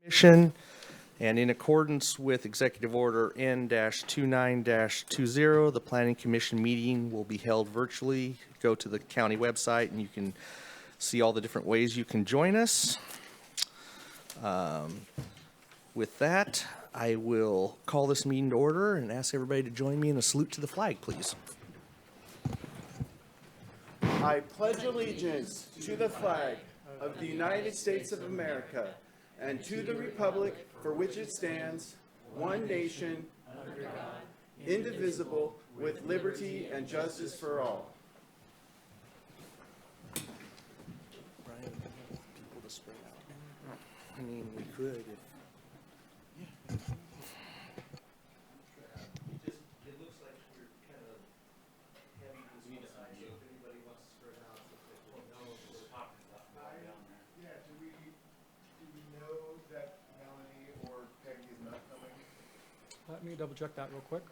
Commission, and in accordance with Executive Order N-29-20, the Planning Commission meeting will be held virtually. Go to the county website and you can see all the different ways you can join us. With that, I will call this meeting to order and ask everybody to join me in a salute to the flag, please. I pledge allegiance to the flag of the United States of America and to the republic for which it stands, one nation, under God, indivisible, with liberty and justice for all. Brian, we want people to spread out. I mean, we could if... It looks like we're kind of heavy this one side, so if anybody wants to spread out, we'll know we're talking about down there. Yeah, do we know that Melanie or Peggy is not coming? Let me double check that real quick.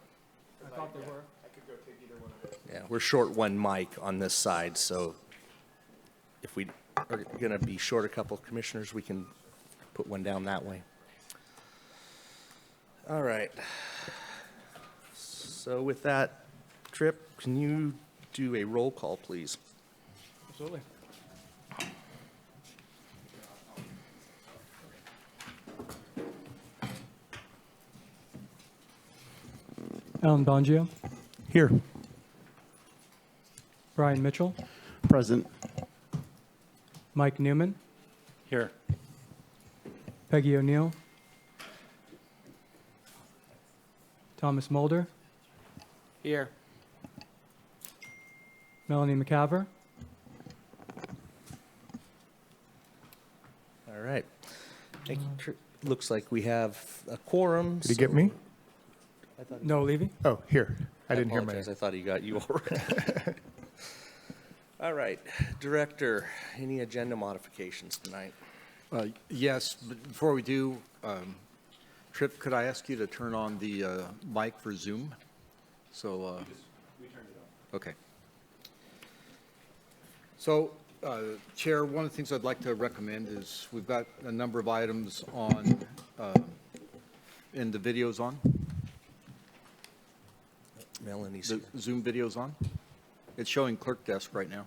I thought they were. I could go take either one of those. Yeah, we're short one mic on this side, so if we are going to be short a couple of commissioners, we can put one down that way. All right. So with that, Tripp, can you do a roll call, please? Absolutely. Alan Bongio. Here. Brian Mitchell. Present. Mike Newman. Here. Peggy O'Neill. Thomas Mulder. Here. Melanie McCaver. All right. Thank you, Tripp. Looks like we have a quorum. Did he get me? I thought No Levy. Oh, here. I didn't hear my apologize. name. I thought he got you already. All right. Director, any agenda modifications tonight? Yes, but before we do, Tripp, could I ask you to turn on the mic for Zoom? So, we turned it on. Okay. So, Chair, one of the things I'd like to recommend is we've got a number of items on, and the video's on, Melanie's the Zoom video's on. It's showing clerk desk right now.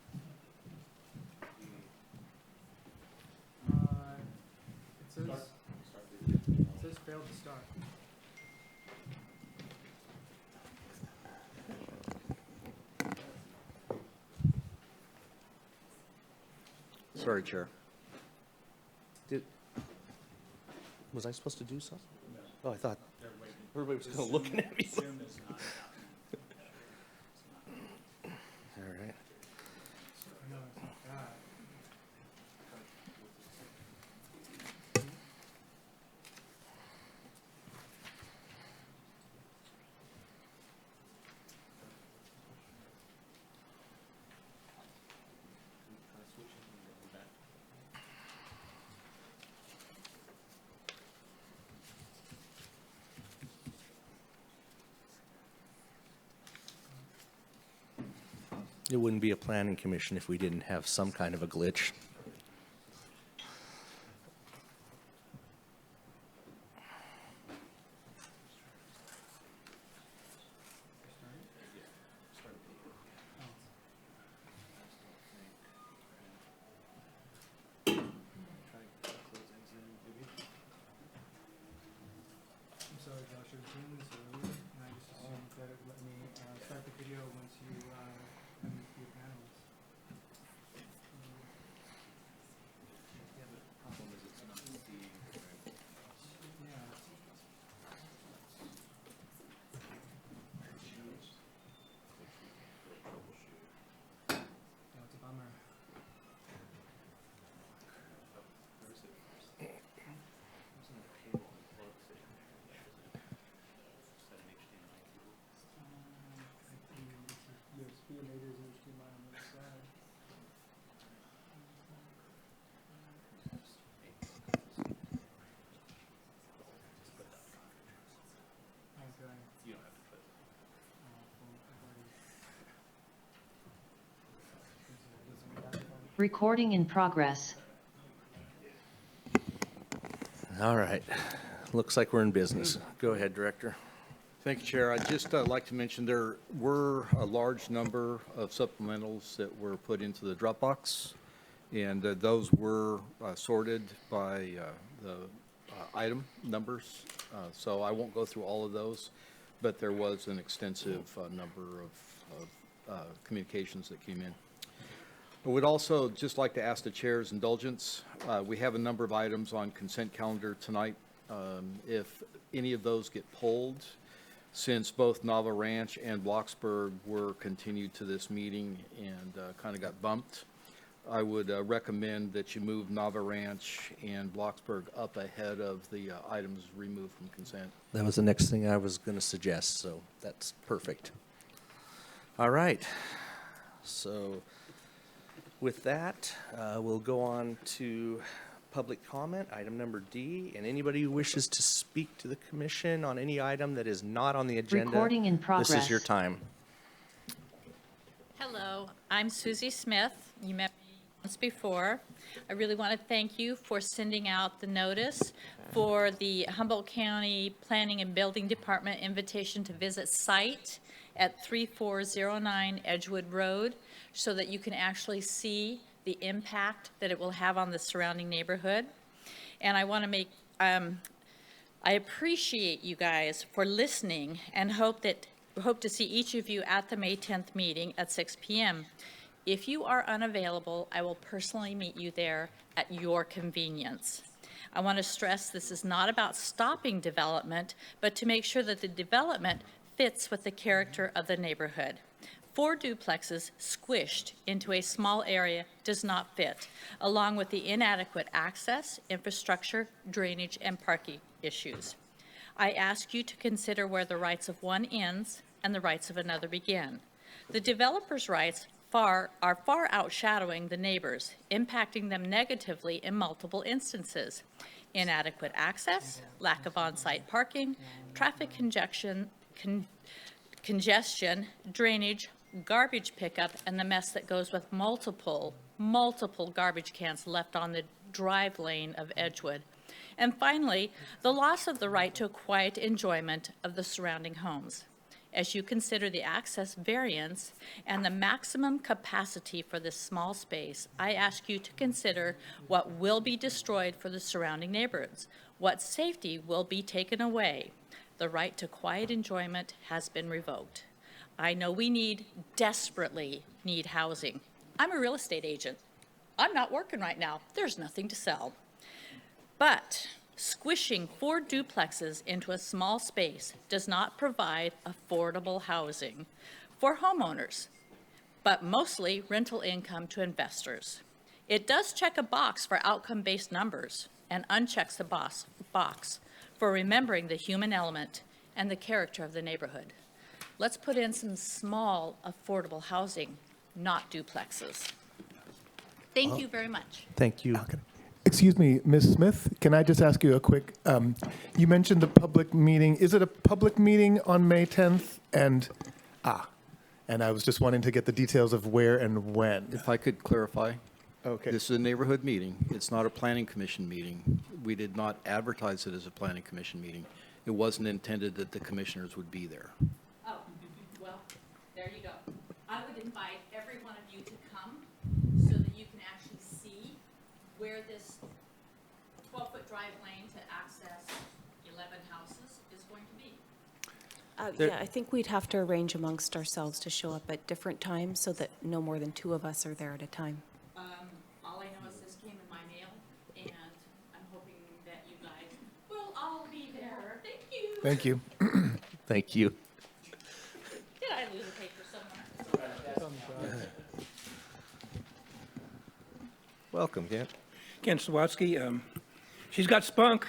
It says failed to start. Sorry, Chair. Was I supposed to do something? No. Oh, I thought everybody was kind of looking at me. All right. It wouldn't be a planning commission if we didn't have some kind of a glitch. I'm sorry, Josh. Your Zoom is earlier, and I just assumed that it would let me start the video once you unmute your panelists. Yeah. Yeah, it's a bummer. USB and maybe there's an HDMI on the other side. Okay. You don't have to put. Recording in progress. All right. Looks like we're in business. Go ahead, Director. Thank you, Chair. I'd just like to mention there were a large number of supplementals that were put into the Dropbox, and those were sorted by the item numbers. So I won't go through all of those, but there was an extensive number of communications that came in. I would also just like to ask the Chair's indulgence. We have a number of items on consent calendar tonight. If any of those get pulled, since both Nava Ranch and Blocksburg were continued to this meeting and kind of got bumped, I would recommend that you move Nava Ranch and Blocksburg up ahead of the items removed from consent. That was the next thing I was going to suggest, so that's perfect. All right. So with that, we'll go on to public comment, item number D, and anybody who wishes to speak to the commission on any item that is not on the agenda. Recording in progress. This is your time. Hello, I'm Susie Smith. You met me once before. I really want to thank you for sending out the notice for the Humboldt County Planning and Building Department invitation to visit site at 3409 Edgewood Road so that you can actually see the impact that it will have on the surrounding neighborhood. And I want to make, I appreciate you guys for listening and hope to see each of you at the May 10th meeting at 6 p.m. If you are unavailable, I will personally meet you there at your convenience. I want to stress this is not about stopping development, but to make sure that the development fits with the character of the neighborhood. 4 duplexes squished into a small area does not fit, along with the inadequate access, infrastructure, drainage, and parking issues. I ask you to consider where the rights of one ends and the rights of another begin. The developer's rights are far outshadowing the neighbors, impacting them negatively in multiple instances. Inadequate access, lack of on-site parking, traffic congestion, drainage, garbage pickup, and the mess that goes with multiple garbage cans left on the drive lane of Edgewood. And finally, the loss of the right to a quiet enjoyment of the surrounding homes. As you consider the access variance and the maximum capacity for this small space, I ask you to consider what will be destroyed for the surrounding neighborhoods, what safety will be taken away. The right to quiet enjoyment has been revoked. I know we desperately need housing. I'm a real estate agent. I'm not working right now. There's nothing to sell. But squishing 4 duplexes into a small space does not provide affordable housing for homeowners, but mostly rental income to investors. It does check a box for outcome-based numbers and unchecks the box for remembering the human element and the character of the neighborhood. Let's put in some small, affordable housing, not duplexes. Thank you very much. Thank you. Excuse me, Ms. Smith, can I just ask you a quick, you mentioned the public meeting. Is it a public meeting on May 10th? And I was just wanting to get the details of where and when. If I could clarify. Okay. This is a neighborhood meeting. It's not a planning commission meeting. We did not advertise it as a planning commission meeting. It wasn't intended that the commissioners would be there. Oh, well, there you go. I would invite every one of you to come so that you can actually see where this 12-foot drive lane to access 11 houses is going to be. Yeah, I think we'd have to arrange amongst ourselves to show up at different times so that no more than 2 of us are there at a time. All I know is this came in my mail, and I'm hoping that you guys will all be there. Thank you. Thank you. Thank you. Did I lose a paper somewhere? Welcome, Kent. Ken Sawatsky, she's got spunk.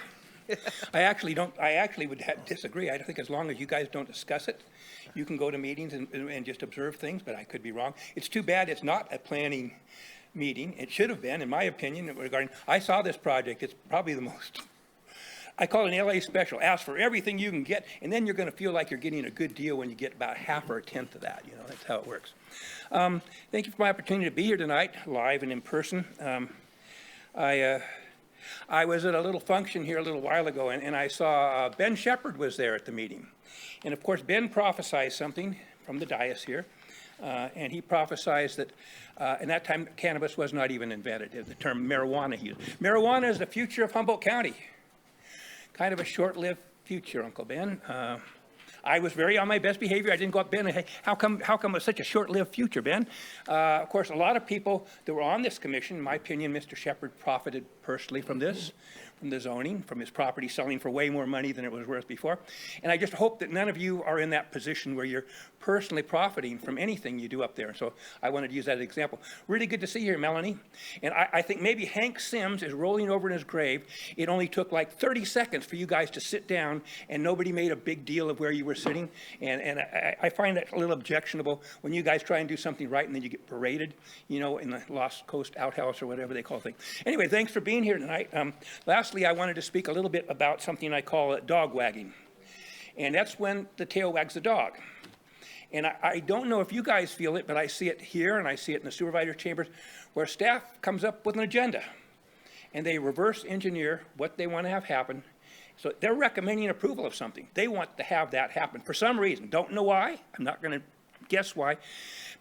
I actually would disagree. I think as long as you guys don't discuss it, you can go to meetings and just observe things, but I could be wrong. It's too bad it's not a planning meeting. It should have been, in my opinion, regarding, I saw this project. It's probably the most, I call it an LA special. Ask for everything you can get, and then you're going to feel like you're getting a good deal when you get about half or a tenth of that. You know, that's how it works. Thank you for my opportunity to be here tonight, live and in person. I was at a little function here a little while ago, and I saw Ben Shepherd was there at the meeting. And of course, Ben prophesied something from the dais here, and he prophesied that in that time, cannabis was not even invented, the term marijuana. Marijuana is the future of Humboldt County. Kind of a short-lived future, Uncle Ben. I was very on my best behavior. I didn't go up, Ben, and hey, how come it's such a short-lived future, Ben? Of course, a lot of people that were on this commission, in my opinion, Mr. Shepherd profited personally from this, from the zoning, from his property selling for way more money than it was worth before. And I just hope that none of you are in that position where you're personally profiting from anything you do up there. So I wanted to use that as an example. Really good to see you here, Melanie. And I think maybe Hank Sims is rolling over in his grave. It only took like 30 seconds for you guys to sit down, and nobody made a big deal of where you were sitting. And I find that a little objectionable when you guys try and do something right and then you get berated, you know, in the Lost Coast outhouse or whatever they call the thing. Anyway, thanks for being here tonight. Lastly, I wanted to speak a little bit about something I call dog wagging. And that's when the tail wags the dog. And I don't know if you guys feel it, but I see it here and I see it in the supervisor chambers where staff comes up with an agenda and they reverse engineer what they want to have happen. So they're recommending approval of something. They want to have that happen for some reason. Don't know why. I'm not going to guess why.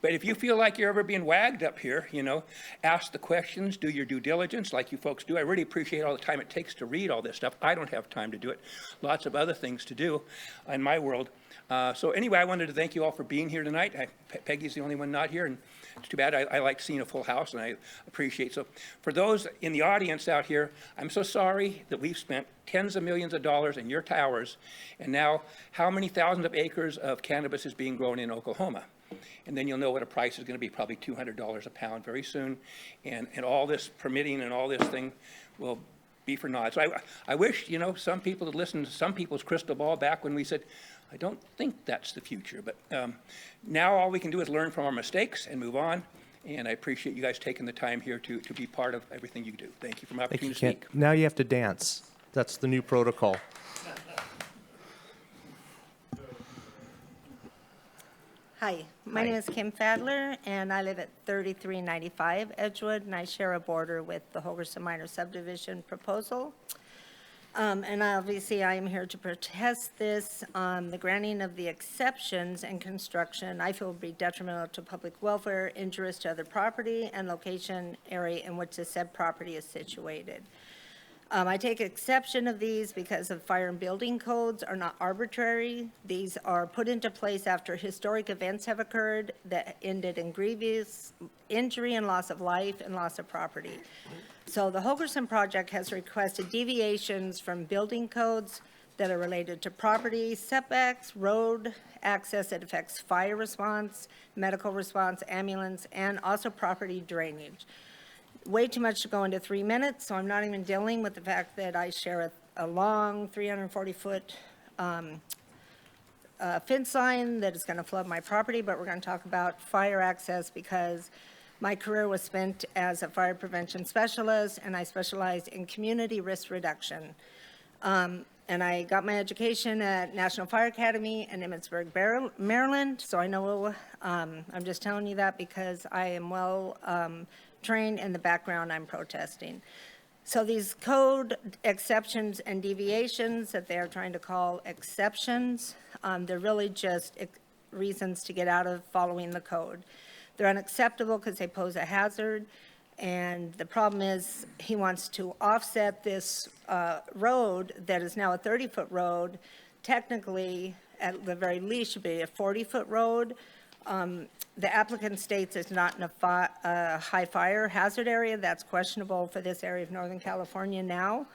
But if you feel like you're ever being wagged up here, you know, ask the questions, do your due diligence like you folks do. I really appreciate all the time it takes to read all this stuff. I don't have time to do it. Lots of other things to do in my world. So anyway, I wanted to thank you all for being here tonight. Peggy's the only one not here, and it's too bad. I like seeing a full house, and I appreciate. So for those in the audience out here, I'm so sorry that we've spent tens of millions of dollars in your towers, and now how many thousands of acres of cannabis is being grown in Oklahoma? And then you'll know what a price is going to be, probably $200 a pound very soon. And all this permitting and all this thing will be for naught. So I wish, you know, some people had listened to some people's crystal ball back when we said, I don't think that's the future. But now all we can do is learn from our mistakes and move on. And I appreciate you guys taking the time here to be part of everything you do. Thank you for my opportunity to speak. Now you have to dance. That's the new protocol. Hi, my name is Kim Fadler, and I live at 3395 Edgewood, and I share a border with the Hogerson Minor Subdivision proposal. And obviously, I am here to protest this. The granting of the exceptions and construction, I feel, will be detrimental to public welfare, injurious to other property, and location area in which the said property is situated. I take exception of these because the fire and building codes are not arbitrary. These are put into place after historic events have occurred that ended in grievous injury and loss of life and loss of property. So the Hogerson project has requested deviations from building codes that are related to property, setbacks, road access that affects fire response, medical response, ambulance, and also property drainage. Way too much to go into 3 minutes, so I'm not even dealing with the fact that I share a long 340-foot fence line that is going to flood my property, but we're going to talk about fire access because my career was spent as a fire prevention specialist, and I specialized in community risk reduction. And I got my education at National Fire Academy in Emmitsburg, Maryland, so I know, I'm just telling you that because I am well trained in the background I'm protesting. So these code exceptions and deviations that they're trying to call exceptions, they're really just reasons to get out of following the code. They're unacceptable because they pose a hazard, and the problem is he wants to offset this road that is now a 30-foot road. Technically, at the very least, should be a 40-foot road. The applicant states it's not in a high fire hazard area. That's questionable for this area of Northern California now.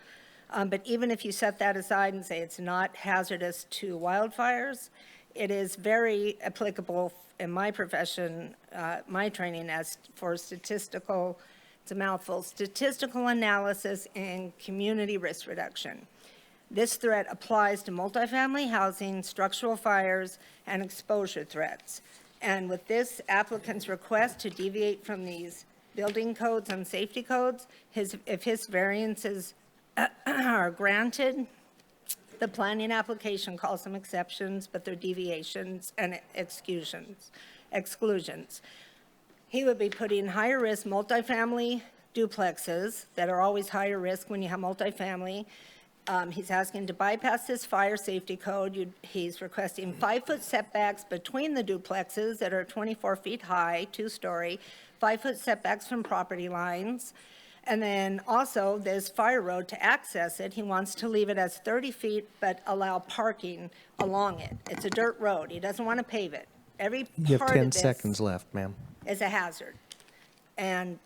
But even if you set that aside and say it's not hazardous to wildfires, it is very applicable in my profession, my training as for statistical, it's a mouthful, statistical analysis and community risk reduction. This threat applies to multifamily housing, structural fires, and exposure threats. And with this applicant's request to deviate from these building codes and safety codes, if his variances are granted, the planning application calls them exceptions, but they're deviations and exclusions. He would be putting higher risk multifamily duplexes that are always higher risk when you have multifamily. He's asking to bypass this fire safety code. He's requesting 5-foot setbacks between the duplexes that are 24 feet high, 2-story, 5-foot setbacks from property lines. And then also this fire road to access it, he wants to leave it as 30 feet, but allow parking along it. It's a dirt road. He doesn't want to pave it. Every You have part 10 of this seconds left, ma'am. is a hazard. And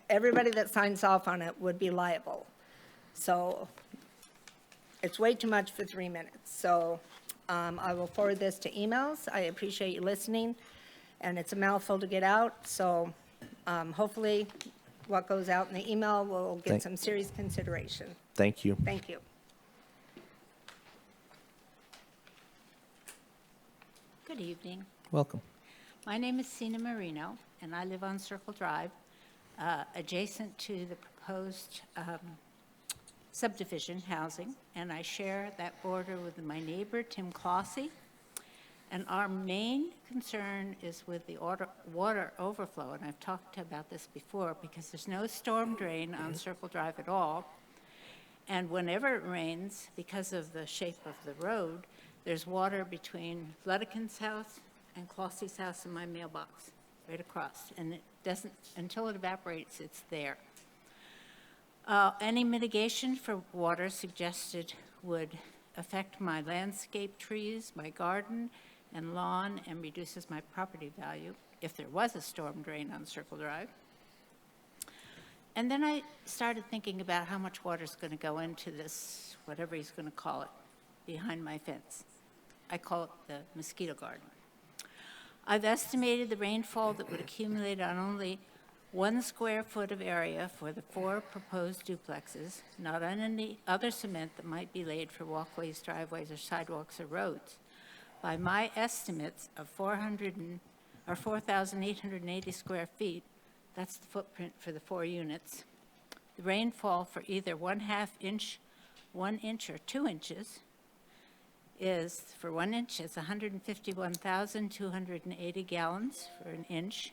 everybody that signs off on it would be liable. So it's way too much for 3 minutes. So I will forward this to emails. I appreciate you listening. And it's a mouthful to get out. So hopefully what goes out in the email will get some serious consideration. Thank you. Thank you. Good evening. Welcome. My name is Sina Marino, and I live on Circle Drive, adjacent to the proposed subdivision housing, and I share that border with my neighbor, Tim Clossy. And our main concern is with the water overflow, and I've talked about this before, because there's no storm drain on Circle Drive at all. And whenever it rains, because of the shape of the road, there's water between Ludekin's house and Clossy's house and my mailbox, right across. And it doesn't, until it evaporates, it's there. Any mitigation for water suggested would affect my landscape trees, my garden and lawn, and reduces my property value if there was a storm drain on Circle Drive. And then I started thinking about how much water is going to go into this, whatever he's going to call it, behind my fence. I call it the mosquito garden. I've estimated the rainfall that would accumulate on only 1 square foot of area for the 4 proposed duplexes, not on any other cement that might be laid for walkways, driveways, or sidewalks or roads. By my estimates of 4,880 square feet, that's the footprint for the 4 units. The rainfall for either 1/2 inch, 1 inch, or 2 inches is, for 1 inch, it's 151,280 gallons for an inch.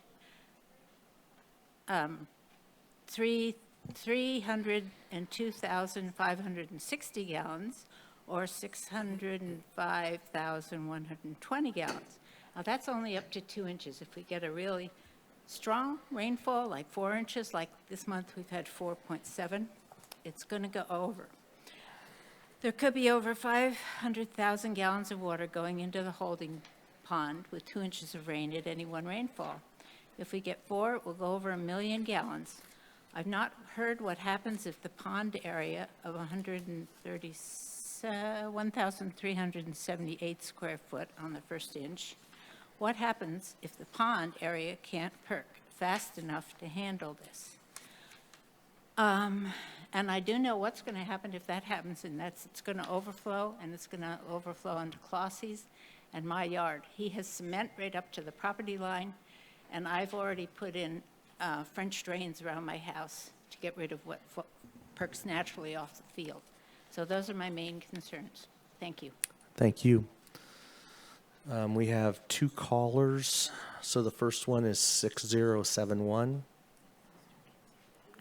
302,560 gallons, or 605,120 gallons. Now, that's only up to 2 inches. If we get a really strong rainfall, like 4 inches, like this month we've had 4.7, it's going to go over. There could be over 500,000 gallons of water going into the holding pond with 2 inches of rain at any one rainfall. If we get 4, it will go over 1 million gallons. I've not heard what happens if the pond area of 1,378 square foot on the first inch. What happens if the pond area can't perk fast enough to handle this? And I do know what's going to happen if that happens, and that's it's going to overflow, and it's going to overflow onto Clossy's and my yard. He has cement right up to the property line, and I've already put in French drains around my house to get rid of what perks naturally off the field. So those are my main concerns. Thank you. Thank you. We have 2 callers. So the first one is 6071.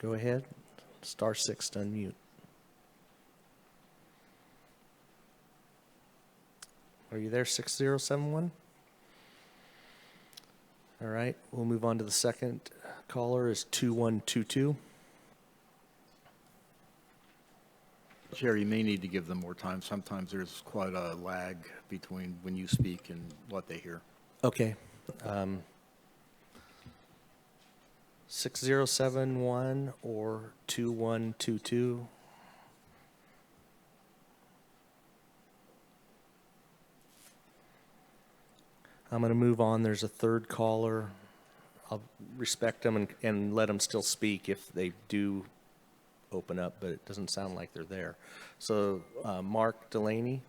Go ahead. *6 to unmute. Are you there, 6071? All right, we'll move on to the second caller is 2122. Chair, you may need to give them more time. Sometimes there's quite a lag between when you speak and what they hear. Okay. 6071 or 2122. I'm going to move on. There's a third caller. I'll respect them and let them still speak if they do open up, but it doesn't sound like they're there. So, Mark Delaney.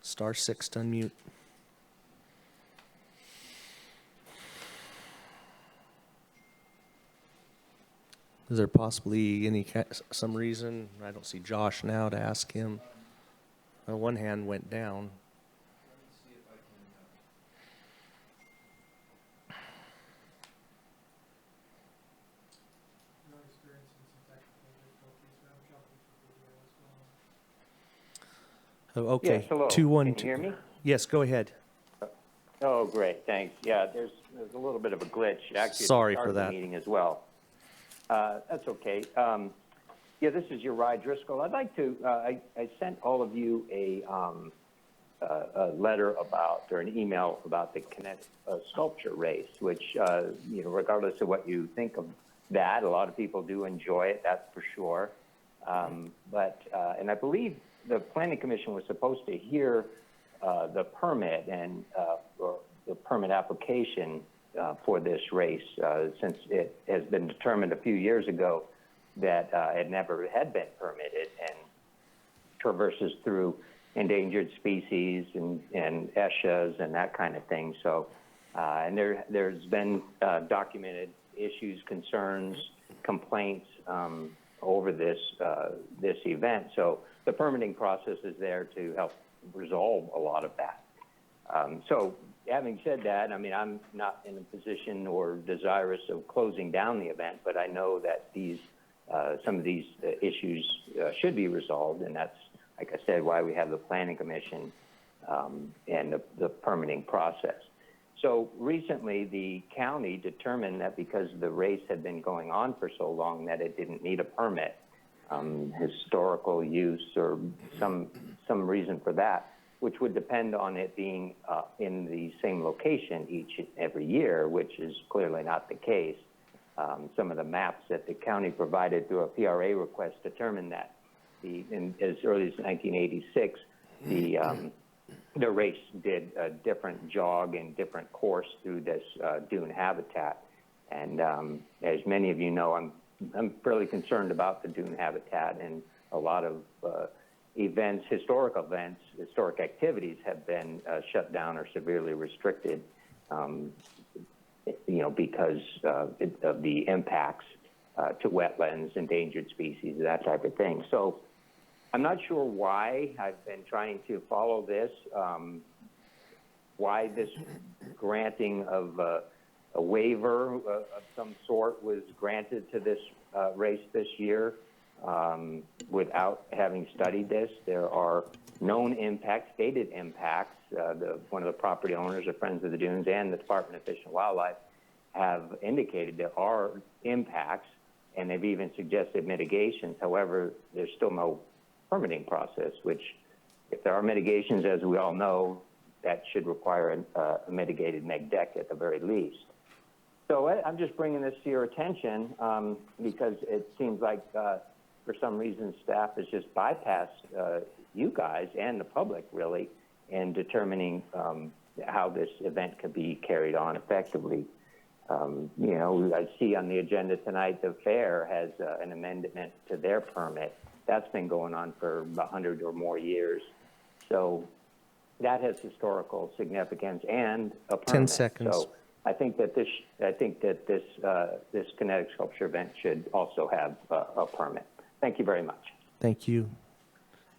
*6 to unmute. Is there possibly some reason? I don't see Josh now to ask him. One hand went down. Oh, okay. Yes, hello. 212. Can you hear me? Yes, go ahead. Oh, great, thanks. Yeah, there's a little bit of a glitch. Actually, at the Sorry start for of the that. meeting as well. That's okay. Yeah, this is Uriah Driscoll. I'd like to, I sent all of you a letter about, or an email about the kinetic sculpture race, which, you know, regardless of what you think of that, a lot of people do enjoy it, that's for sure. And I believe the Planning Commission was supposed to hear the permit and or the permit application for this race, since it has been determined a few years ago that it never had been permitted and traverses through endangered species and ESHAs and that kind of thing. So, and there's been documented issues, concerns, complaints over this event. So the permitting process is there to help resolve a lot of that. So having said that, I mean, I'm not in a position or desirous of closing down the event, but I know that these some of these issues should be resolved, and that's, like I said, why we have the Planning Commission and the permitting process. So recently, the county determined that because the race had been going on for so long that it didn't need a permit, historical use or some reason for that, which would depend on it being in the same location each and every year, which is clearly not the case. Some of the maps that the county provided through a PRA request determined that as early as 1986, the race did a different jog and different course through this dune habitat. And as many of you know, I'm fairly concerned about the dune habitat, and a lot of historic activities have been shut down or severely restricted, you know, because of the impacts to wetlands, endangered species, that type of thing. So I'm not sure why. I've been trying to follow this, why this granting of a waiver of some sort was granted to this race this year without having studied this. There are known impacts, stated impacts. One of the property owners, the Friends of the Dunes, and the Department of Fish and Wildlife have indicated there are impacts, and they've even suggested mitigations. However, there's still no permitting process, which, if there are mitigations, as we all know, that should require a mitigated neg deck at the very least. So I'm just bringing this to your attention because it seems like for some reason staff has just bypassed you guys and the public, really, in determining how this event can be carried on effectively. You know, I see on the agenda tonight the fair has an amendment to their permit. That's been going on for 100 or more years. So that has historical significance and a permit. 10 seconds. So I think that this kinetic sculpture event should also have a permit. Thank you very much. Thank you.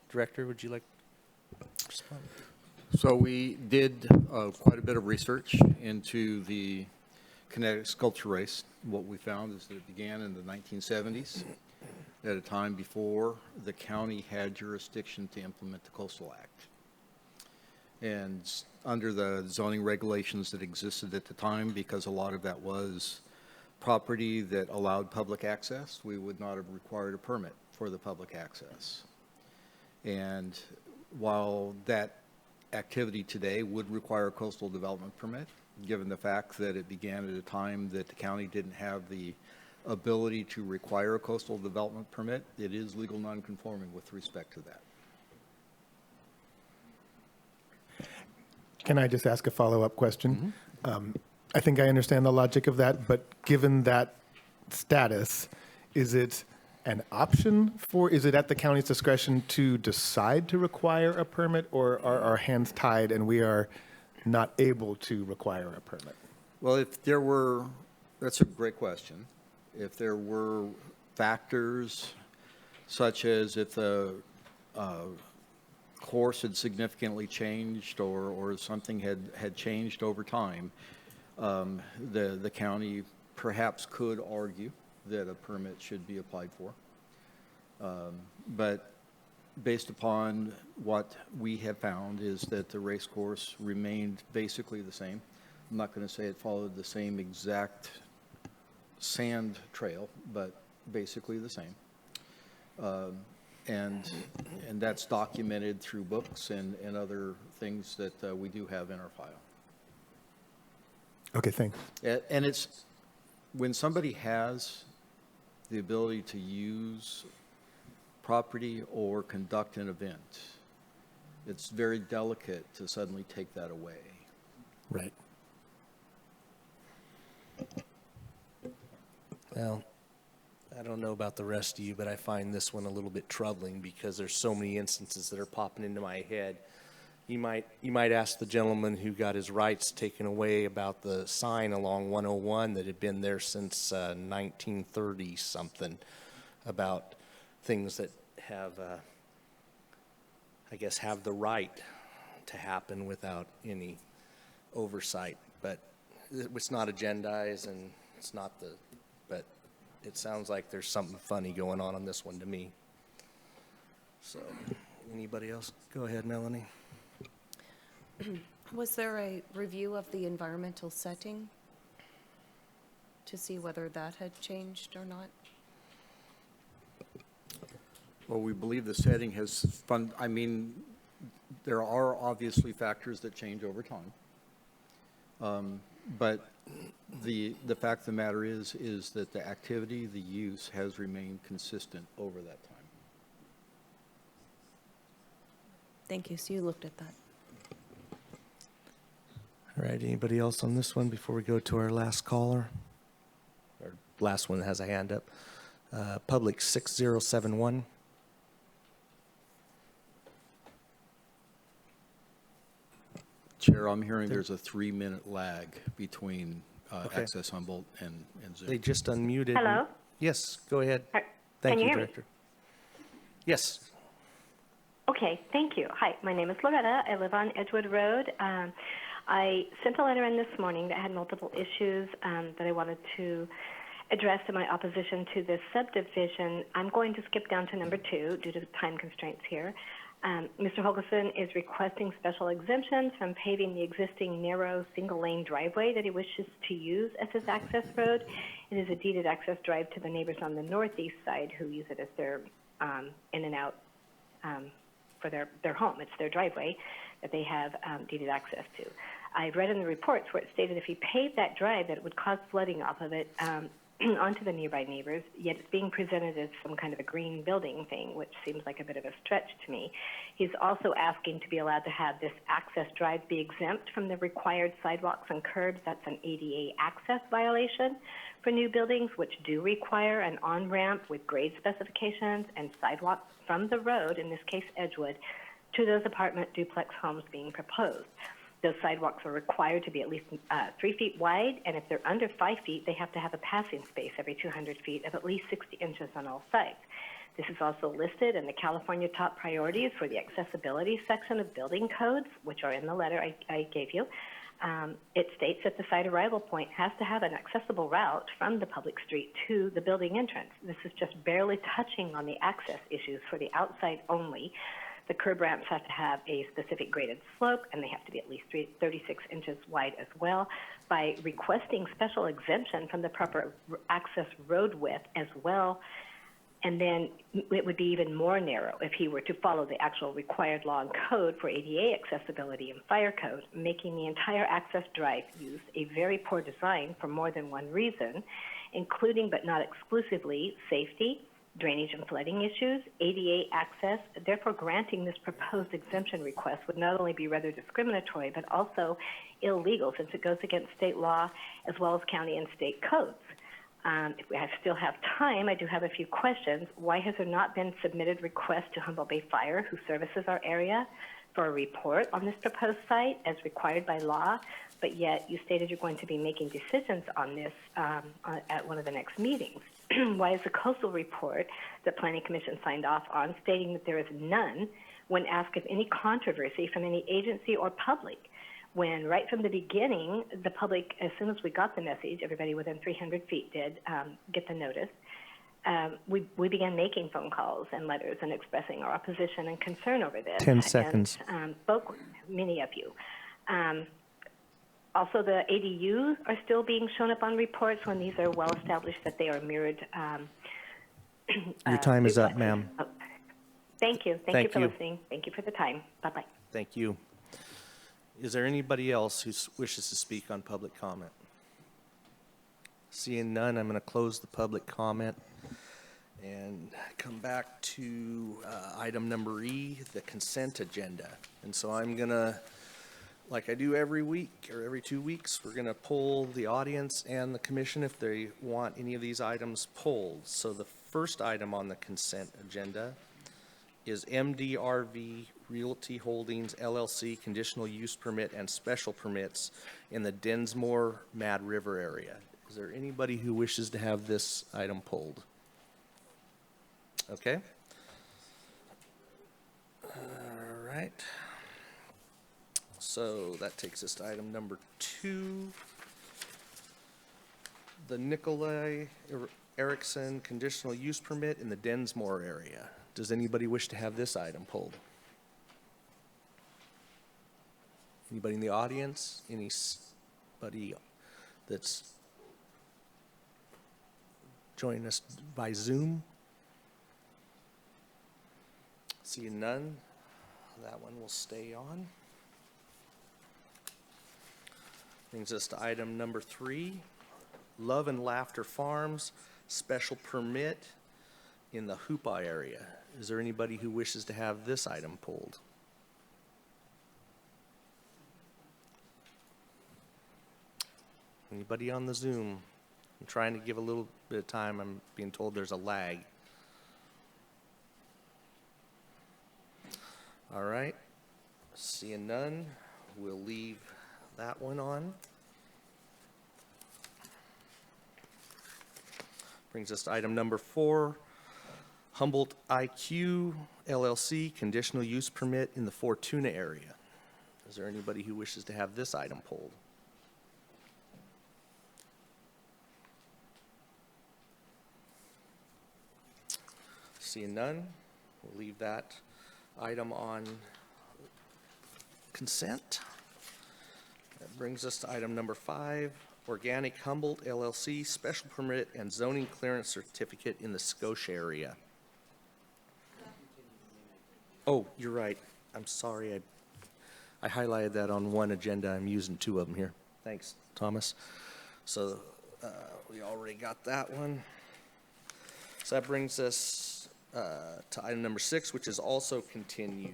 Director, would you like to respond? So we did quite a bit of research into the kinetic sculpture race. What we found is that it began in the 1970s, at a time before the county had jurisdiction to implement the Coastal Act. And under the zoning regulations that existed at the time, because a lot of that was property that allowed public access, we would not have required a permit for the public access. And while that activity today would require a coastal development permit, given the fact that it began at a time that the county didn't have the ability to require a coastal development permit, it is legal non-conforming with respect to that. Can I just ask a follow-up question? I think I understand the logic of that, but given that status, is it an option is it at the county's discretion to decide to require a permit, or are our hands tied and we are not able to require a permit? Well, that's a great question. If there were factors such as if the course had significantly changed or something had changed over time, the county perhaps could argue that a permit should be applied for. But based upon what we have found, is that the race course remained basically the same. I'm not going to say it followed the same exact sand trail, but basically the same. And that's documented through books and other things that we do have in our file. Okay, thanks. And it's, when somebody has the ability to use property or conduct an event, it's very delicate to suddenly take that away. Right. Well, I don't know about the rest of you, but I find this one a little bit troubling because there's so many instances that are popping into my head. You might ask the gentleman who got his rights taken away about the sign along 101 that had been there since 1930 something, about things that have, I guess, have the right to happen without any oversight. But it's not agendized, and it's not the, but it sounds like there's something funny going on this one to me. So, anybody else? Go ahead, Melanie. Was there a review of the environmental setting to see whether that had changed or not? Well, we believe the setting has I mean, there are obviously factors that change over time. But the fact of the matter is that the activity, the use has remained consistent over that time. Thank you. So you looked at that. All right, anybody else on this one before we go to our last caller? Or last one that has a hand up. Public 6071. Chair, I'm hearing there's a 3-minute lag between Okay. Access Humboldt and Zoom. They just unmuted. Hello? Yes, go ahead. Can Thank you you, hear me? Director. Yes. Okay, thank you. Hi, my name is Loretta. I live on Edgewood Road. I sent a letter in this morning that had multiple issues that I wanted to address in my opposition to this subdivision. I'm going to skip down to number 2 due to the time constraints here. Mr. Holgerson is requesting special exemptions from paving the existing narrow single-lane driveway that he wishes to use as his access road. It is a deeded access drive to the neighbors on the northeast side who use it as their in and out for their home. It's their driveway that they have deeded access to. I read in the reports where it stated if he paved that drive that it would cause flooding off of it onto the nearby neighbors, yet it's being presented as some kind of a green building thing, which seems like a bit of a stretch to me. He's also asking to be allowed to have this access drive be exempt from the required sidewalks and curbs. That's an ADA access violation for new buildings, which do require an on-ramp with grade specifications and sidewalks from the road, in this case Edgewood, to those apartment duplex homes being proposed. Those sidewalks are required to be at least 3 feet wide, and if they're under 5 feet, they have to have a passing space every 200 feet of at least 60 inches on all sides. This is also listed in the California top priorities for the accessibility section of building codes, which are in the letter I gave you. It states that the site arrival point has to have an accessible route from the public street to the building entrance. This is just barely touching on the access issues for the outside only. The curb ramps have to have a specific graded slope, and they have to be at least 36 inches wide as well. By requesting special exemption from the proper access road width as well, and then it would be even more narrow if he were to follow the actual required law and code for ADA accessibility and fire code, making the entire access drive use a very poor design for more than one reason, including but not exclusively safety, drainage and flooding issues, ADA access. Therefore, granting this proposed exemption request would not only be rather discriminatory, but also illegal since it goes against state law as well as county and state codes. If we still have time, I do have a few questions. Why has there not been submitted request to Humboldt Bay Fire, who services our area, for a report on this proposed site as required by law, but yet you stated you're going to be making decisions on this at one of the next meetings? Why is the coastal report that Planning Commission signed off on stating that there is none when asked of any controversy from any agency or public, when right from the beginning, the public, as soon as we got the message, everybody within 300 feet did get the notice, we began making phone calls and letters and expressing our opposition and concern over this. 10 seconds. And spoke with many of you. Also, the ADUs are still being shown up on reports when these are well established that they are mirrored. Your time is up, ma'am. Oh, thank you. Thank you Thank for you. listening. Thank you for the time. Bye-bye. Thank you. Is there anybody else who wishes to speak on public comment? Seeing none, I'm going to close the public comment and come back to item number E, the consent agenda. And so I'm going to, like I do every week or every 2 weeks, we're going to poll the audience and the commission if they want any of these items polled. So the first item on the consent agenda is MDRV Realty Holdings LLC conditional use permit and special permits in the Densmore Mad River area. Is there anybody who wishes to have this item pulled? Okay. All right. So that takes us to item number 2. The Nikolai Erickson conditional use permit in the Densmore area. Does anybody wish to have this item pulled? Anybody in the audience? Anybody that's joining us by Zoom? Seeing none, that one will stay on. Brings us to item number 3, Love and Laughter Farms special permit in the Hoopa area. Is there anybody who wishes to have this item pulled? Anybody on the Zoom? I'm trying to give a little bit of time. I'm being told there's a lag. All right. Seeing none, we'll leave that one on. Brings us to item number 4, Humboldt IQ LLC conditional use permit in the Fortuna area. Is there anybody who wishes to have this item pulled? Seeing none, we'll leave that item on consent. That brings us to item number 5, Organic Humboldt LLC special permit and zoning clearance certificate in the Scotia area. Oh, you're right. I'm sorry. I highlighted that on one agenda. I'm using 2 of them here. Thanks, Thomas. So we already got that one. So that brings us to item number 6, which is also continued.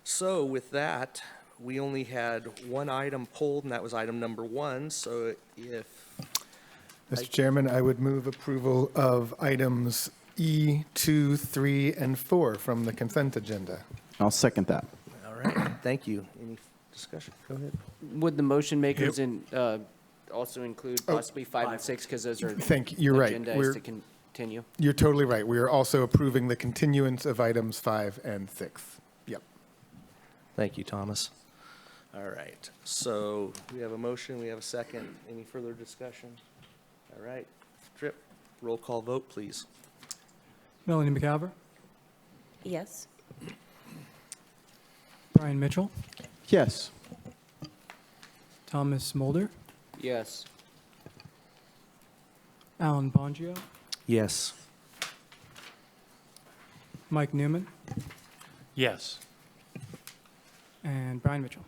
So with that, we only had one item pulled, and that was item number 1. So if... Mr. Chairman, I would move approval of items E, 2, 3, and 4 from the consent agenda. I'll second that. All right, thank you. Any discussion? Go ahead. Would the motion makers also include possibly 5 and 6, because those are... Thank you. You're right. Agenda is to continue. You're totally right. We are also approving the continuance of items 5 and 6. Yep. Thank you, Thomas. All right, so we have a motion, we have a second. Any further discussion? All right, Tripp, roll call vote, please. Melanie McCalver, Yes. Brian Mitchell, Yes. Thomas Mulder, Yes. Alan Bongio, Yes. Mike Newman, Yes. and Brian Mitchell.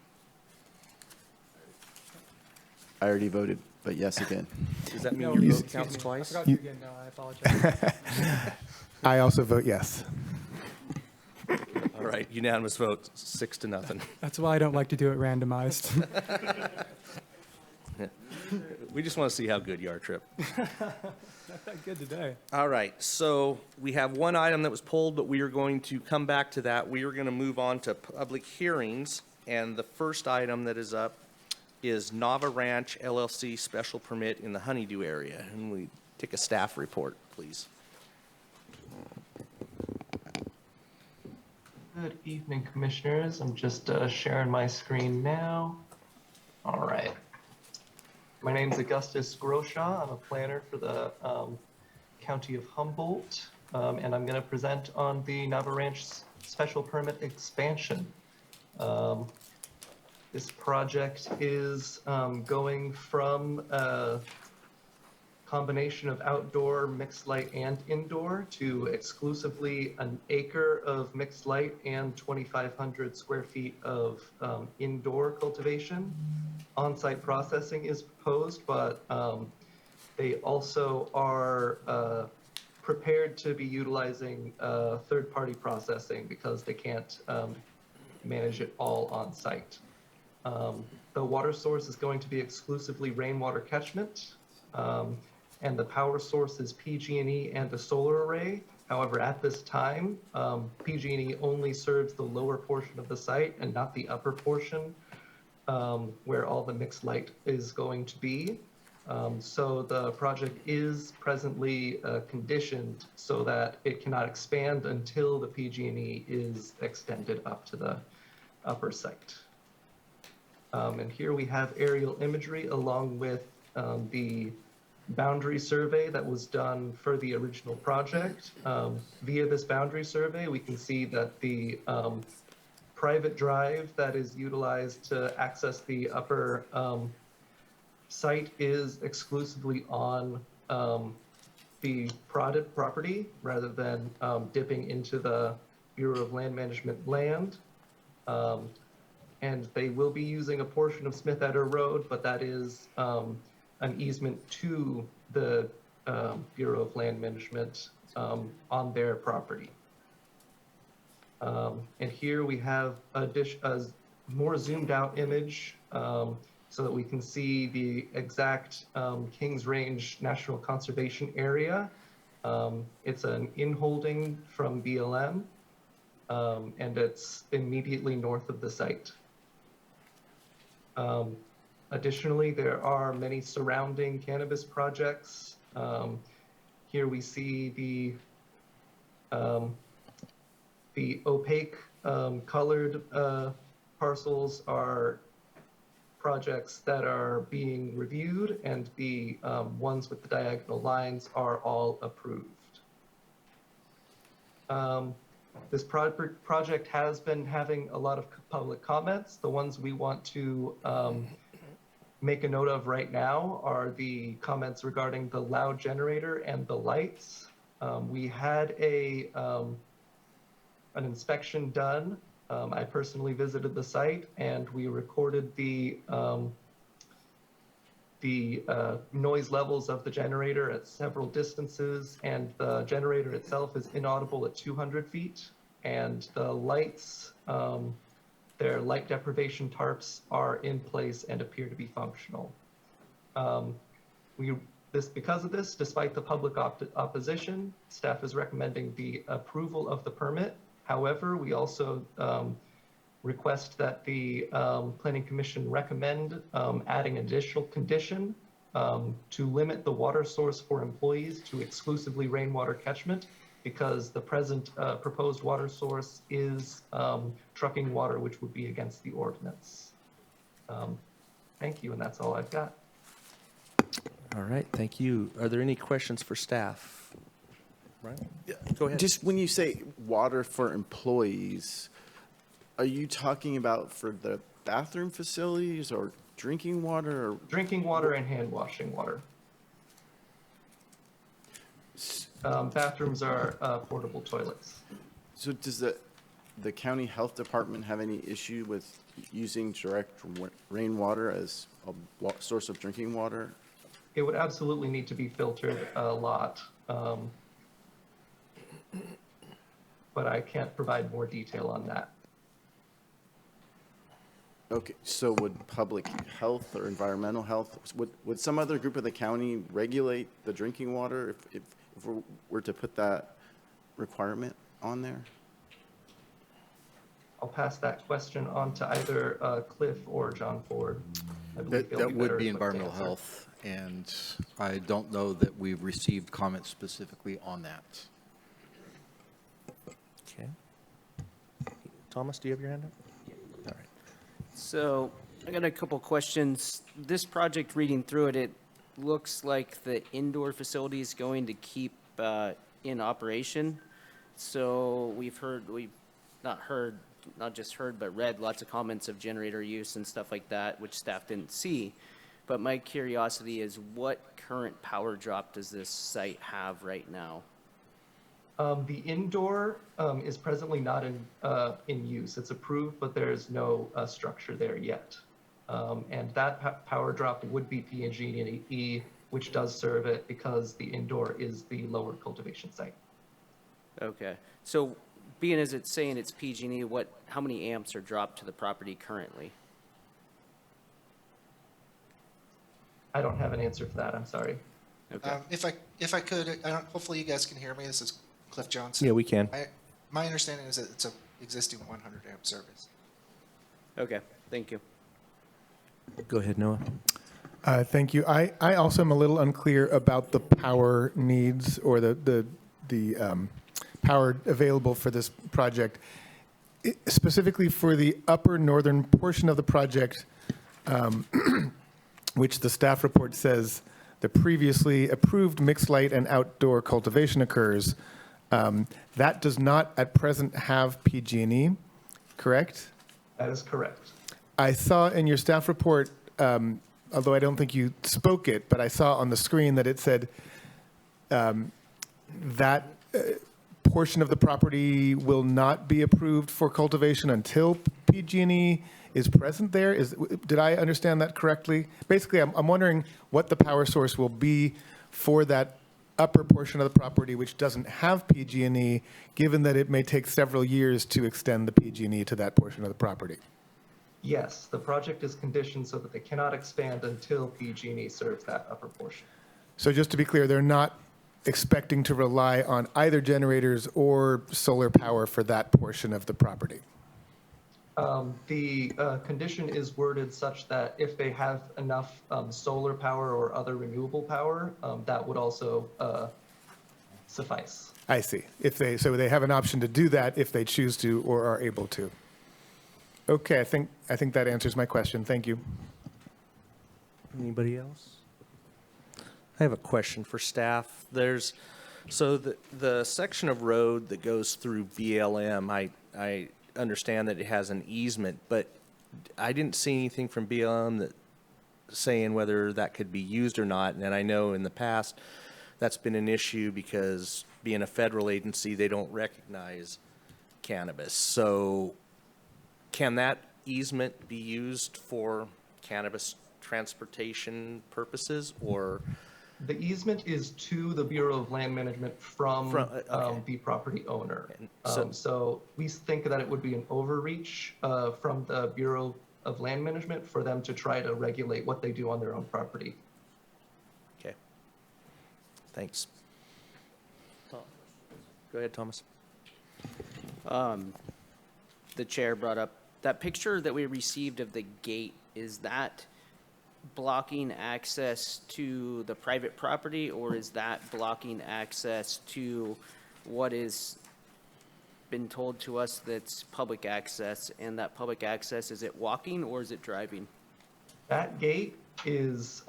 I already voted, but yes again. Does that mean No, your excuse vote counts me. twice? I forgot you again. No, I apologize. I also vote yes. All right, unanimous vote, 6-0. That's why I don't like to do it randomized. We just want to see how good you are, Tripp. Not that good today. All right, so we have one item that was pulled, but we are going to come back to that. We are going to move on to public hearings, and the first item that is up is Nava Ranch LLC special permit in the Honeydew area. And we take a staff report, please. Good evening, Commissioners. I'm just sharing my screen now. All right. My name's Augustus Groshaw. I'm a planner for the County of Humboldt, and I'm going to present on the Nava Ranch special permit expansion. This project is going from a combination of outdoor, mixed light, and indoor to exclusively an acre of mixed light and 2,500 square feet of indoor cultivation. On-site processing is proposed, but they also are prepared to be utilizing third-party processing because they can't manage it all on site. The water source is going to be exclusively rainwater catchment, and the power source is PG&E and a solar array. However, at this time, PG&E only serves the lower portion of the site and not the upper portion where all the mixed light is going to be. So the project is presently conditioned so that it cannot expand until the PG&E is extended up to the upper site. And here we have aerial imagery along with the boundary survey that was done for the original project. Via this boundary survey, we can see that the private drive that is utilized to access the upper site is exclusively on the prodded property rather than dipping into the Bureau of Land Management land. And they will be using a portion of Smith Eder Road, but that is an easement to the Bureau of Land Management on their property. And here we have a more zoomed out image so that we can see the exact Kings Range National Conservation Area. It's an inholding from BLM, and it's immediately north of the site. Additionally, there are many surrounding cannabis projects. Here we see the opaque colored parcels are projects that are being reviewed, and the ones with the diagonal lines are all approved. This project has been having a lot of public comments. The ones we want to make a note of right now are the comments regarding the loud generator and the lights. We had an inspection done. I personally visited the site and we recorded the noise levels of the generator at several distances, and the generator itself is inaudible at 200 feet, and the lights, their light deprivation tarps are in place and appear to be functional. Because of this, despite the public opposition, staff is recommending the approval of the permit. However, we also request that the Planning Commission recommend adding an additional condition to limit the water source for employees to exclusively rainwater catchment, because the present proposed water source is trucking water, which would be against the ordinance. Thank you, and that's all I've got. All right, thank you. Are there any questions for staff? Right? Yeah, go ahead. Just when you say water for employees, are you talking about for the bathroom facilities or drinking water? Or drinking water and hand washing water. Bathrooms are portable toilets. So does the county health department have any issue with using direct rainwater as a source of drinking water? It would absolutely need to be filtered a lot. But I can't provide more detail on that. Okay, so would public health or environmental health, would some other group of the county regulate the drinking water if we were to put that requirement on there? I'll pass that question on to either Cliff or John Ford. That would be environmental health, and I don't know that we've received comments specifically on that. Okay. Thomas, do you have your hand up? All right. So I got a couple questions. This project, reading through it, it looks like the indoor facility is going to keep in operation. So we've not just heard, but read lots of comments of generator use and stuff like that, which staff didn't see. But my curiosity is, what current power drop does this site have right now? The indoor is presently not in use. It's approved, but there's no structure there yet. And that power drop would be PG&E, which does serve it because the indoor is the lower cultivation site. Okay, so being as it's saying it's PG&E, how many amps are dropped to the property currently? I don't have an answer for that, I'm sorry. Okay. If I could, hopefully you guys can hear me. This is Cliff Johnson. Yeah, we can. My understanding is that it's a existing 100 amp service. Okay, thank you. Go ahead, Noah. Thank you. I also am a little unclear about the power needs or the power available for this project. Specifically for the upper northern portion of the project, which the staff report says the previously approved mixed light and outdoor cultivation occurs, that does not at present have PG&E, correct? That is correct. I saw in your staff report, although I don't think you spoke it, but I saw on the screen that it said that portion of the property will not be approved for cultivation until PG&E is present there. Did I understand that correctly? Basically, I'm wondering what the power source will be for that upper portion of the property which doesn't have PG&E, given that it may take several years to extend the PG&E to that portion of the property. Yes, the project is conditioned so that they cannot expand until PG&E serves that upper portion. So just to be clear, they're not expecting to rely on either generators or solar power for that portion of the property? The condition is worded such that if they have enough solar power or other renewable power, that would also suffice. I see. So they have an option to do that if they choose to or are able to. Okay, I think that answers my question. Thank you. Anybody else? I have a question for staff. So the section of road that goes through BLM, I understand that it has an easement, but I didn't see anything from BLM that saying whether that could be used or not. And I know in the past that's been an issue because being a federal agency, they don't recognize cannabis. So can that easement be used for cannabis transportation purposes, or? The easement is to the Bureau of Land Management from the property owner. So we think that it would be an overreach from the Bureau of Land Management for them to try to regulate what they do on their own property. Okay. Thanks. Go ahead, Thomas. The chair brought up that picture that we received of the gate. Is that blocking access to the private property, or is that blocking access to what is been told to us that's public access? And that public access, is it walking or is it driving? That gate is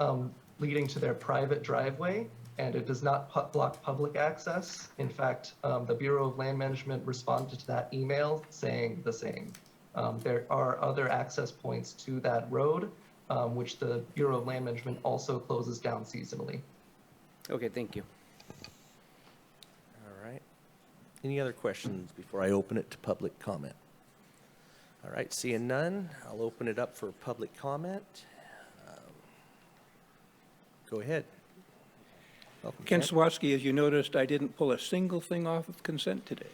leading to their private driveway, and it does not block public access. In fact, the Bureau of Land Management responded to that email saying the same. There are other access points to that road, which the Bureau of Land Management also closes down seasonally. Okay, thank you. All right. Any other questions before I open it to public comment? All right, seeing none, I'll open it up for public comment. Go ahead. Welcome, Ken Swatsky, as you noticed, I didn't pull a single thing off of consent today.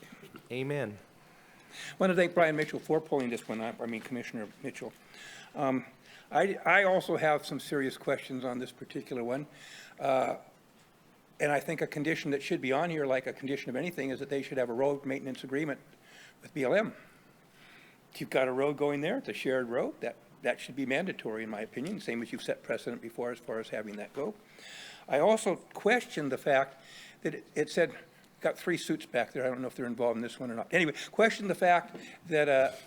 Amen. I want to thank Brian Mitchell for pulling this one up, Commissioner Mitchell. I also have some serious questions on this particular one. And I think a condition that should be on here, like a condition of anything, is that they should have a road maintenance agreement with BLM. If you've got a road going there, it's a shared road, that should be mandatory in my opinion, same as you've set precedent before as far as having that go. I also questioned the fact that it said, got 3 suits back there, I don't know if they're involved in this one or not. Anyway, questioned the fact that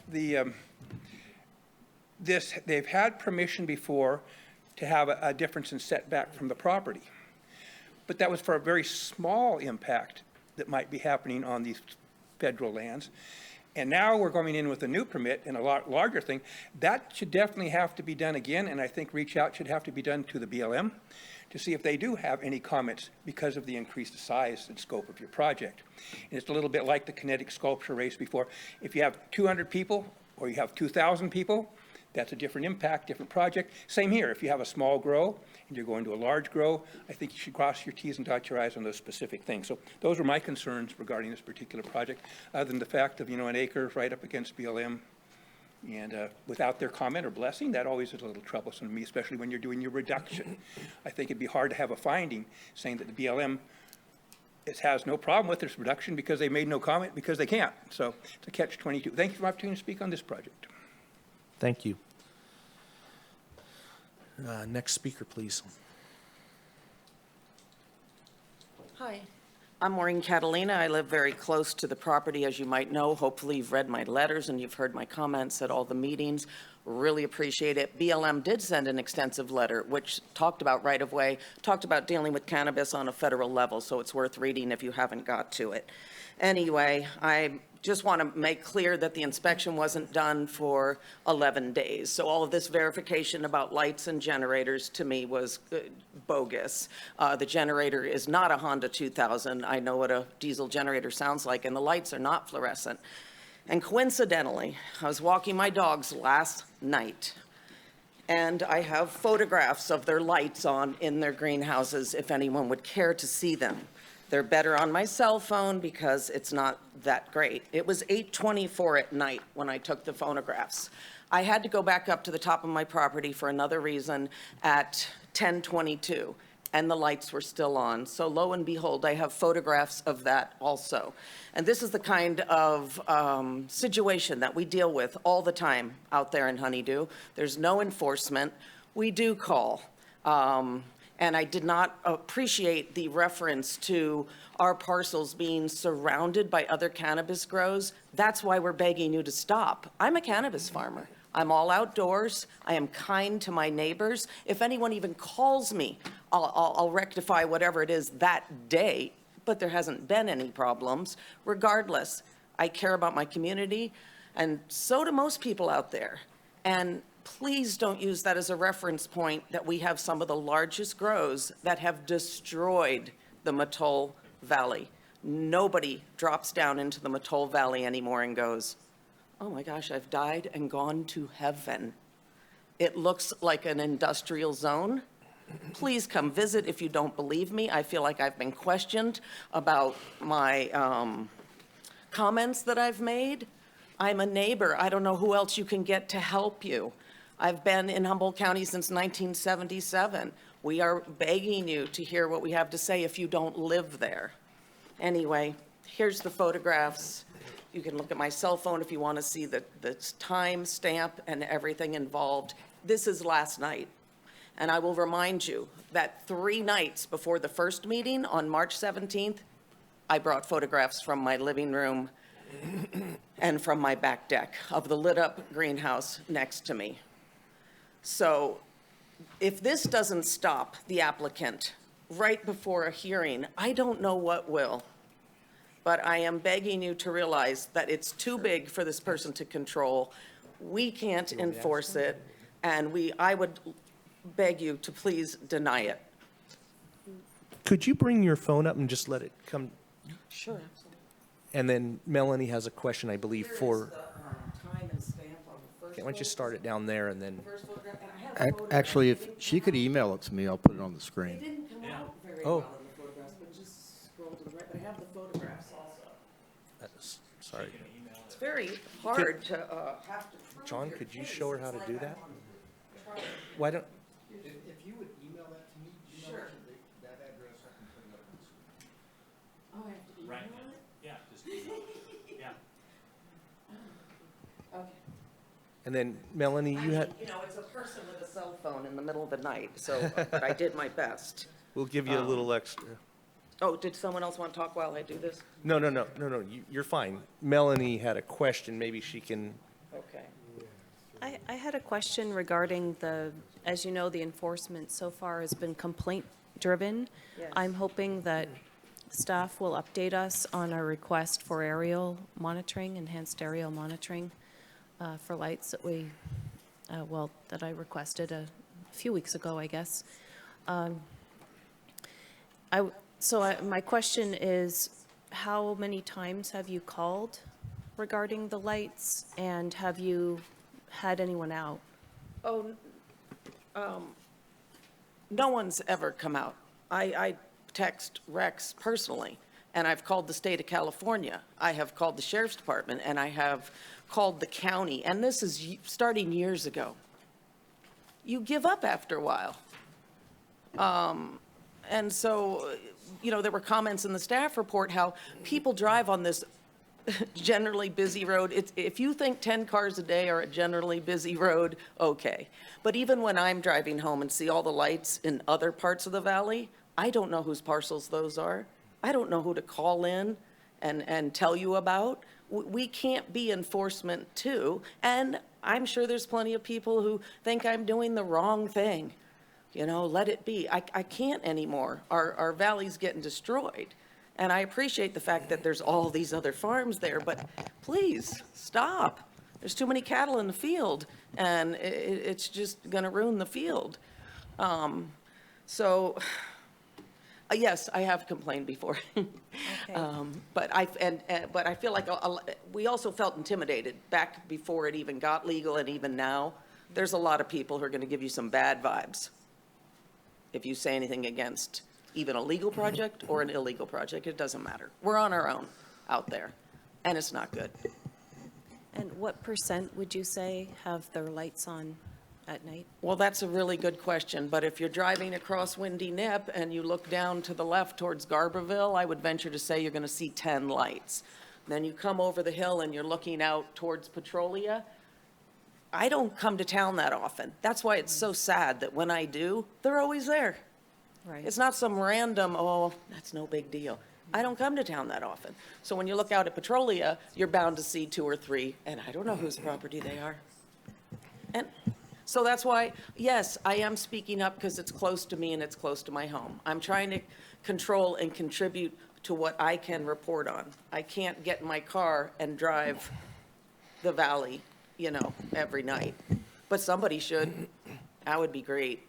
they've had permission before to have a difference in setback from the property. but that was for a very small impact that might be happening on these federal lands. And now we're going in with a new permit and a lot larger thing. That should definitely have to be done again, and I think reach out should have to be done to the BLM to see if they do have any comments because of the increased size and scope of your project. And it's a little bit like the kinetic sculpture race before. If you have 200 people or you have 2,000 people, that's a different impact, different project. Same here, if you have a small grow and you're going to a large grow, I think you should cross your T's and dot your I's on those specific things. So those are my concerns regarding this particular project, other than the fact of, an acre right up against BLM. And without their comment or blessing, that always is a little troublesome to me, especially when you're doing your reduction. I think it'd be hard to have a finding saying that the BLM has no problem with this reduction because they made no comment because they can't. So it's a catch-22. Thank you for the opportunity to speak on this project. Thank you. Next speaker, please. Hi, I'm Maureen Catalina. I live very close to the property, as you might know. Hopefully you've read my letters and you've heard my comments at all the meetings. Really appreciate it. BLM did send an extensive letter which talked about right-of-way, talked about dealing with cannabis on a federal level, so it's worth reading if you haven't got to it. Anyway, I just want to make clear that the inspection wasn't done for 11 days. So all of this verification about lights and generators to me was bogus. The generator is not a Honda 2000. I know what a diesel generator sounds like, and the lights are not fluorescent. And coincidentally, I was walking my dogs last night, and I have photographs of their lights on in their greenhouses if anyone would care to see them. They're better on my cell phone because it's not that great. It was 8:24 at night when I took the photographs. I had to go back up to the top of my property for another reason at 10:22, and the lights were still on. So lo and behold, I have photographs of that also. And this is the kind of situation that we deal with all the time out there in Honeydew. There's no enforcement. We do call. And I did not appreciate the reference to our parcels being surrounded by other cannabis grows. That's why we're begging you to stop. I'm a cannabis farmer. I'm all outdoors. I am kind to my neighbors. If anyone even calls me, I'll rectify whatever it is that day, but there hasn't been any problems. Regardless, I care about my community, and so do most people out there. And please don't use that as a reference point that we have some of the largest grows that have destroyed the Mattole Valley. Nobody drops down into the Mattole Valley anymore and goes, oh my gosh, I've died and gone to heaven. It looks like an industrial zone. Please come visit if you don't believe me. I feel like I've been questioned about my comments that I've made. I'm a neighbor. I don't know who else you can get to help you. I've been in Humboldt County since 1977. We are begging you to hear what we have to say if you don't live there. Anyway, here's the photographs. You can look at my cell phone if you want to see the time stamp and everything involved. This is last night. And I will remind you that 3 nights before the first meeting on March 17th, I brought photographs from my living room and from my back deck of the lit up greenhouse next to me. So if this doesn't stop the applicant right before a hearing, I don't know what will. But I am begging you to realize that it's too big for this person to control. We can't enforce it, and I would beg you to please deny it. Could you bring your phone up and just let it come? Sure, absolutely. And then Melanie has a question, I believe, for. Time and stamp on the first Why don't you start it down there and then. photograph, and I have photographs. Actually, if she could email it to me, I'll put it on the They screen. didn't come out very Oh. well in the photographs, but just scroll to the right, but I have the photographs also. Sorry. It's very hard to have to prove John, your could you case. show her how It's to do like that? I'm on- Why don't, If you would email that to me, Sure. that address, I can put it up on the screen. Oh, I have to email it? Yeah, just email it. Yeah. Okay. and then Melanie, I you mean, had, it's a person with a cell phone in the middle of the night, so, but I did my best. we'll give you a little extra. Oh, did someone else want to talk while I do this? No, you're fine. Melanie had a question, maybe she can. Okay. I had a question regarding as you know, the enforcement so far has been driven. Yes. I'm hoping that staff will update us on our request for aerial monitoring, enhanced aerial monitoring for lights that we, that I requested a few weeks ago, I guess. My question is, how many times have you called regarding the lights, and have you had anyone out? No one's ever come out. I text Rex personally, and I've called the state of California. I have called the sheriff's department, and I have called the county, and this is starting years ago. You give up after a while. And so, there were comments in the staff report how people drive on this generally busy road. If you think 10 cars a day are a generally busy road, okay. But even when I'm driving home and see all the lights in other parts of the valley, I don't know whose parcels those are. I don't know who to call in and tell you about. We can't be enforcement too. And I'm sure there's plenty of people who think I'm doing the wrong thing. Let it be. I can't anymore. Our valley's getting destroyed. And I appreciate the fact that there's all these other farms there, but please, stop. There's too many cattle in the field, and it's just gonna ruin the field. Yes, I have complained before. But I feel like we also felt intimidated back before it even got legal, and even now. There's a lot of people who are gonna give you some bad vibes if you say anything against even a legal project or an illegal project. It doesn't matter. We're on our own out there, and it's not good. And what % would you say have their lights on at night? Well, that's a really good question, but if you're driving across Windy Nip and you look down to the left towards Garberville, I would venture to say you're gonna see 10 lights. Then you come over the hill and you're looking out towards Petrolia. I don't come to town that often. That's why it's so sad that when I do, they're always there. Right. It's not some random, oh, that's no big deal. I don't come to town that often. So when you look out at Petrolia, you're bound to see 2 or 3, and I don't know whose property they are. And so that's why, yes, I am speaking up because it's close to me and it's close to my home. I'm trying to control and contribute to what I can report on. I can't get in my car and drive the valley, every night. But somebody should. That would be great.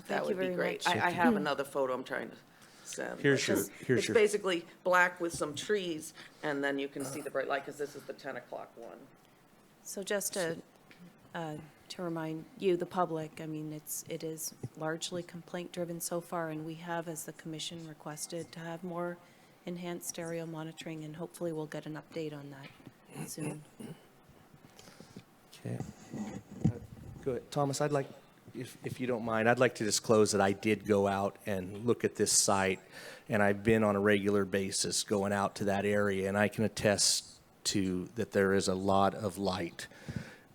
That would be great. I have another photo I'm trying to send. It's basically black with some trees, and then you can see the bright light, because this is the 10 o'clock one. So just to remind you, the public, it is largely complaint-driven so far, and we have, as the commission, requested to have more enhanced aerial monitoring, and hopefully we'll get an update on that soon. Okay. Go ahead. Thomas, if you don't mind, I'd like to disclose that I did go out and look at this site, and I've been on a regular basis going out to that area, and I can attest to that there is a lot of light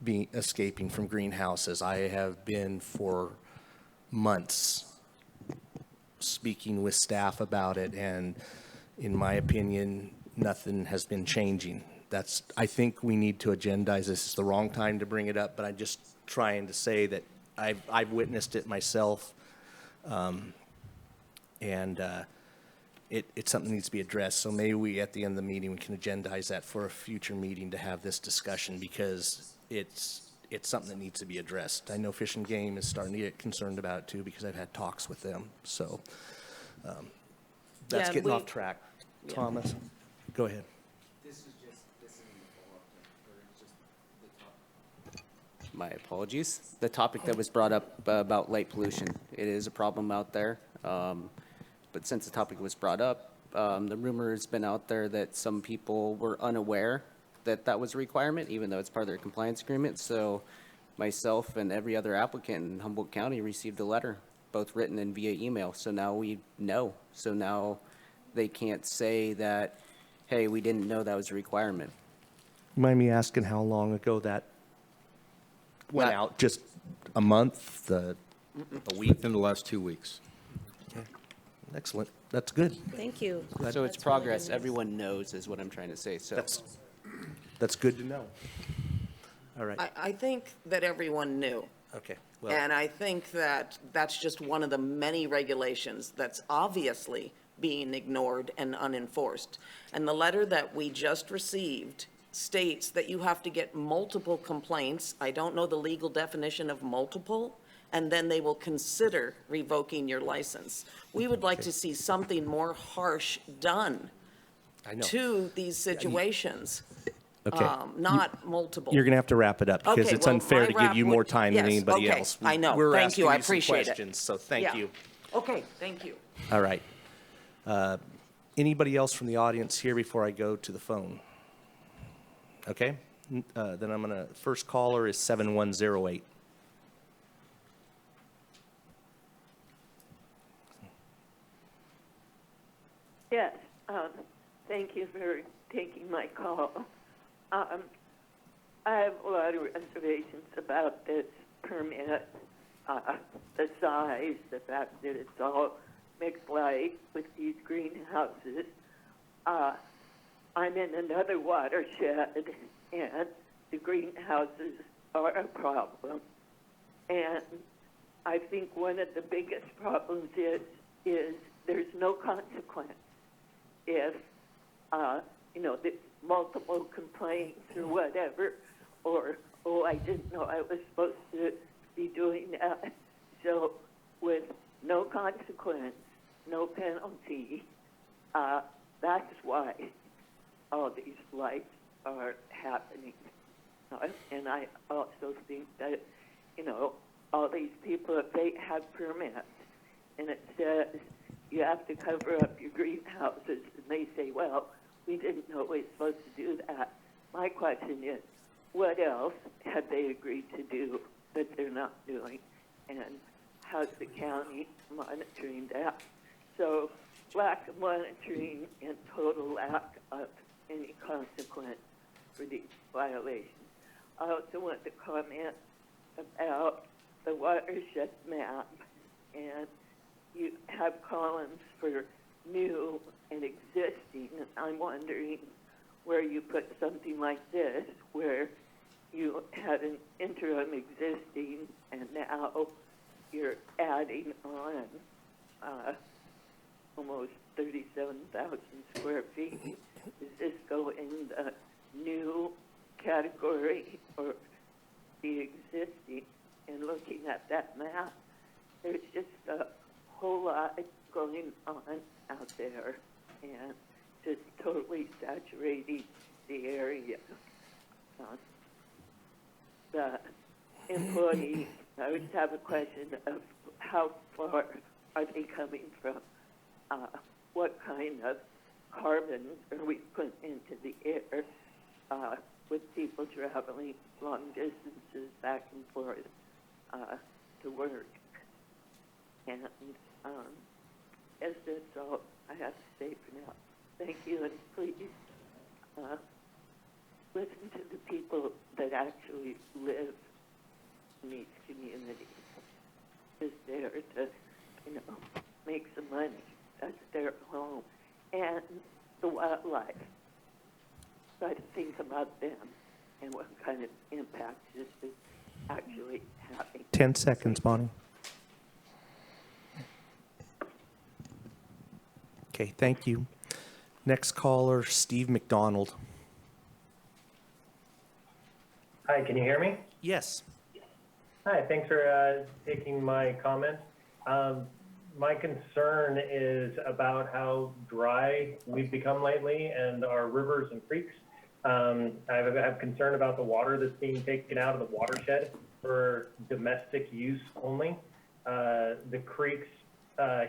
escaping from greenhouses. I have been for months speaking with staff about it, and in my opinion, nothing has been changing. I think we need to agendize this. It's the wrong time to bring it up, but I'm just trying to say that I've witnessed it myself, and it's something that needs to be addressed. So maybe we, at the end of the meeting, we can agendize that for a future meeting to have this discussion, because it's something that needs to be addressed. I know Fish and Game is starting to get concerned about it too, because I've had talks with them. So that's getting off track. Thomas, go ahead. My apologies. The topic that was brought up about light pollution, it is a problem out there. But since the topic was brought up, the rumor has been out there that some people were unaware that that was a requirement, even though it's part of their compliance agreement. So myself and every other applicant in Humboldt County received a letter, both written and via email. So now we know. So now they can't say that, hey, we didn't know that was a requirement. Mind me asking how long ago that went out? Just a month, a week? Within the last 2 weeks. Okay. Excellent. That's good. Thank you. So it's progress. Everyone knows is what I'm trying to say. So that's good to know. All right. I think that everyone knew. Okay. Well- And I think that that's just one of the many regulations that's obviously being ignored and unenforced. And the letter that we just received states that you have to get multiple complaints. I don't know the legal definition of multiple, and then they will consider revoking your license. We would like to see something more harsh done I know. to these situations. Okay. Not multiple. You're going to have to wrap it up because Okay, it's well, unfair my to give wrap you would- more time than yes, anybody okay, else. I know. We're Thank asking you. I some appreciate it. questions, so thank Yeah. you. Okay, thank you. All right. Anybody else from the audience here before I go to the phone? Okay. Then I'm going to, first caller is 7108. Yes, thank you for taking my call. I have a lot of reservations about this permit, the size, the fact that it's all mixed light with these greenhouses. I'm in another watershed, and the greenhouses are a problem. And I think one of the biggest problems is there's no consequence if, there's multiple complaints or whatever, or, oh, I didn't know I was supposed to be doing that. So with no consequence, no penalty, that's why all these lights are happening. And I also think that, all these people, if they have permits, and it says you have to cover up your greenhouses, and they say, well, we didn't know we were supposed to do that. My question is, what else have they agreed to do that they're not doing? And how's the county monitoring that? So lack of monitoring and total lack of any consequence for these violations. I also want to comment about the Watershed Map, and you have columns for new and existing, and I'm wondering where you put something like this, where you had an interim existing, and now you're adding on almost 37,000 square feet. Does this go in the new category or the existing? And looking at that map, there's just a whole lot going on out there and just totally saturating the area. The employee, I would have a question of how far are they coming from? What kind of carbon are we putting into the air with people traveling long distances back and forth to work? And as that's all I have to say for now. Thank you, and please listen to the people that actually live in these communities. Just there to, make some money. That's their home. And the wildlife. Try to think about them and what kind of impact this is actually having. 10 seconds, Bonnie. Okay, thank you. Next caller, Steve McDonald. Hi, can you hear me? Yes. Hi, thanks for taking my comment. My concern is about how dry we've become lately and our rivers and creeks. I have concern about the water that's being taken out of the watershed for domestic use only. The creeks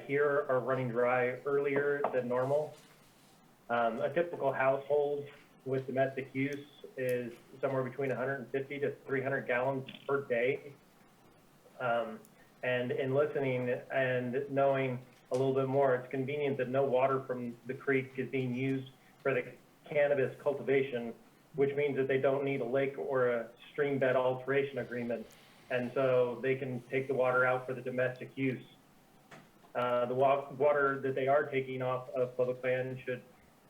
here are running dry earlier than normal. A typical household with domestic use is somewhere between 150 to 300 gallons per day. And in listening and knowing a little bit more, it's convenient that no water from the creek is being used for the cannabis cultivation, which means that they don't need a lake or a stream bed alteration agreement. And so they can take the water out for the domestic use. The water that they are taking off of public land should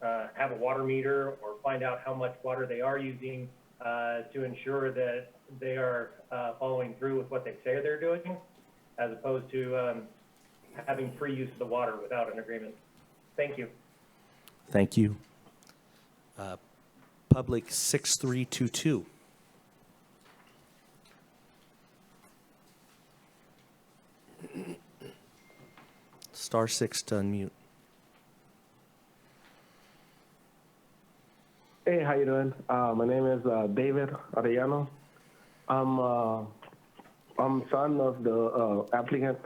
have a water meter or find out how much water they are using to ensure that they are following through with what they say they're doing, as opposed to having free use of the water without an agreement. Thank you. Thank you. Public 6322. Star 6 to unmute. Hey, how you doing? My name is David Arellano. I'm son of the applicant.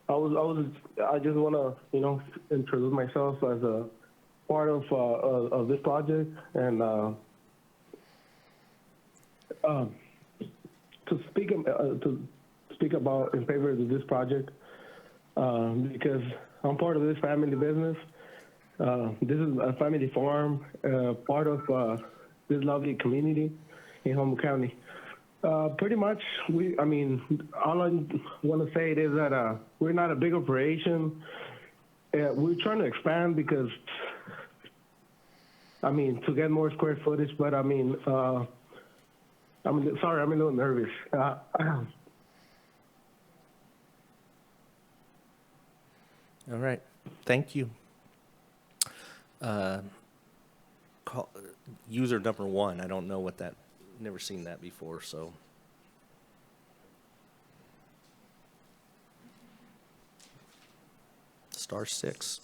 I just want to, introduce myself as a part of this project and to speak about in favor of this project because I'm part of this family business. This is a family farm, part of this lovely community in Humboldt County. Pretty much, all I want to say is that we're not a big operation. We're trying to expand because, to get more square footage, but sorry, I'm a little nervous. All right, thank you. User number 1, I don't know what that, never seen that before, so. Star 6.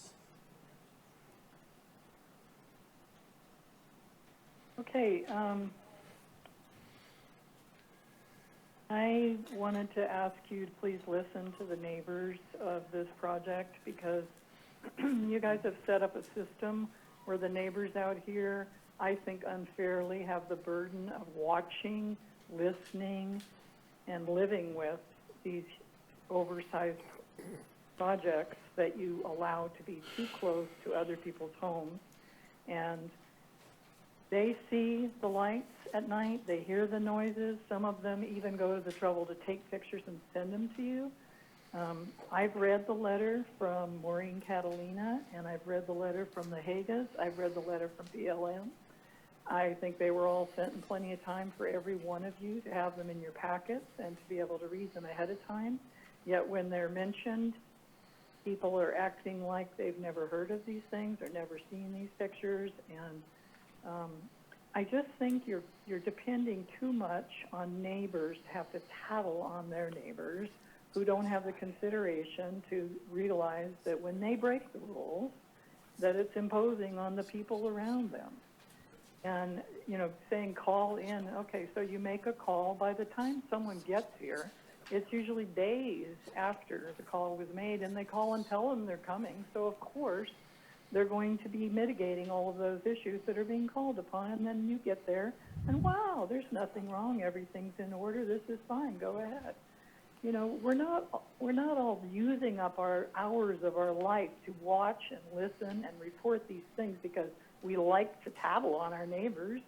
Okay, I wanted to ask you to please listen to the neighbors of this project because you guys have set up a system where the neighbors out here, I think unfairly, have the burden of watching, listening, and living with these oversized projects that you allow to be too close to other people's homes. And they see the lights at night, they hear the noises, some of them even go to the trouble to take pictures and send them to you. I've read the letter from Maureen Catalina, and I've read the letter from the Hagas. I've read the letter from BLM. I think they were all sent in plenty of time for every one of you to have them in your packets and to be able to read them ahead of time. Yet when they're mentioned, people are acting like they've never heard of these things or never seen these pictures. And I just think you're depending too much on neighbors to have to tattle on their neighbors who don't have the consideration to realize that when they break the rules, that it's imposing on the people around them. And, saying call in, okay, so you make a call. By the time someone gets here, it's usually days after the call was made, and they call and tell them they're coming. So, of course, they're going to be mitigating all of those issues that are being called upon, and then you get there, and wow, there's nothing wrong. Everything's in order. This is fine. Go ahead. We're not all using up our hours of our life to watch and listen and report these things because we like to tattle on our neighbors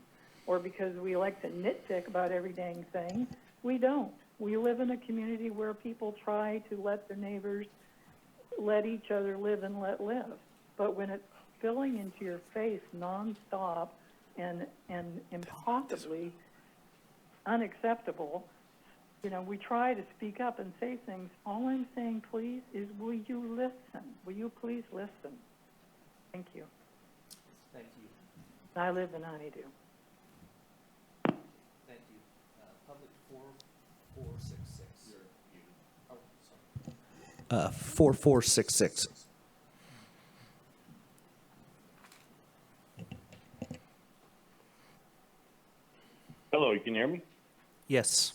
or because we like to nitpick about every dang thing. We don't. We live in a community where people try to let their neighbors let each other live and let live. But when it's filling into your face nonstop and impossibly unacceptable, we try to speak up and say things. All I'm saying, please, is will you listen? Will you please listen? Thank you. Thank you. I live in Honeydew. Thank you. Public 4466. Oh, sorry. 4466. Hello, you can hear me? Yes.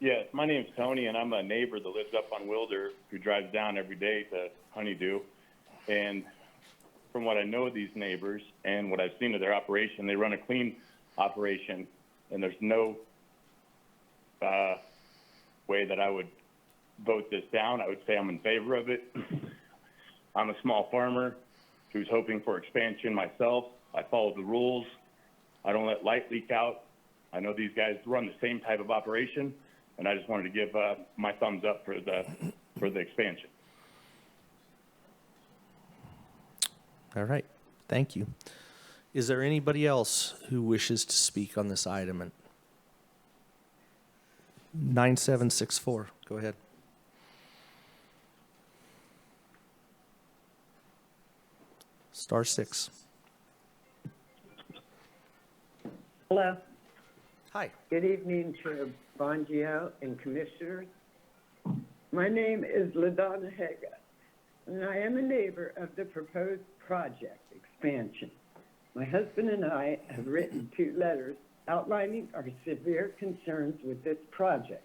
Yes, my name's Tony, and I'm a neighbor that lives up on Wilder who drives down every day to Honeydew. And from what I know of these neighbors and what I've seen of their operation, they run a clean operation, and there's no way that I would vote this down. I would say I'm in favor of it. I'm a small farmer who's hoping for expansion myself. I follow the rules. I don't let light leak out. I know these guys run the same type of operation, and I just wanted to give my thumbs up for the expansion. All right. Thank you. Is there anybody else who wishes to speak on this item? 9764, go ahead. *6. Hello. Hi. Good evening, Chair Bongio and Commissioners. My name is LaDonna Haga, and I am a neighbor of the proposed project expansion. My husband and I have written 2 letters outlining our severe concerns with this project.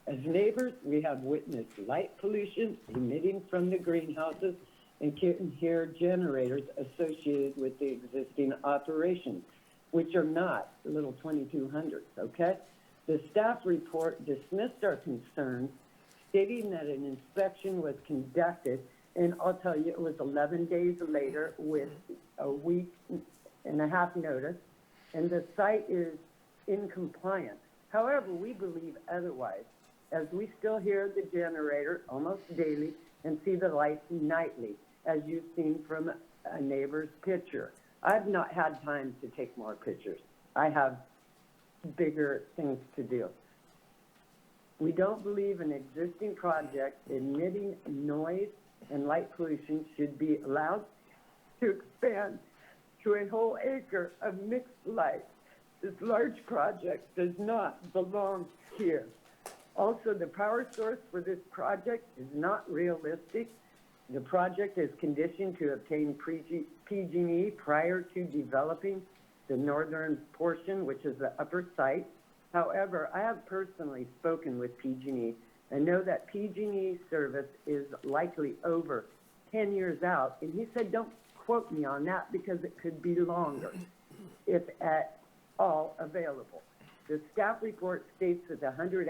As neighbors, we have witnessed light pollution emitting from the greenhouses and can hear generators associated with the existing operations, which are not little 2200s, okay? The staff report dismissed our concerns, stating that an inspection was conducted, and I'll tell you, it was 11 days later with a week and a half notice, and the site is in compliance. However, we believe otherwise, as we still hear the generator almost daily and see the lights nightly, as you've seen from a neighbor's picture. I've not had time to take more pictures. I have bigger things to do. We don't believe an existing project emitting noise and light pollution should be allowed to expand to a whole acre of mixed light. This large project does not belong here. Also, the power source for this project is not realistic. The project is conditioned to obtain PG&E prior to developing the northern portion, which is the upper site. However, I have personally spoken with PG&E and know that PG&E service is likely over 10 years out. And he said, don't quote me on that because it could be longer, if at all available. The staff report states that the 100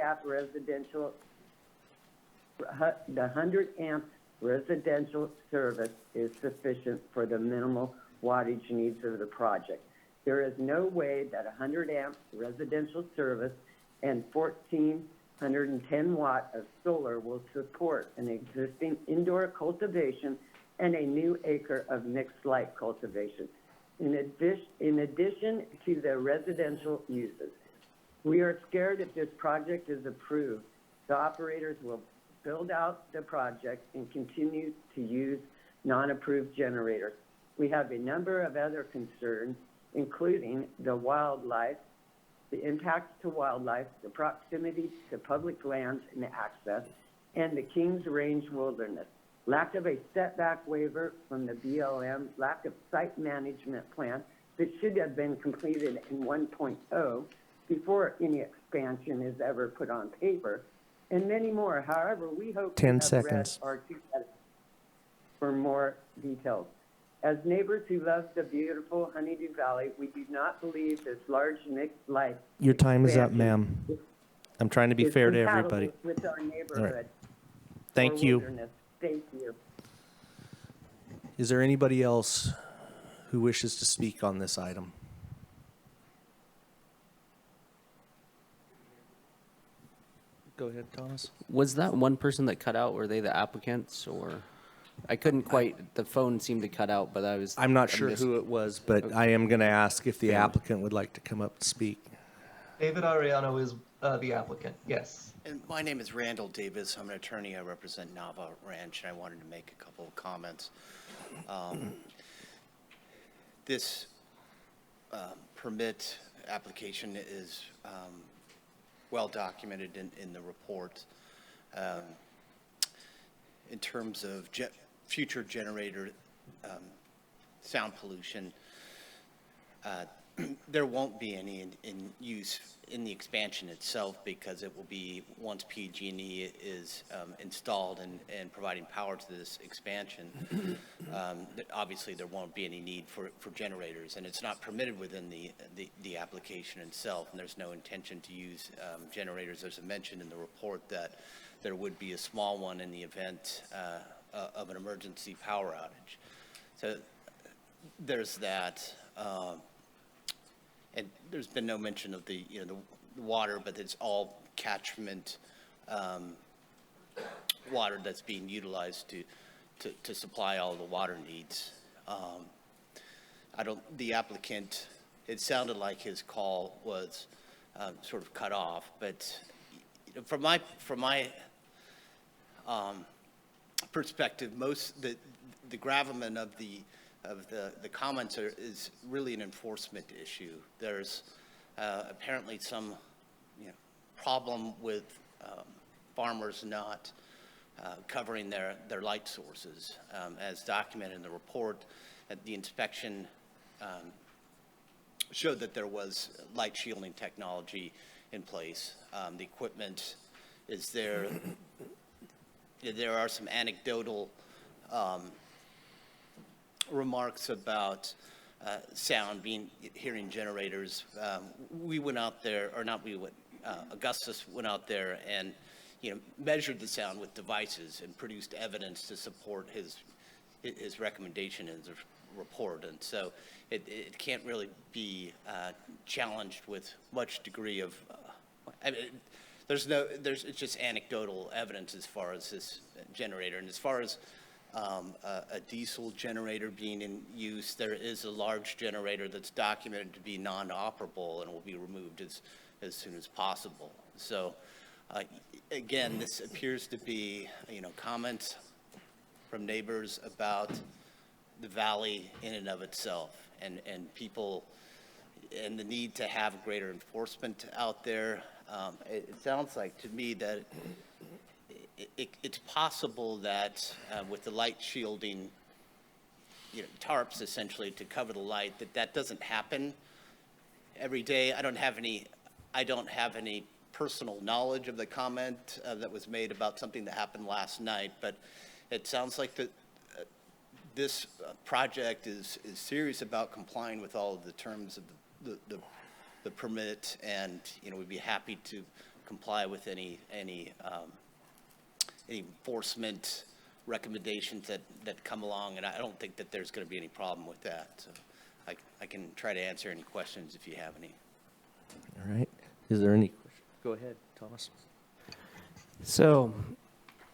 amp residential service is sufficient for the minimal wattage needs of the project. There is no way that 100 amp residential service and 1,410 watt of solar will support an existing indoor cultivation and a new acre of mixed light cultivation. In addition to the residential uses, we are scared if this project is approved, the operators will build out the project and continue to use non-approved generators. We have a number of other concerns, including the wildlife, the impacts to wildlife, the proximity to public lands and access, and the Kings Range wilderness. Lack of a setback waiver from the BLM, lack of site management plan that should have been completed in 1.0 before any expansion is ever put on paper, and many more. However, we hope 10 you have seconds. read our 2 letters for more details. As neighbors who love the beautiful Honeydew Valley, we do not believe this large mixed light Your time is up, expansion ma'am. I'm trying to be is fair to compatible everybody. with our neighborhood. Thank or you. wilderness. Thank you. Is there anybody else who wishes to speak on this item? Go ahead, Thomas. Was that one person that cut out, were they the applicants, or? I couldn't quite, the phone seemed to cut out, but I'm not sure who it was, but I am going to ask if the Okay. applicant would like to come up and speak. David Ariano is the applicant, yes. And my name is Randall Davis. I'm an attorney. I represent Nava Ranch, and I wanted to make a couple of comments. This permit application is well documented in the report. In terms of future generator sound pollution, there won't be any in use in the expansion itself, because it will be, once PG&E is installed and providing power to this expansion, obviously there won't be any need for generators, and it's not permitted within the application itself, and there's no intention to use generators. There's a mention in the report that there would be a small one in the event of an emergency power outage. So there's that. And there's been no mention of the water, but it's all catchment water that's being utilized to supply all the water needs. the applicant, it sounded like his call was sort of cut off, but from my perspective, the gravamen of the comments is really an enforcement issue. There's apparently some problem with farmers not covering their light sources. As documented in the report, the inspection showed that there was light shielding technology in place. The equipment is there. There are some anecdotal remarks about sound, hearing generators. We went out there, or not we went, Augustus went out there and measured the sound with devices and produced evidence to support his recommendation in the report. And so it can't really be challenged with much degree of, I mean, it's just anecdotal evidence as far as this generator. And as far as a diesel generator being in use, there is a large generator that's documented to be non-operable and will be removed as soon as possible. So again, this appears to be, comments from neighbors about the valley in and of itself, and people, and the need to have greater enforcement out there. It sounds like to me that it's possible that with the light shielding, tarps essentially to cover the light, that doesn't happen every day. I don't have any personal knowledge of the comment that was made about something that happened last night, but it sounds like this project is serious about complying with all of the terms of the permit, and we'd be happy to comply with any enforcement recommendations that come along, and I don't think that there's going to be any problem with that. So I can try to answer any questions if you have any. All right. Is there any questions? Go ahead, Thomas. So,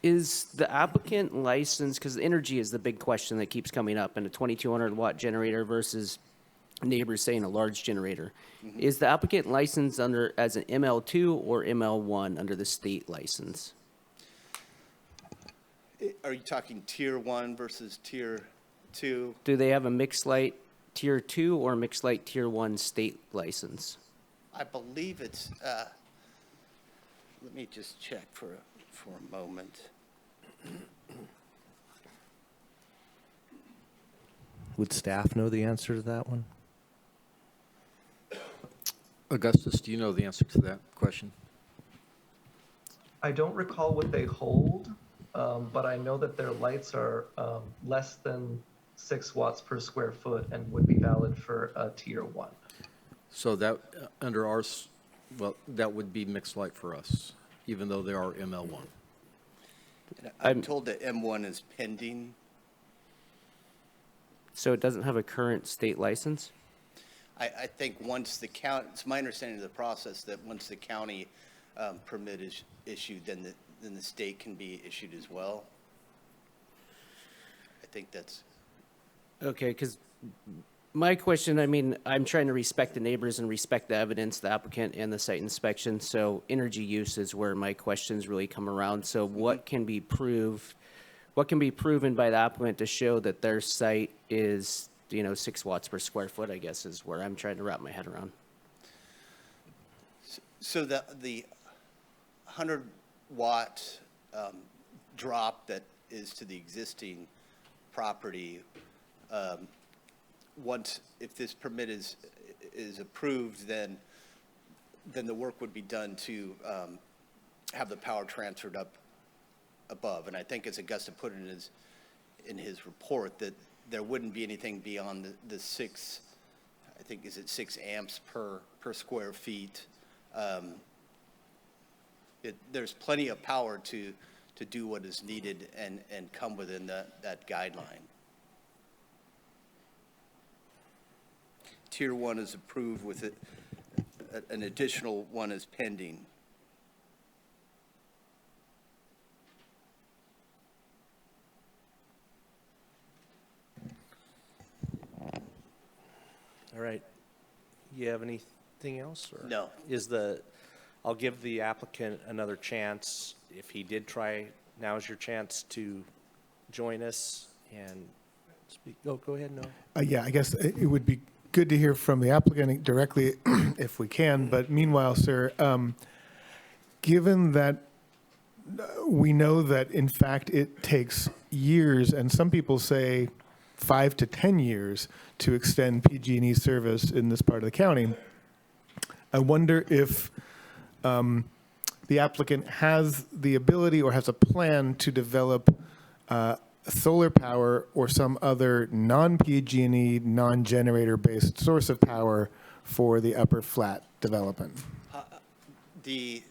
is the applicant licensed, because energy is the big question that keeps coming up, and a 2,200 watt generator versus neighbors saying a large generator. Mm-hmm. Is the applicant licensed as an ML2 or ML1 under the state license? Are you talking tier 1 versus tier 2? Do they have a mixed light tier 2 or mixed light tier 1 state license? I believe it's, let me just check for a moment. Would staff know the answer to that one? Augustus, do you know the answer to that question? I don't recall what they hold, but I know that their lights are less than 6 watts per square foot and would be valid for a tier 1. So that, under ours, well, that would be mixed light for us, even though they are ML1. I'm told that M1 is pending. So it doesn't have a current state license? I think once the county, it's my understanding of the process that once the county permit is issued, then the state can be issued as well. I think that's. Okay, because my question, I'm trying to respect the neighbors and respect the evidence, the applicant and the site inspection. So energy use is where my questions really come around. So what can be proved? What can be proven by the applicant to show that their site is, 6 watts per square foot, I guess, is where I'm trying to wrap my head around. So the 100 watt drop that is to the existing property, if this permit is approved, then the work would be done to have the power transferred up above. And I think, as Augusta put it in his report, that there wouldn't be anything beyond the 6, I think, is it 6 amps per square feet. There's plenty of power to do what is needed and come within that guideline. Tier 1 is approved with it. An additional one is pending. All right. You have anything else? Or No. I'll give the applicant another chance. If he did try, now's your chance to join us and speak. Go ahead, Noah. Yeah, I guess it would be good to hear from the applicant directly if we can. But meanwhile, sir, given that we know that in fact it takes years, and some people say 5 to 10 years to extend PG&E service in this part of the county, I wonder if the applicant has the ability or has a plan to develop solar power or some other non-PG&E, non-generator-based source of power for the upper flat development. The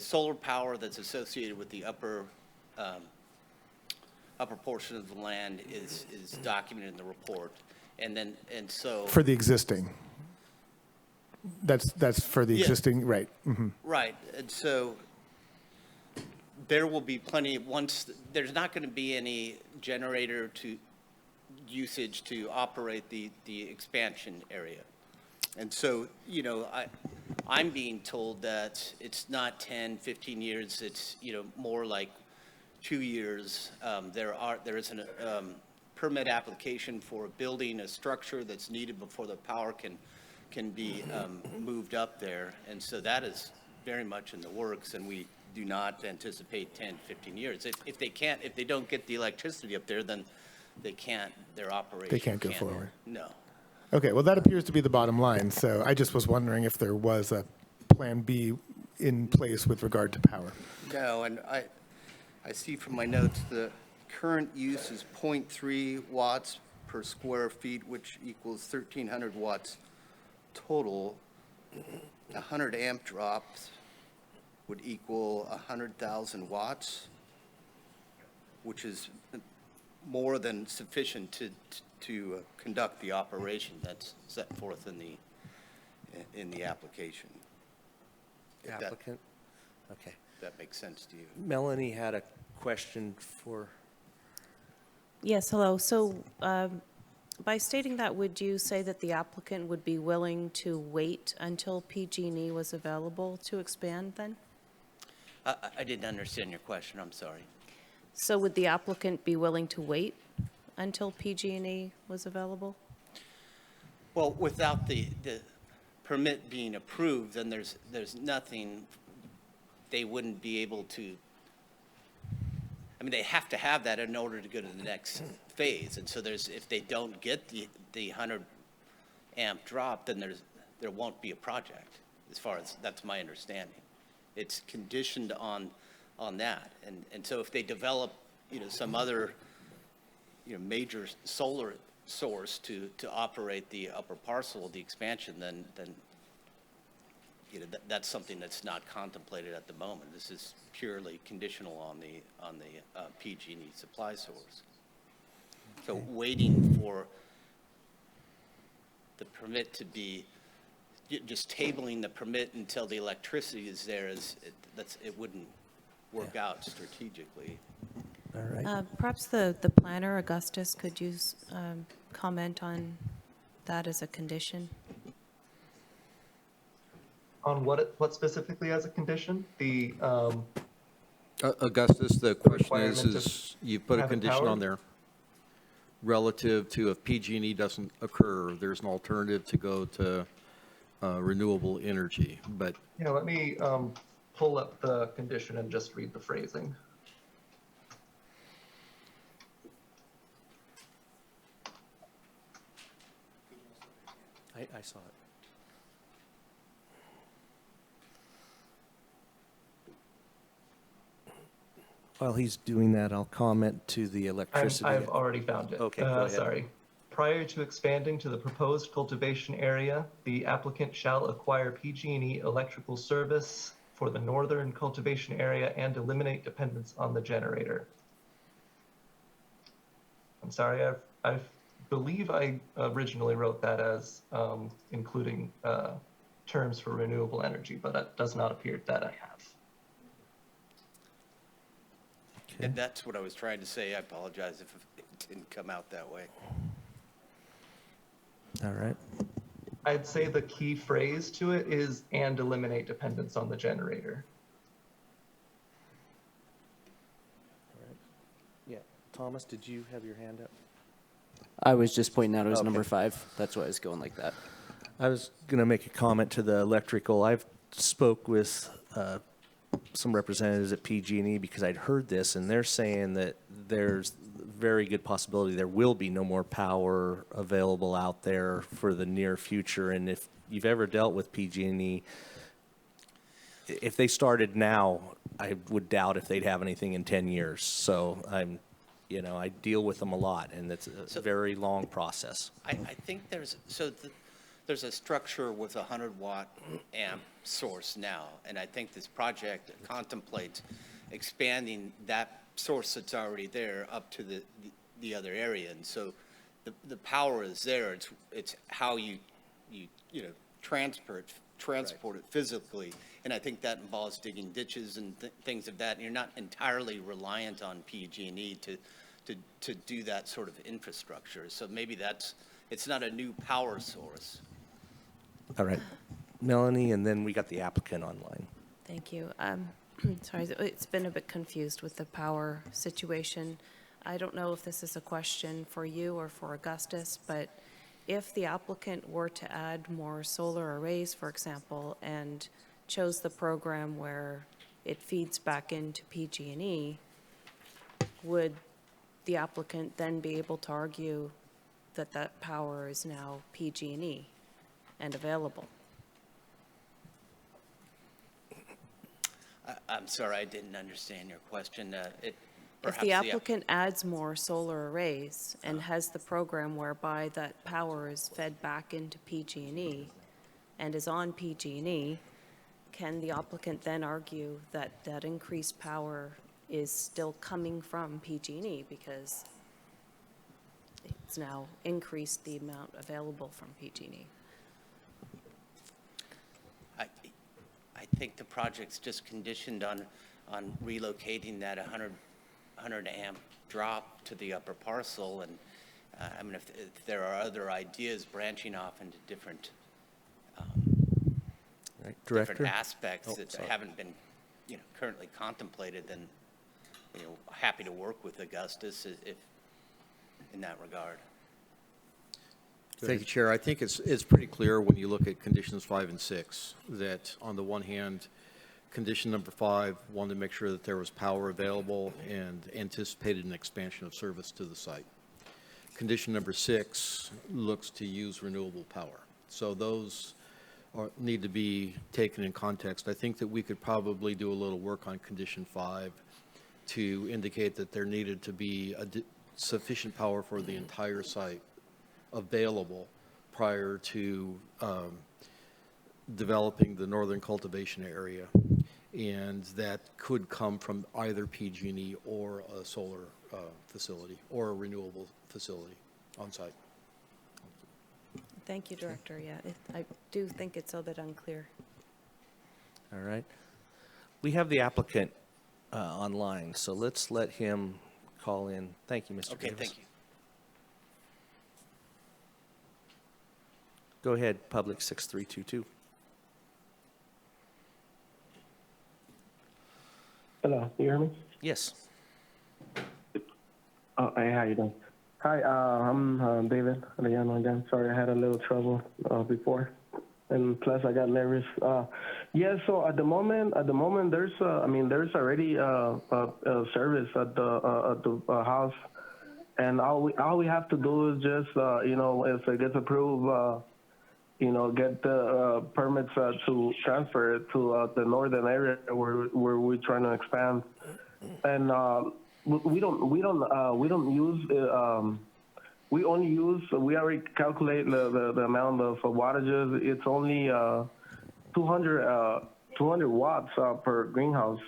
solar power that's associated with the upper portion of the land is documented in the report, and so For the existing. That's for the Yeah. existing, right. Mhm. right, and so there will be plenty there's not going to be any generator to usage to operate the expansion area. And so, I'm being told that it's not 10, 15 years, it's, more like 2 years. There is a permit application for building a structure that's needed before the power can be moved up there. And so that is very much in the works, and we do not anticipate 10, 15 years. If they don't get the electricity up there, then their operation They can't go forward. No. Okay, well, that appears to be the bottom line. So I just was wondering if there was a plan B in place with regard to power. No, and I see from my notes, the current use is 0.3 watts per square feet, which equals 1,300 watts total. 100 amp drops would equal 100,000 watts, which is more than sufficient to conduct the operation that's set forth in the application. If that- Applicant? Okay. That makes sense to you. Melanie had a question for, Yes, hello. So by stating that, would you say that the applicant would be willing to wait until PG&E was available to expand then? I didn't understand your question, I'm sorry. So would the applicant be willing to wait until PG&E was available? Well, without the permit being approved, then there's nothing, they wouldn't be able to, they have to have that in order to go to the next phase. And so if they don't get the 100 amp drop, then there won't be a project, as far as, that's my understanding. It's conditioned on that. And so if they develop, some other, major solar source to operate the upper parcel of the expansion, then that's something that's not contemplated at the moment. This is purely conditional on the PG&E supply source. So waiting for the permit to be, just tabling the permit until the electricity is there it wouldn't work out strategically. all right. Perhaps the planner, Augustus, could you comment on that as a condition? On what specifically as a condition? The Augustus, the question requirement is you put a have it condition powered? on there relative to if PG&E doesn't occur, there's an alternative to go to renewable energy, but Yeah, let me pull up the condition and just read the phrasing. I saw it. While he's doing that, I'll comment to the electricity. I've already found it. Okay, go ahead. Sorry. Prior to expanding to the proposed cultivation area, the applicant shall acquire PG&E electrical service for the northern cultivation area and eliminate dependence on the generator. I'm sorry, I believe I originally wrote that as including terms for renewable energy, but that does not appear that I have. And that's what I was trying to say. I apologize if it didn't come out that way. All right. I'd say the key phrase to it is "and eliminate dependence on the generator." Yeah. Thomas, did you have your hand up? I was just pointing out it was Okay. number 5. That's why I was going like that. I was going to make a comment to the electrical. I've spoke with some representatives at PG&E because I'd heard this, and they're saying that there's very good possibility there will be no more power available out there for the near future. And if you've ever dealt with PG&E, if they started now, I would doubt if they'd have anything in 10 years. So I deal with them a lot, and it's a very long process. I think there's a structure with a 100-watt amp source now, and I think this project contemplates expanding that source that's already there up to the other area. And so the power is there. It's how you transport it physically, and I think that involves digging ditches and things of that. And you're not entirely reliant on PG&E to do that sort of infrastructure. So maybe it's not a new power source. All right. Melanie, and then we got the applicant online. Thank you. Sorry, it's been a bit confused with the power situation. I don't know if this is a question for you or for Augustus, but if the applicant were to add more solar arrays, for example, and chose the program where it feeds back into PG&E, would the applicant then be able to argue that that power is now PG&E and available? I'm sorry, I didn't understand your question. If the applicant adds more solar arrays and has the program whereby that power is fed back into PG&E and is on PG&E, can the applicant then argue that that increased power is still coming from PG&E because it's now increased the amount available from PG&E? I think the project's just conditioned on relocating that 100 amp drop to the upper parcel. And I mean, if there are other ideas branching off into different different aspects that haven't been currently contemplated, then happy to work with Augustus if in that regard. Thank you, Chair. I think it's pretty clear when you look at conditions 5 and 6 that on the one hand, condition number 5 wanted to make sure that there was power available and anticipated an expansion of service to the site. Condition number 6 looks to use renewable power. So those need to be taken in context. I think that we could probably do a little work on condition 5 to indicate that there needed to be sufficient power for the entire site available prior to developing the northern cultivation area, and that could come from either PG&E or a solar facility or a renewable facility on site. Thank you, Director. Yeah, I do think it's a bit unclear. All right. We have the applicant online, so let's let him call in. Thank you, Mr. Okay, Davis. thank you. Go ahead, public 6322. Hello, you hear me? Yes. Oh, hey, how you doing? Hi, I'm David Arellano again. Sorry, I had a little trouble before, and plus I got nervous. Yeah, so at the moment, there's already a service at the house, and all we have to do is just if it gets approved, get the permits to transfer it to the northern area where we're trying to expand, and we already calculate the amount of wattages. It's only 200 watts per greenhouse.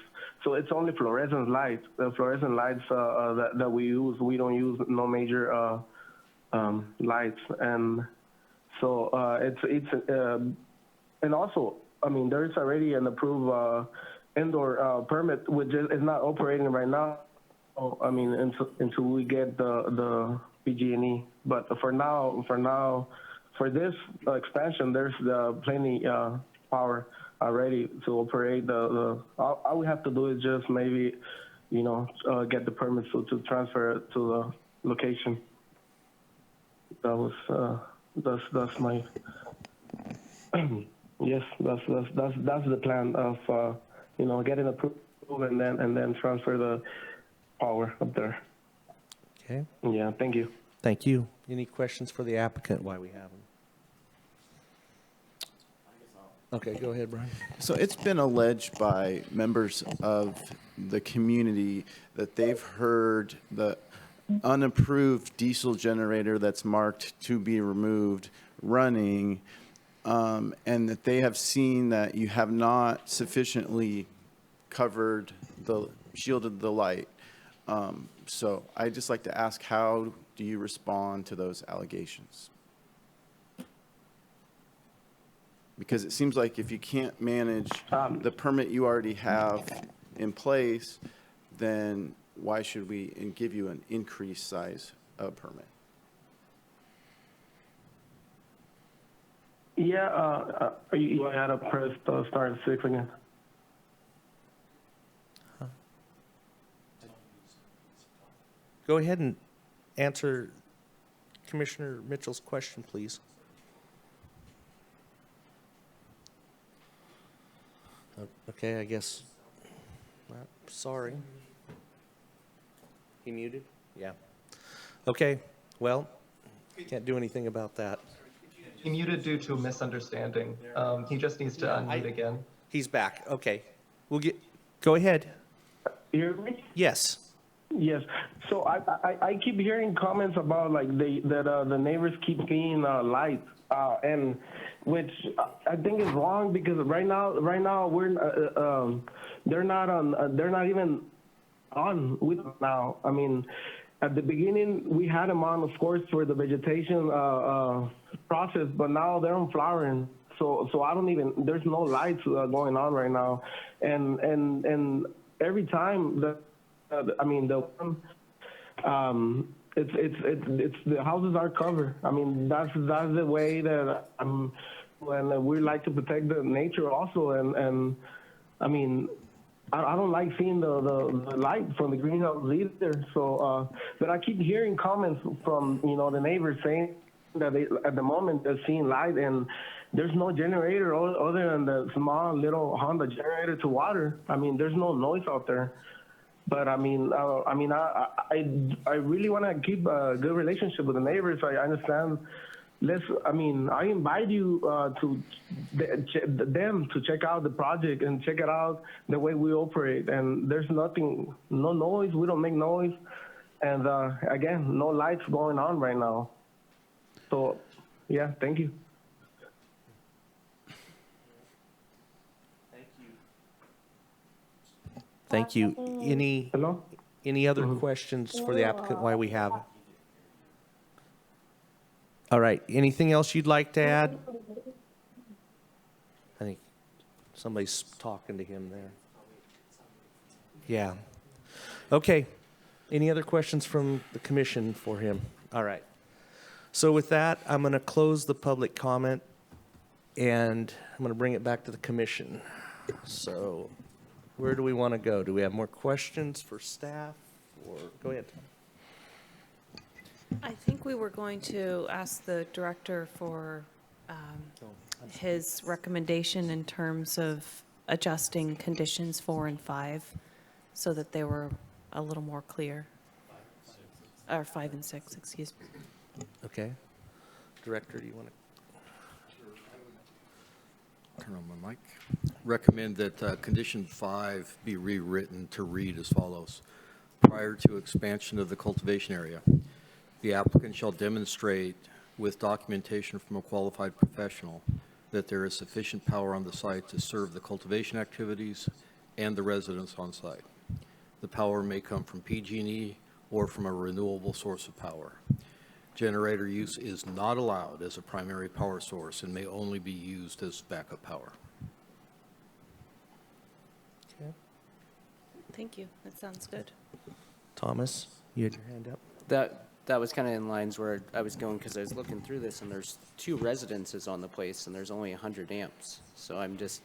So it's only fluorescent lights. The fluorescent lights that we use, we don't use no major lights. And so and also, I mean, there's already an approved indoor permit, which is not operating right now. I mean, until we get the PG&E. But for now, for this expansion, there's plenty power already to operate all we have to do is just maybe, get the permits to transfer it to the location. That was, that's my, yes, that's the plan of, getting approved and then transfer the power up there. Okay. Yeah, thank you. Thank you. Any questions for the applicant while we have him? Okay, go ahead, Brian. So it's been alleged by members of the community that they've heard the unapproved diesel generator that's marked to be removed running, and that they have seen that you have not sufficiently shielded the light. So I'd just like to ask, how do you respond to those allegations? Because it seems like if you can't manage the permit you already have in place, then why should we give you an increased size permit? Yeah, you had to press start at 6 again. Go ahead and answer Commissioner Mitchell's question, please. Okay, I guess. Sorry. He muted? Yeah. Okay, well, can't do anything about that. He muted due to a misunderstanding. He just needs to unmute again. He's back. Okay. Go ahead. You hear me? Yes. Yes. So I keep hearing comments about like that the neighbors keep seeing lights, and which I think is wrong because right now we're they're not even on with now. I mean, at the beginning we had them on, of course, for the vegetation process, but now they're on flowering. So I don't even, there's no lights going on right now, and every time it's the houses are covered. I mean, that's the way that when we like to protect the nature also, and I mean, I don't like seeing the light from the greenhouse either. So, but I keep hearing comments from the neighbors saying that they, at the moment they're seeing light and there's no generator other than the small little Honda generator to water. I mean, there's no noise out there. But I really want to keep a good relationship with the neighbors. I understand. I invite you to them to check out the project and check it out the way we operate. And there's no noise. We don't make noise. And again, no lights going on right now. So, yeah, thank you. Thank you. Any other questions for the applicant while we have? All right. Anything else you'd like to add? I think somebody's talking to him there. Yeah. Okay. Any other questions from the commission for him? All right. So with that, I'm going to close the public comment and I'm going to bring it back to the commission. So where do we want to go? Do we have more questions for staff or go ahead? I think we were going to ask the director for his recommendation in terms of adjusting conditions 4 and 5 so that they were a little more clear. Or 5 and 6, excuse me. Okay. Director, do you want to? Turn on my mic. Recommend that condition 5 be rewritten to read as follows. Prior to expansion of the cultivation area, the applicant shall demonstrate with documentation from a qualified professional that there is sufficient power on the site to serve the cultivation activities and the residents on site. The power may come from PG&E or from a renewable source of power. Generator use is not allowed as a primary power source and may only be used as backup power. Okay. Thank you. That sounds good. Thomas, you had your hand up. that was kind of in lines where I was going, because I was looking through this, and there's 2 residences on the place, and there's only 100 amps. So I'm just,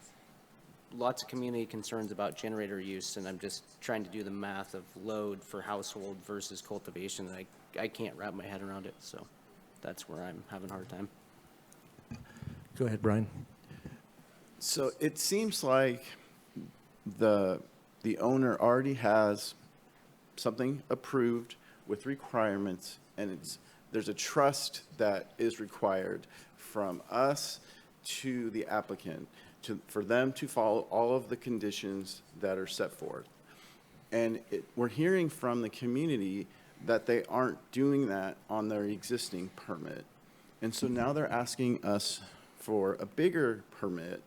lots of community concerns about generator use, and I'm just trying to do the math of load for household versus cultivation, and I can't wrap my head around it, so that's where I'm having a hard time. Go ahead, Brian. So it seems like the owner already has something approved with requirements, and there's a trust that is required from us to the applicant for them to follow all of the conditions that are set forth. And we're hearing from the community that they aren't doing that on their existing permit. And so now they're asking us for a bigger permit.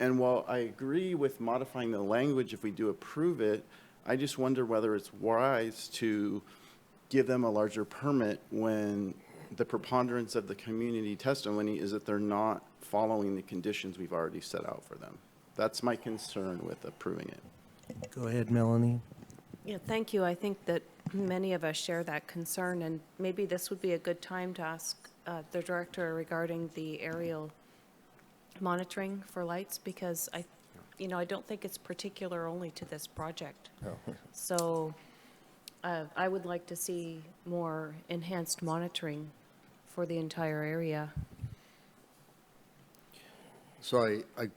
And while I agree with modifying the language if we do approve it, I just wonder whether it's wise to give them a larger permit when the preponderance of the community testimony is that they're not following the conditions we've already set out for them. That's my concern with approving it. Go ahead, Melanie. Yeah, thank you. I think that many of us share that concern, and maybe this would be a good time to ask the director regarding the aerial monitoring for lights, because I don't think it's particular only to this project. Oh. So I would like to see more enhanced monitoring for the entire area. So I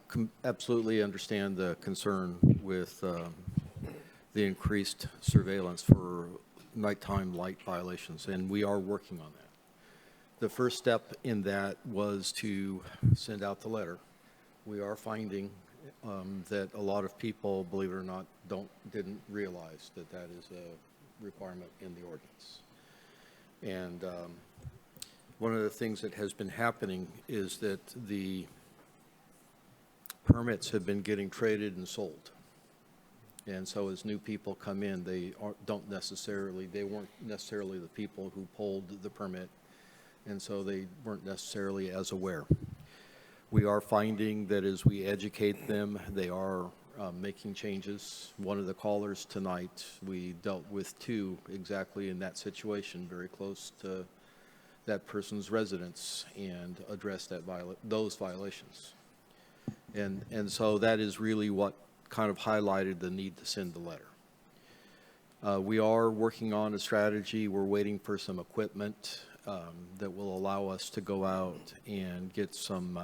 absolutely understand the concern with the increased surveillance for nighttime light violations, and we are working on that. The first step in that was to send out the letter. We are finding that a lot of people, believe it or not, didn't realize that that is a requirement in the ordinance. And one of the things that has been happening is that the permits have been getting traded and sold. And so as new people come in, they weren't necessarily the people who pulled the permit, and so they weren't necessarily as aware. We are finding that as we educate them, they are making changes. One of the callers tonight, we dealt with 2 exactly in that situation, very close to that person's residence, and addressed those violations. And so that is really what kind of highlighted the need to send the letter. We are working on a strategy. We're waiting for some equipment that will allow us to go out and get some,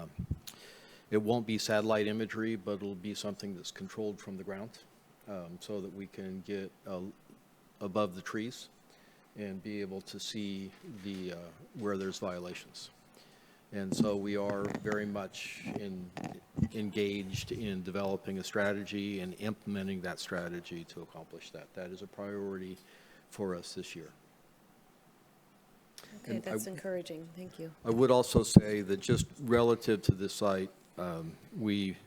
it won't be satellite imagery, but it'll be something that's controlled from the ground, so that we can get above the trees and be able to see where there's violations. And so we are very much engaged in developing a strategy and implementing that strategy to accomplish that. That is a priority for us this year. Okay, that's encouraging. Thank you. I would also say that just relative to this site, we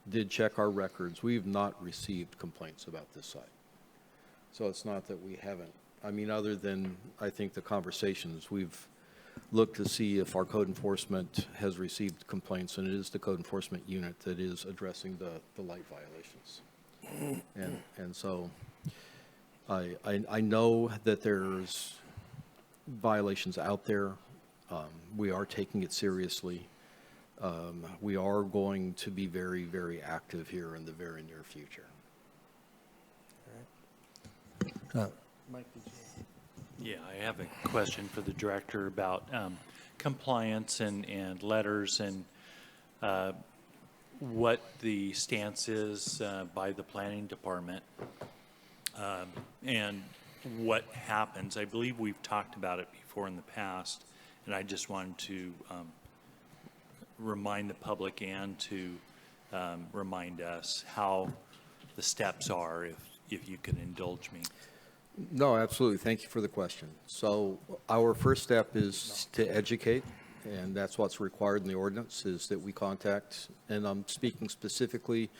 did check our records. We've not received complaints about this site. So it's not that we haven't. I mean, other than, I think, the conversations, we've looked to see if our code enforcement has received complaints, and it is the code enforcement unit that is addressing the light violations. And so I know that there's violations out there. We are taking it seriously. We are going to be very, very active here in the very near future. Mike, did you? Yeah, I have a question for the director about compliance and letters, and what the stance is by the planning department, and what happens. I believe we've talked about it before in the past, and I just wanted to remind the public and to remind us how the steps are, if you can indulge me. No, absolutely. Thank you for the question. So our first step is to educate, and that's what's required in the ordinance, is that we contact, and I'm speaking specifically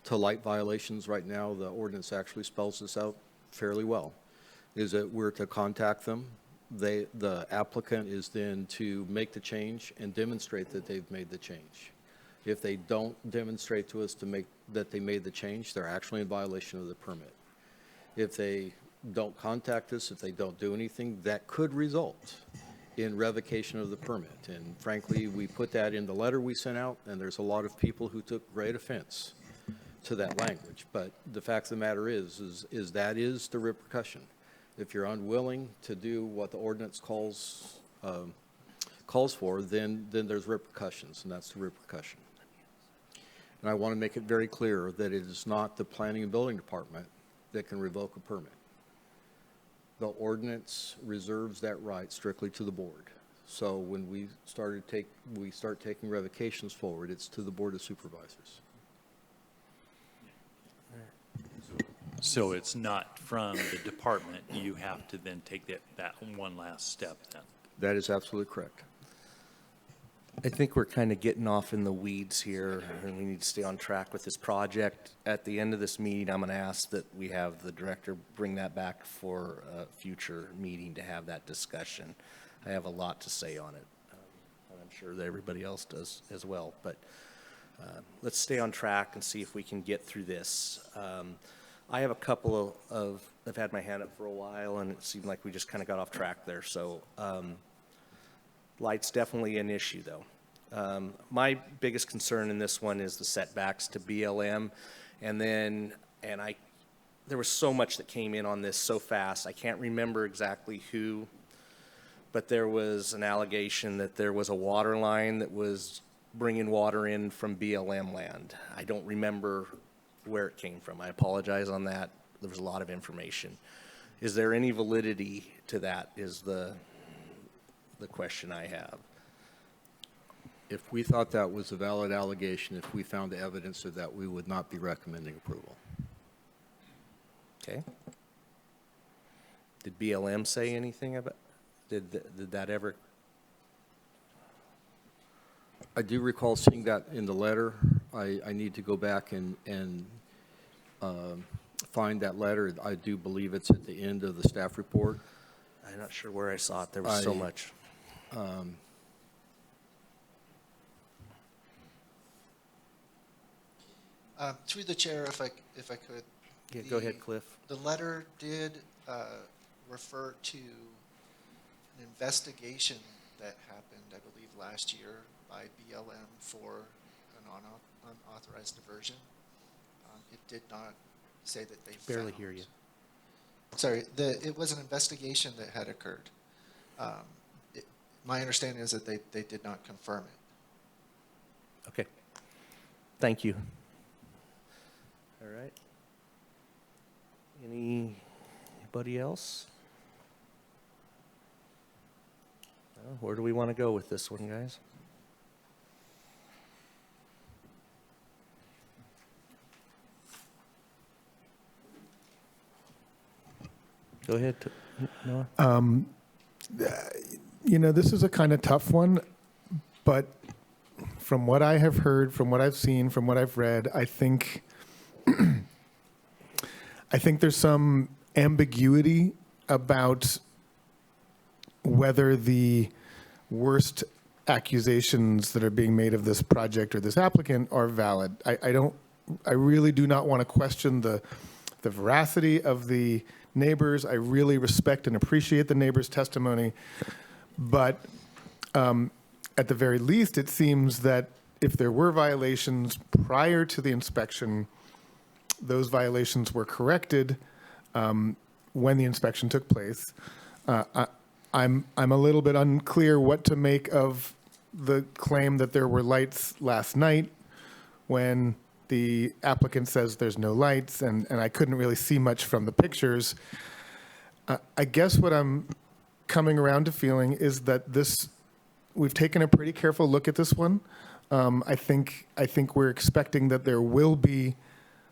to light violations right now. The ordinance actually spells this out fairly well, is that we're to contact them. The applicant is then to make the change and demonstrate that they've made the change. If they don't demonstrate to us that they made the change, they're actually in violation of the permit. If they don't contact us, if they don't do anything, that could result in revocation of the permit. And frankly, we put that in the letter we sent out, and there's a lot of people who took great offense to that language. But the fact of the matter is that is the repercussion. If you're unwilling to do what the ordinance calls for, then there's repercussions, and that's the repercussion. And I want to make it very clear that it is not the Planning and Building Department that can revoke a permit. The ordinance reserves that right strictly to the board. So when we start taking revocations forward, it's to the Board of Supervisors. So it's not from the department, you have to then take that one last step then? That is absolutely correct. I think we're kind of getting off in the weeds here, and we need to stay on track with this project. At the end of this meeting, I'm going to ask that we have the director bring that back for a future meeting to have that discussion. I have a lot to say on it, and I'm sure that everybody else does as well. But let's stay on track and see if we can get through this. I have a couple I've had my hand up for a while, and it seemed like we just kind of got off track there. So light's definitely an issue, though. My biggest concern in this one is the setbacks to BLM. There was so much that came in on this so fast. I can't remember exactly who, but there was an allegation that there was a water line that was bringing water in from BLM land. I don't remember where it came from. I apologize on that. There was a lot of information. Is there any validity to that is the question I have. If we thought that was a valid allegation, if we found evidence of that, we would not be recommending approval. Okay. Did BLM say anything about, did that ever? I do recall seeing that in the letter. I need to go back and find that letter. I do believe it's at the end of the staff report. I'm not sure where I saw it. There was so much. Through the chair, if I could. Yeah, go ahead, Cliff. The letter did refer to an investigation that happened, I believe, last year by BLM for an unauthorized diversion. It did not say that they barely found. hear you. Sorry, it was an investigation that had occurred. My understanding is that they did not confirm it. Okay. Thank you. All right. Anybody else? Where do we want to go with this one, guys? Go ahead, Noah. This is a kind of tough one, but from what I have heard, from what I've seen, from what I've read, I think there's some ambiguity about whether the worst accusations that are being made of this project or this applicant are valid. I really do not want to question the veracity of the neighbors. I really respect and appreciate the neighbors' testimony. But at the very least, it seems that if there were violations prior to the inspection, those violations were corrected when the inspection took place. I'm a little bit unclear what to make of the claim that there were lights last night when the applicant says there's no lights, and I couldn't really see much from the pictures. I guess what I'm coming around to feeling is that we've taken a pretty careful look at this one. I think we're expecting that there will be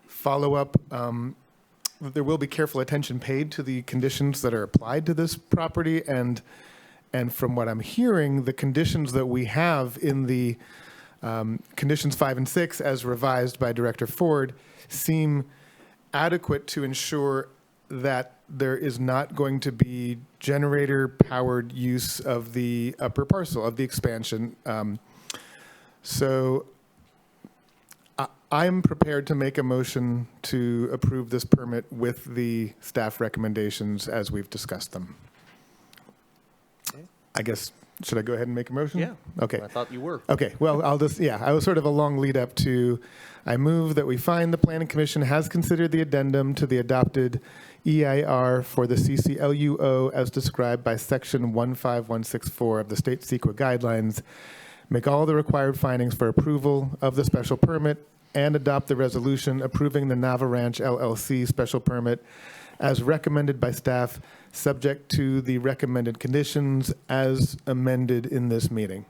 follow-up, that there will be careful attention paid to the conditions that are applied to this property, and from what I'm hearing, the conditions that we have in the conditions 5 and 6 as revised by Director Ford seem adequate to ensure that there is not going to be generator-powered use of the upper parcel of the expansion. So I'm prepared to make a motion to approve this permit with the staff recommendations as we've discussed them. I guess, should I go ahead and make a motion? Yeah. Okay. I thought you were. Okay, well, I was sort of a long lead up to, I move that we find the Planning Commission has considered the addendum to the adopted EIR for the CCLUO as described by section 15164 of the state CEQA guidelines, make all the required findings for approval of the special permit, and adopt the resolution approving the Nava Ranch LLC special permit as recommended by staff, subject to the recommended conditions as amended in this meeting.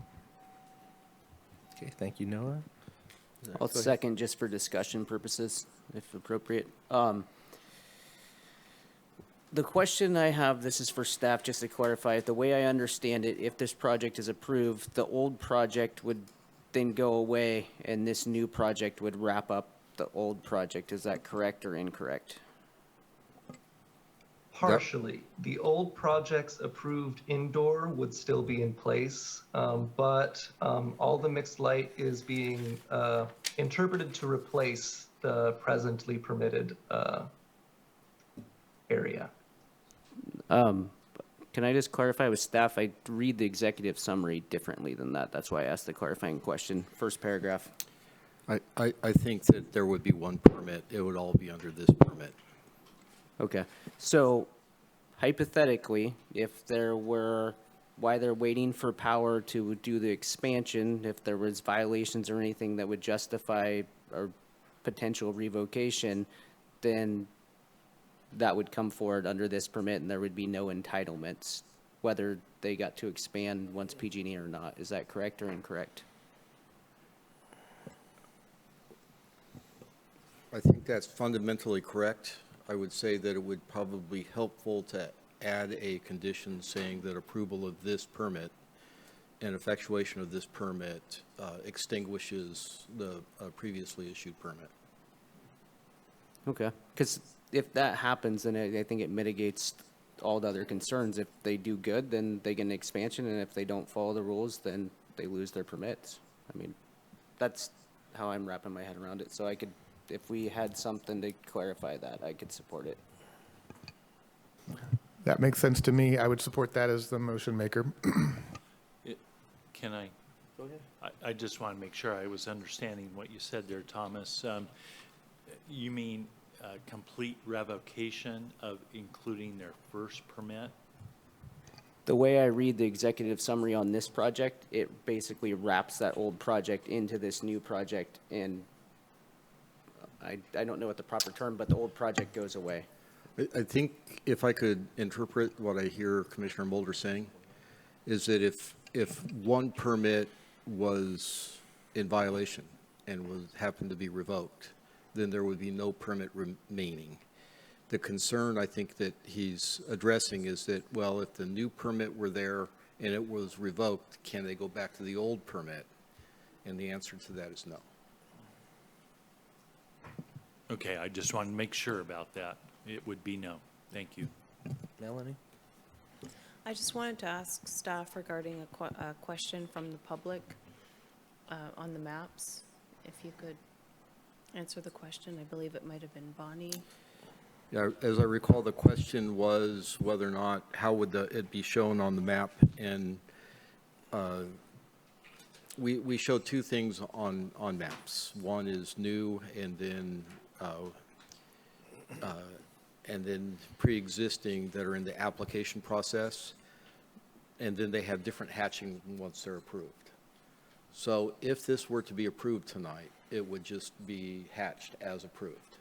Okay, thank you, Noah. I'll second just for discussion purposes, if appropriate. The question I have, this is for staff, just to clarify, the way I understand it, if this project is approved, the old project would then go away and this new project would wrap up the old project. Is that correct or incorrect? Partially. The old projects approved indoor would still be in place, but all the mixed light is being interpreted to replace the presently permitted area. Can I just clarify with staff? I read the executive summary differently than that. That's why I asked the clarifying question. First paragraph. I think that there would be one permit. It would all be under this permit. Okay. So hypothetically, if there were, while they're waiting for power to do the expansion, if there was violations or anything that would justify a potential revocation, then that would come forward under this permit and there would be no entitlements, whether they got to expand once PG&E or not. Is that correct or incorrect? I think that's fundamentally correct. I would say that it would probably be helpful to add a condition saying that approval of this permit and effectuation of this permit extinguishes the previously issued permit. Okay. Because if that happens, then I think it mitigates all the other concerns. If they do good, then they get an expansion, and if they don't follow the rules, then they lose their permits. I mean, that's how I'm wrapping my head around it. So I could, if we had something to clarify that, I could support it. That makes sense to me. I would support that as the motion maker. Can I? Go ahead. I just want to make sure I was understanding what you said there, Thomas. You mean complete revocation of including their first permit? The way I read the executive summary on this project, it basically wraps that old project into this new project, and I don't know what the proper term, but the old project goes away. I think if I could interpret what I hear Commissioner Mulder saying, is that if one permit was in violation and happened to be revoked, then there would be no permit remaining. The concern I think that he's addressing is that, well, if the new permit were there and it was revoked, can they go back to the old permit? And the answer to that is no. Okay, I just want to make sure about that. It would be no. Thank you. Melanie? I just wanted to ask staff regarding a question from the public on the maps. If you could answer the question. I believe it might have been Bonnie. Yeah, as I recall, the question was whether or not, how would it be shown on the map? And we show two things on maps. One is new, and then pre-existing that are in the application process, and then they have different hatching once they're approved. So if this were to be approved tonight, it would just be hatched as approved.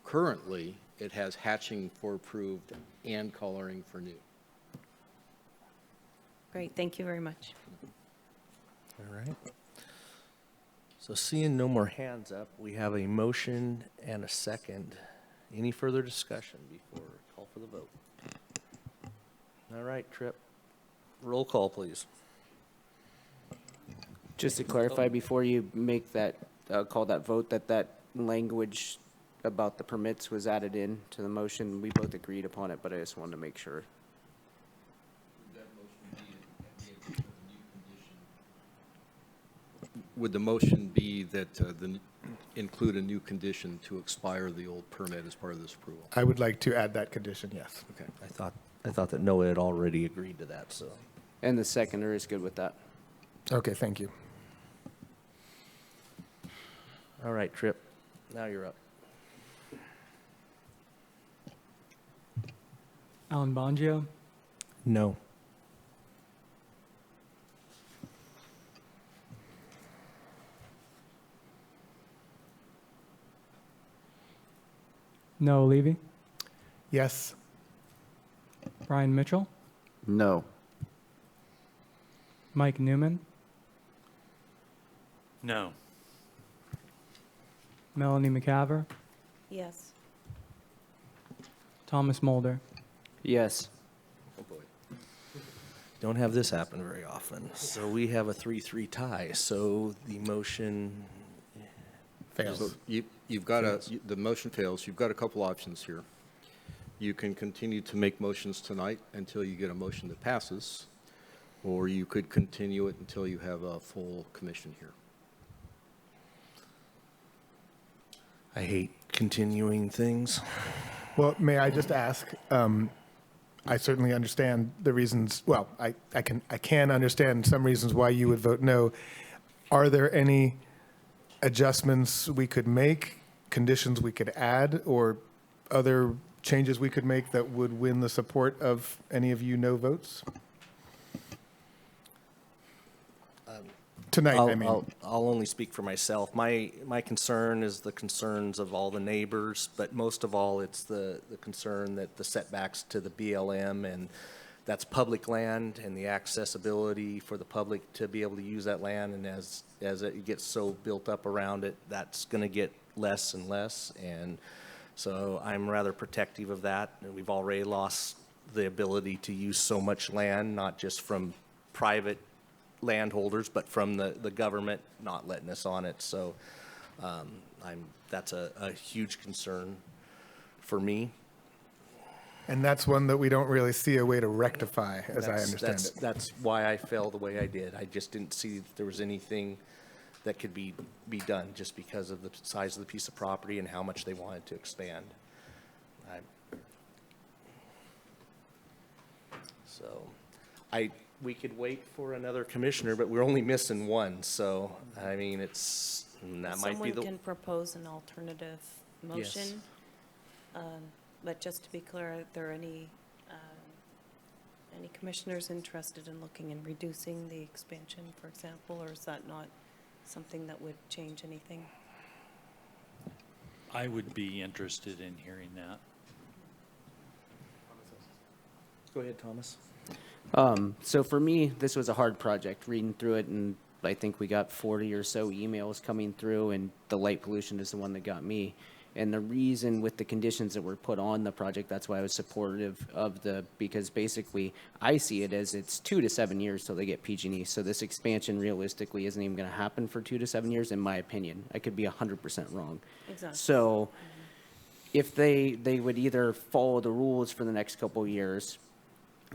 Currently, it has hatching for approved and coloring for new. Great, thank you very much. All right. So seeing no more hands up, we have a motion and a second. Any further discussion before I call for the vote? All right, Tripp. Roll call, please. Just to clarify, before you make that, call that vote, that language about the permits was added in to the motion. We both agreed upon it, but I just wanted to make sure. Would the motion be that include a new condition to expire the old permit as part of this approval. I would like to add that condition, yes. Okay. I thought that Noah had already agreed to that, so. And the seconder is good with that. Okay, thank you. All right, Tripp, now you're up. Alan Bongio, No. Noah Levy, Yes. Brian Mitchell, No. Mike Newman, No. Melanie McCaver, Yes. Thomas Mulder. Yes. Oh, boy. Don't have this happen very often. So we have a 3-3 tie, so the motion fails. So you've got the motion fails. You've got a couple options here. You can continue to make motions tonight until you get a motion that passes, or you could continue it until you have a full commission here. I hate continuing things. Well, may I just ask, I certainly understand the reasons, well, I can understand some reasons why you would vote no. Are there any adjustments we could make, conditions we could add, or other changes we could make that would win the support of any of you no votes? Tonight, I mean. I'll only speak for myself. My concern is the concerns of all the neighbors, but most of all, it's the concern that the setbacks to the BLM, and that's public land, and the accessibility for the public to be able to use that land, and as it gets so built up around it, that's going to get less and less, and so I'm rather protective of that. And we've already lost the ability to use so much land, not just from private landholders, but from the government not letting us on it. So that's a huge concern for me. And that's one that we don't really see a way to rectify, as I understand it. That's why I felt the way I did. I just didn't see that there was anything that could be done just because of the size of the piece of property and how much they wanted to expand. We could wait for another commissioner, but we're only missing one, so, I mean, that might be Someone can propose an alternative motion. But just to be clear, are there any commissioners interested in looking and reducing the expansion, for example, or is that not something that would change anything? I would be interested in hearing that. Go ahead, Thomas. So for me, this was a hard project, reading through it, and I think we got 40 or so emails coming through, and the light pollution is the one that got me. And the reason with the conditions that were put on the project, that's why I was supportive of because basically I see it as it's 2 to 7 years till they get PG&E. So this expansion realistically isn't even going to happen for 2 to 7 years, in my opinion. I could be 100% wrong. Exactly. So if they would either follow the rules for the next couple of years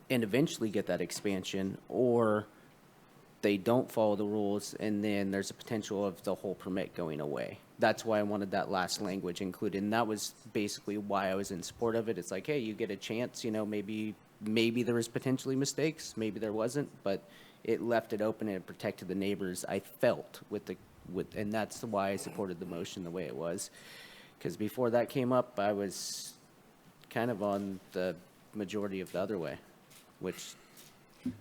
and eventually get that expansion, or they don't follow the rules, and then there's a potential of the whole permit going away. That's why I wanted that last language included, and that was basically why I was in support of it. It's like, hey, you get a chance, maybe there was potentially mistakes, maybe there wasn't, but it left it open and it protected the neighbors, I felt, and that's why I supported the motion the way it was. Because before that came up, I was kind of on the majority of the other way, which...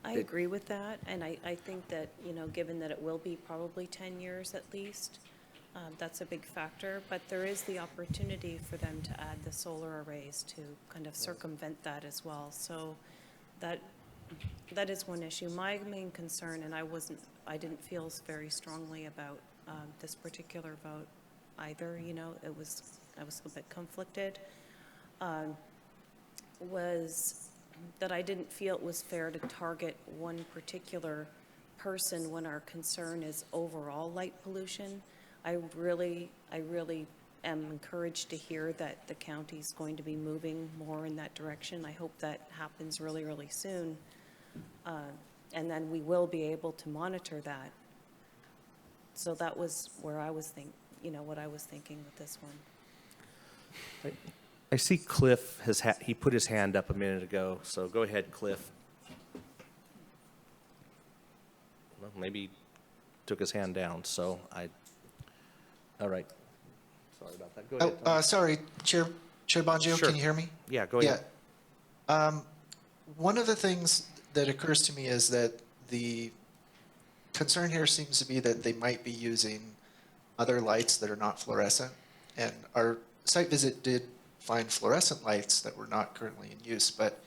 I agree with that, and I think that, given that it will be probably 10 years at least, that's a big factor, but there is the opportunity for them to add the solar arrays to kind of circumvent that as well. So that is one issue. My main concern, and I didn't feel very strongly about this particular vote either, I was a little bit conflicted, was that I didn't feel it was fair to target one particular person when our concern is overall light pollution. I really am encouraged to hear that the county's going to be moving more in that direction. I hope that happens really, really soon. And then we will be able to monitor that. So that was where I was what I was thinking with this one. I see Cliff he put his hand up a minute ago, so go ahead, Cliff. Well, maybe he took his hand down, so all right. Sorry about that. Go ahead, Tom. Sorry, Chair Bongio, Sure. can you hear me? Yeah, go ahead. Yeah. One of the things that occurs to me is that the concern here seems to be that they might be using other lights that are not fluorescent. And our site visit did find fluorescent lights that were not currently in use, but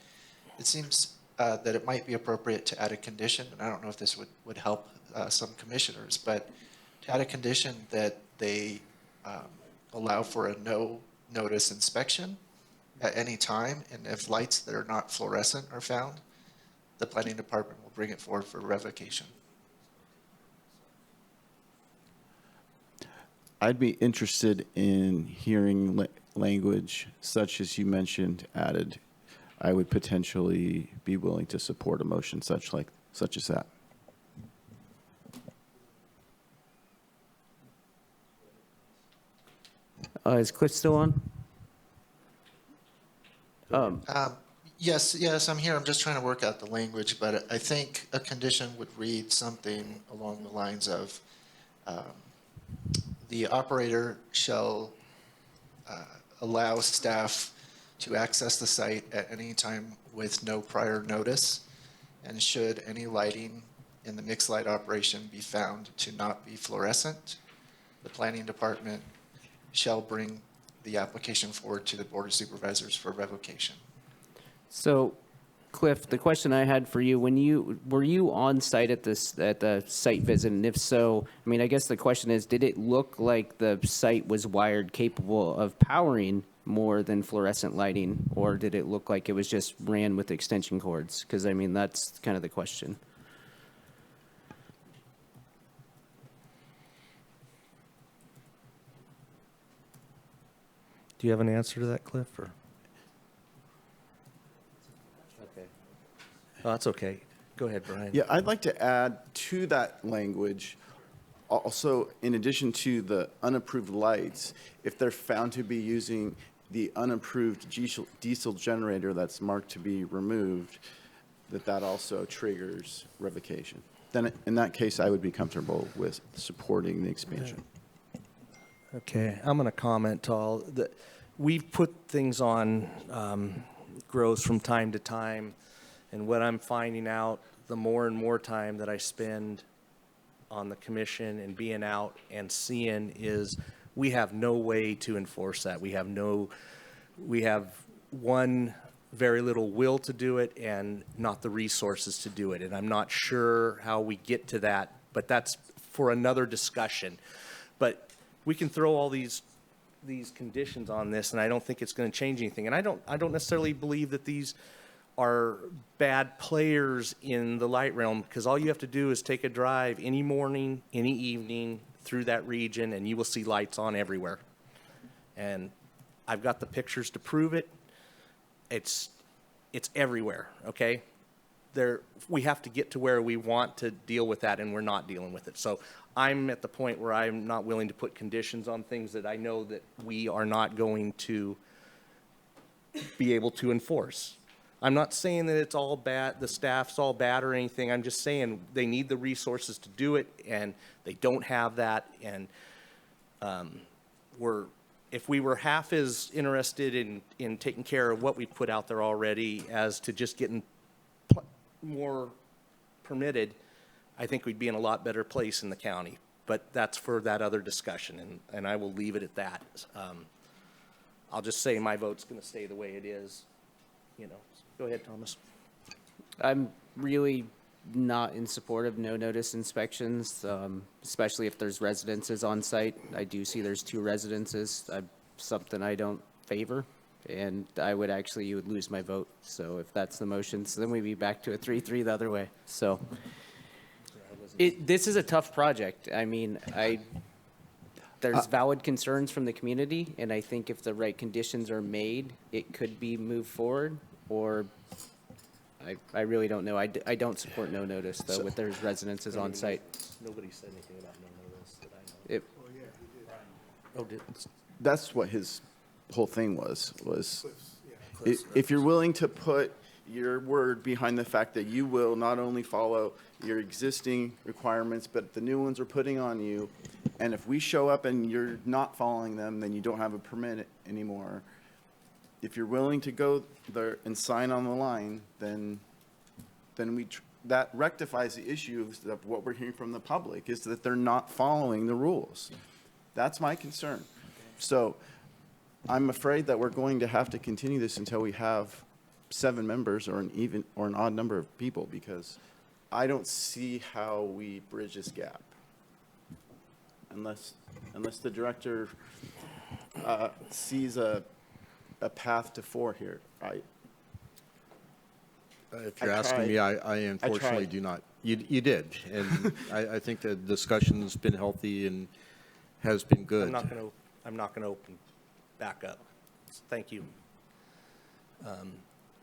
it seems that it might be appropriate to add a condition, and I don't know if this would help some commissioners, but to add a condition that they allow for a no notice inspection at any time, and if lights that are not fluorescent are found, the planning department will bring it forward for revocation. I'd be interested in hearing language such as you mentioned added. I would potentially be willing to support a motion such as that. Is Cliff still on? Yes, I'm here. I'm just trying to work out the language, but I think a condition would read something along the lines of the operator shall allow staff to access the site at any time with no prior notice, and should any lighting in the mixed light operation be found to not be fluorescent, the planning department shall bring the application forward to the Board of Supervisors for revocation. So, Cliff, the question I had for you, were you on site at the site visit, and if so, I mean, I guess the question is, did it look like the site was wired capable of powering more than fluorescent lighting, or did it look like it was just ran with extension cords? Because I mean, that's kind of the question. Do you have an answer to that, Cliff? Or? Okay. Oh, that's okay. Go ahead, Brian. Yeah, I'd like to add to that language, also, in addition to the unapproved lights, if they're found to be using the unapproved diesel generator that's marked to be removed, that also triggers revocation. Then, in that case, I would be comfortable with supporting the expansion. Okay, I'm going to comment all that. We've put things on grows from time to time, and what I'm finding out, the more and more time that I spend on the commission and being out and seeing, is we have no way to enforce that. We have one, very little will to do it and not the resources to do it. And I'm not sure how we get to that, but that's for another discussion. But we can throw all these conditions on this, and I don't think it's going to change anything. And I don't necessarily believe that these are bad players in the light realm, because all you have to do is take a drive any morning, any evening through that region, and you will see lights on everywhere. And I've got the pictures to prove it. It's everywhere, okay? We have to get to where we want to deal with that, and we're not dealing with it. So I'm at the point where I'm not willing to put conditions on things that I know that we are not going to be able to enforce. I'm not saying that it's all bad, the staff's all bad or anything. I'm just saying they need the resources to do it, and they don't have that. And if we were half as interested in taking care of what we put out there already as to just getting more permitted, I think we'd be in a lot better place in the county. But that's for that other discussion, and I will leave it at that. I'll just say my vote's going to stay the way it is. Go ahead, Thomas. I'm really not in support of no notice inspections, especially if there's residences on site. I do see there's 2 residences, something I don't favor, and you would lose my vote. So if that's the motion, so then we'd be back to a 3-3 the other way. So this is a tough project. I mean, there's valid concerns from the community, and I think if the right conditions are made, it could be moved forward. Or I really don't know. I don't support no notice, though, with there's residences on site. Nobody said anything about no notice that I know. That's what his whole thing was if you're willing to put your word behind the fact that you will not only follow your existing requirements, but the new ones we're putting on you, and if we show up and you're not following them, then you don't have a permit anymore. If you're willing to go there and sign on the line, then that rectifies the issue of what we're hearing from the public, is that they're not following the rules. That's my concern. So I'm afraid that we're going to have to continue this until we have 7 members or an odd number of people, because I don't see how we bridge this gap unless the director sees a path to 4 here. If you're asking me, I unfortunately do not. You did, and I think the discussion's been healthy and has been good. I'm not gonna open back up. Thank you.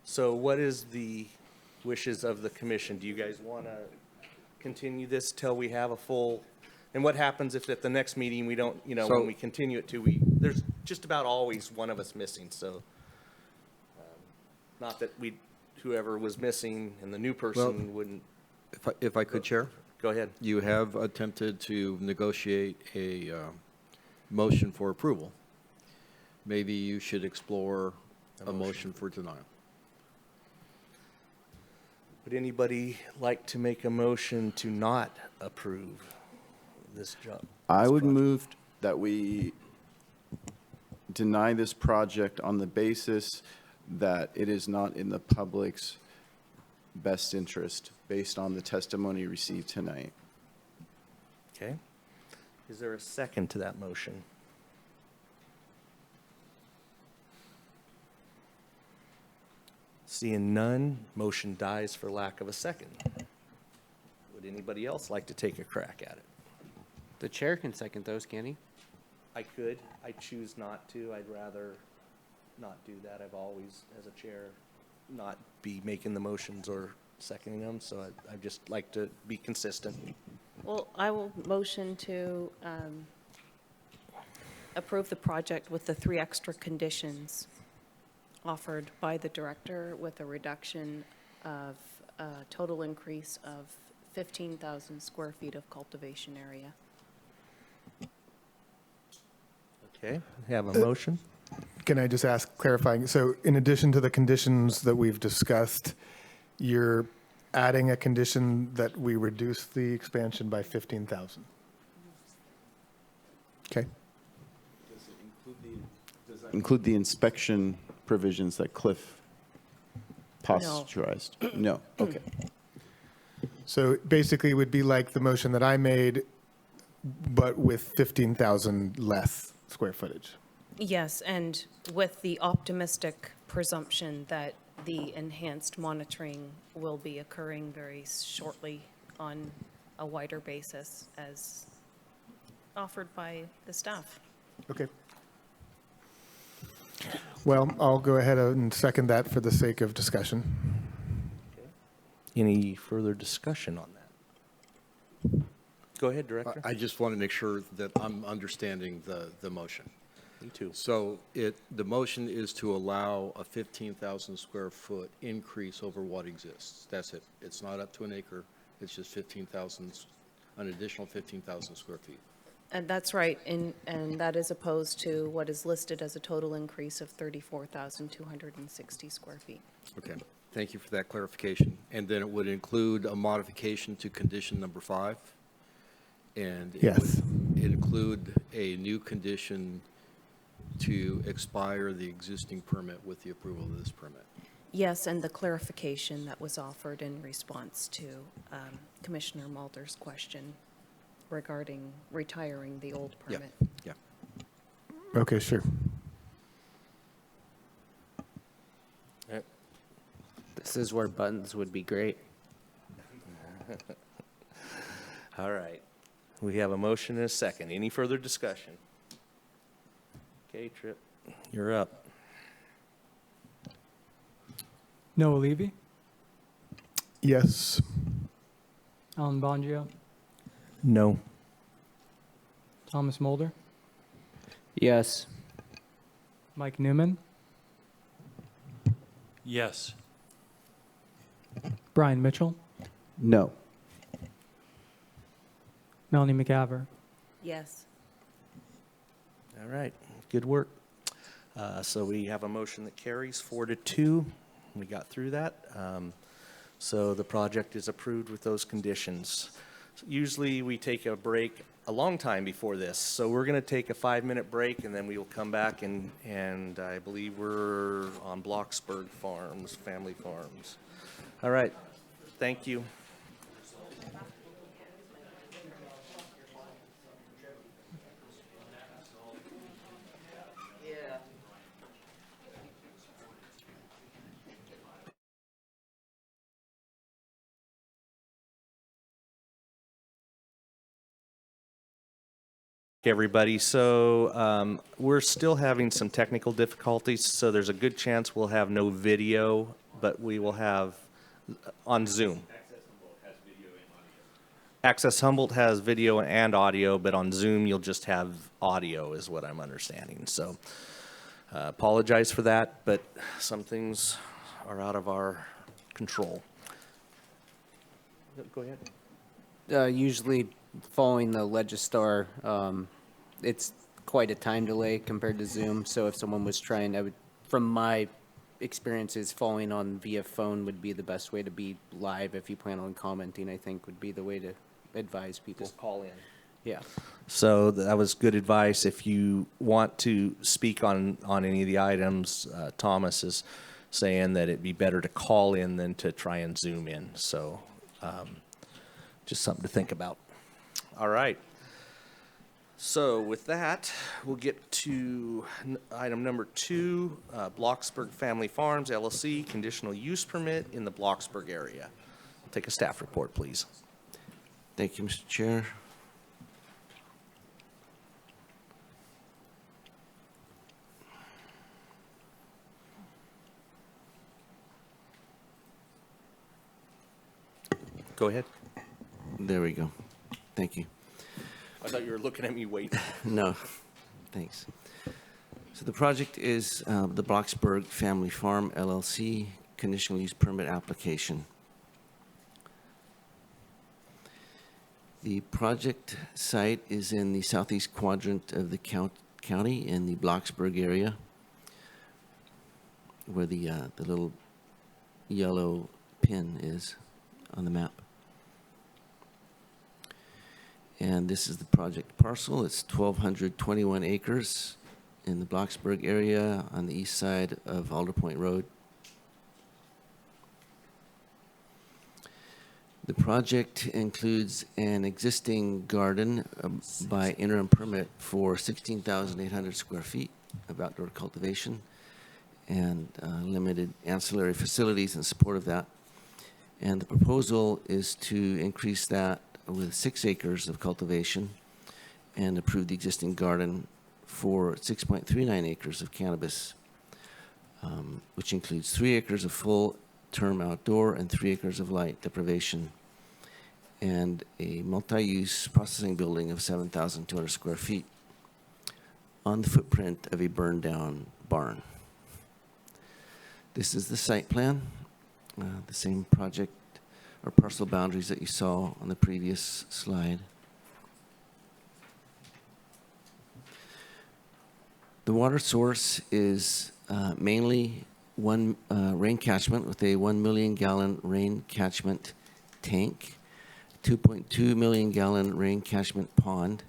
So what is the wishes of the commission? Do you guys want to continue this till we have a full, and what happens if at the next meeting we don't, when we continue it to, there's just about always one of us missing, so not that whoever was missing and the new person wouldn't. If I could, Chair? Go ahead. You have attempted to negotiate a motion for approval. Maybe you should explore a motion for denial. Would anybody like to make a motion to not approve this job? I would move that we deny this project on the basis that it is not in the public's best interest, based on the testimony received tonight. Okay. Is there a second to that motion? Seeing none, motion dies for lack of a second. Would anybody else like to take a crack at it? The chair can second those, can he? I could. I choose not to. I'd rather not do that. I've always, as a chair, not be making the motions or seconding them, so I just like to be consistent. Well, I will motion to approve the project with the 3 extra conditions offered by the director, with a reduction of a total increase of 15,000 square feet of cultivation area. Okay, have a motion? Can I just ask clarifying? So in addition to the conditions that we've discussed, you're adding a condition that we reduce the expansion by 15,000? Okay. Does that include the inspection provisions that Cliff postulated? No. Okay. So basically it would be like the motion that I made, but with 15,000 less square footage. Yes, and with the optimistic presumption that the enhanced monitoring will be occurring very shortly on a wider basis as offered by the staff. Okay. Well, I'll go ahead and second that for the sake of discussion. Any further discussion on that? Go ahead, Director. I just want to make sure that I'm understanding the motion. Me too. So the motion is to allow a 15,000 square foot increase over what exists. That's it. It's not up to an acre. It's just 15,000, an additional 15,000 square feet. And that's right, and that is opposed to what is listed as a total increase of 34,260 square feet. Okay. Thank you for that clarification. And then it would include a modification to condition number 5. And it would include a new condition to expire the existing permit with the approval of this permit. Yes, and the clarification that was offered in response to Commissioner Mulder's question regarding retiring the old permit. Yeah. Okay, sure. This is where buttons would be great. All right. We have a motion and a second. Any further discussion? Okay, Tripp, you're up. Noah Levy, Yes. Alan Bongio, No. Thomas Mulder, Yes. Mike Newman, Yes. Brian Mitchell, No. Melanie McGaver. Yes. All right, good work. So we have a motion that carries 4-2. We got through that. So the project is approved with those conditions. Usually we take a break a long time before this, so we're going to take a 5-minute break, and then we will come back, and I believe we're on Blocksburg Farms, Family Farms. All right, thank you. Everybody, so we're still having some technical difficulties, so there's a good chance we'll have no video, but we will have on Zoom. Access Humboldt has video and audio, but on Zoom you'll just have audio is what I'm understanding. So apologize for that, but some things are out of our control. Go ahead. Usually following the Legistar, it's quite a time delay compared to Zoom. So if someone was trying, from my experiences, following on via phone would be the best way to be live. If you plan on commenting, I think would be the way to advise people. Just call in. Yeah. So that was good advice. If you want to speak on any of the items, Thomas is saying that it'd be better to call in than to try and Zoom in. So just something to think about. All right. So with that, we'll get to item number 2, Blocksburg Family Farms, LLC, conditional use permit in the Blocksburg area. Take a staff report, please. Thank you, Mr. Chair. Go ahead. There we go. Thank you. I thought you were looking at me waiting. No, thanks. So the project is the Blocksburg Family Farm LLC conditional use permit application. The project site is in the southeast quadrant of the county in the Blocksburg area, where the little yellow pin is on the map. And this is the project parcel. It's 1,221 acres in the Blocksburg area on the east side of Alder Point Road. The project includes an existing garden by interim permit for 16,800 square feet of outdoor cultivation and limited ancillary facilities in support of that. And the proposal is to increase that with 6 acres of cultivation and approve the existing garden for 6.39 acres of cannabis, which includes 3 acres of full-term outdoor and 3 acres of light deprivation, and a multi-use processing building of 7,200 square feet on the footprint of a burned-down barn. This is the site plan, the same project or parcel boundaries that you saw on the previous slide. The water source is mainly one rain catchment with a 1 million gallon rain catchment tank, 2.2 million gallon rain catchment pond,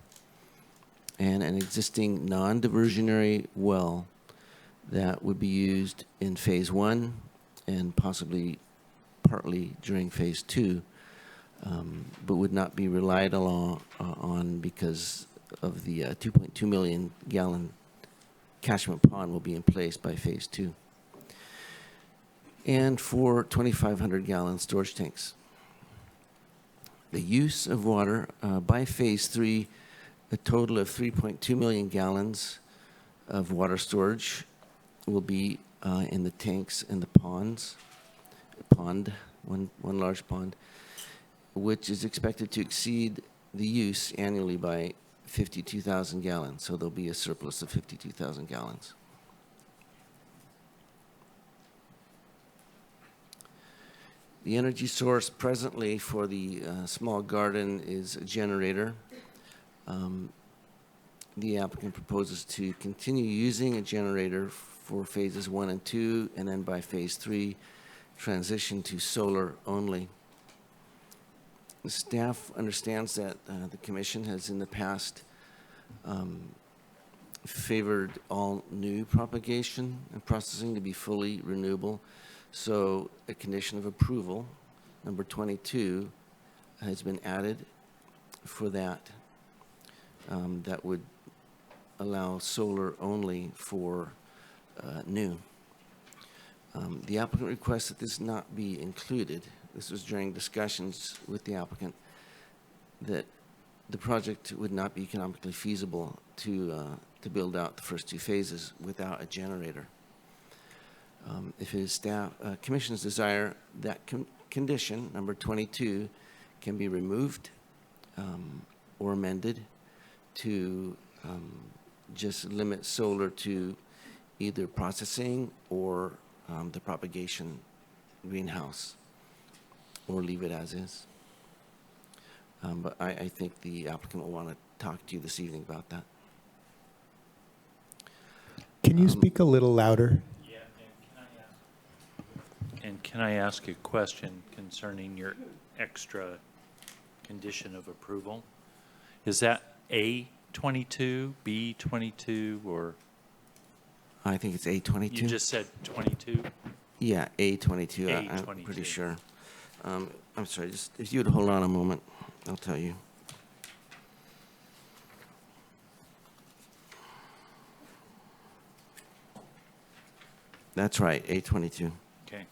and an existing non-diversionary well that would be used in phase 1 and possibly partly during phase 2, but would not be relied on because of the 2.2 million gallon catchment pond will be in place by phase 2. And 4 2,500 gallon storage tanks. The use of water by phase 3, a total of 3.2 million gallons of water storage will be in the tanks and the ponds. One large pond, which is expected to exceed the use annually by 52,000 gallons, so there'll be a surplus of 52,000 gallons. The energy source presently for the small garden is a generator. The applicant proposes to continue using a generator for phases 1 and 2, and then by phase 3, transition to solar only. The staff understands that the commission has in the past favored all new propagation and processing to be fully renewable. So a condition of approval, number 22, has been added for that. That would allow solar only for new. The applicant requests that this not be included. This was during discussions with the applicant that the project would not be economically feasible to build out the first 2 phases without a generator. If it is commission's desire, that condition, number 22, can be removed or amended to just limit solar to either processing or the propagation greenhouse, or leave it as is. But I think the applicant will want to talk to you this evening about that. Can you speak a little louder? Yeah, and can I ask a question concerning your extra condition of approval? Is that A22, B22, or? I think it's A22. You just said 22? Yeah, A22. I'm pretty sure. I'm sorry, just if you would hold on a moment, I'll tell you. That's right, A22. Okay.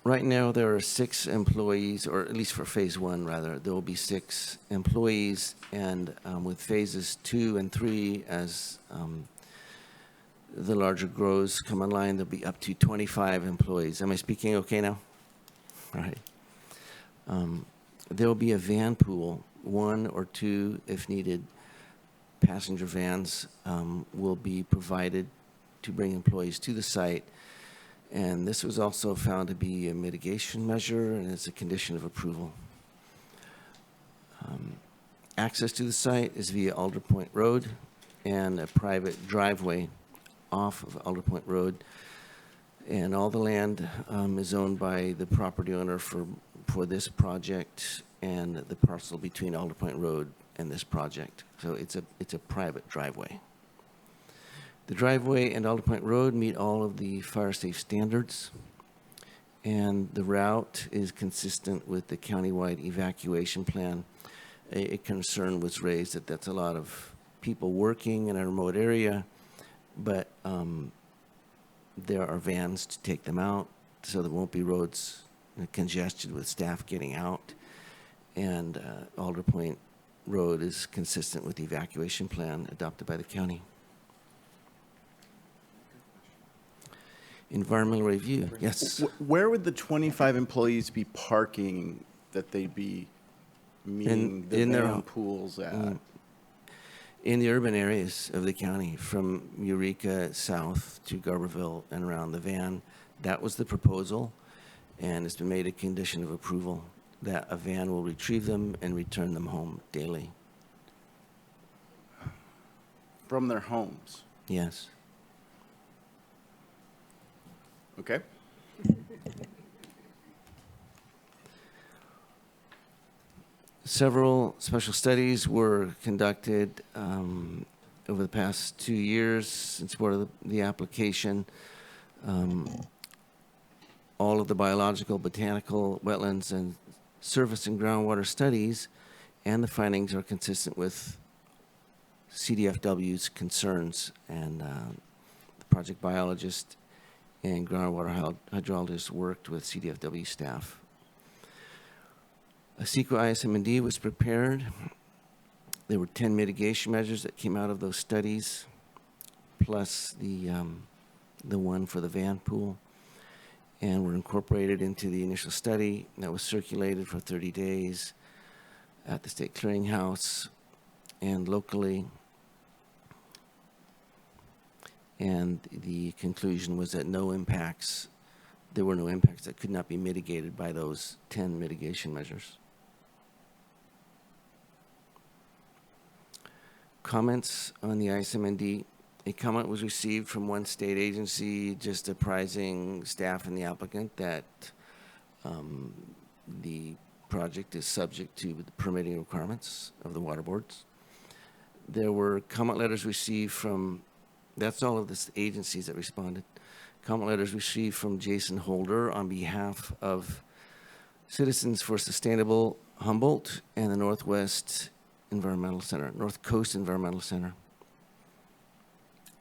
Right now, there are 6 employees, or at least for phase 1, rather, there will be 6 employees, and with phases 2 and 3, as the larger grows come online, there'll be up to 25 employees. Am I speaking okay now? All right. There will be a van pool, 1 or 2, if needed. Passenger vans will be provided to bring employees to the site. And this was also found to be a mitigation measure, and it's a condition of approval. Access to the site is via Alder Point Road and a private driveway off of Alder Point Road. And all the land is owned by the property owner for this project and the parcel between Alder Point Road and this project. So it's a private driveway. The driveway and Alder Point Road meet all of the fire safe standards, and the route is consistent with the countywide evacuation plan. A concern was raised that that's a lot of people working in a remote area, but there are vans to take them out, so there won't be roads congested with staff getting out. And Alder Point Road is consistent with the evacuation plan adopted by the county. Environmental review, yes. Where would the 25 employees be parking that they'd be meeting the van pools at? In the urban areas of the county, from Eureka south to Garberville and around the van. That was the proposal, and it's been made a condition of approval that a van will retrieve them and return them home daily. From their homes? Yes. Okay. Several special studies were conducted over the past 2 years in support of the application. All of the biological, botanical, wetlands, and surface and groundwater studies and the findings are consistent with CDFW's concerns, and the project biologist and groundwater hydrologist worked with CDFW staff. A CEQA Ice Mnd was prepared. There were 10 mitigation measures that came out of those studies, plus the one for the van pool. and were incorporated into the initial study that was circulated for 30 days at the State Clearinghouse and locally. And the conclusion was that there were no impacts that could not be mitigated by those 10 mitigation measures. Comments on the Ice Mnd. A comment was received from one state agency just apprising staff and the applicant that the project is subject to the permitting requirements of the water boards. There were comment letters received from, that's all of the agencies that responded. Comment letters received from Jason Holder on behalf of Citizens for Sustainable Humboldt and the North Coast Environmental Center.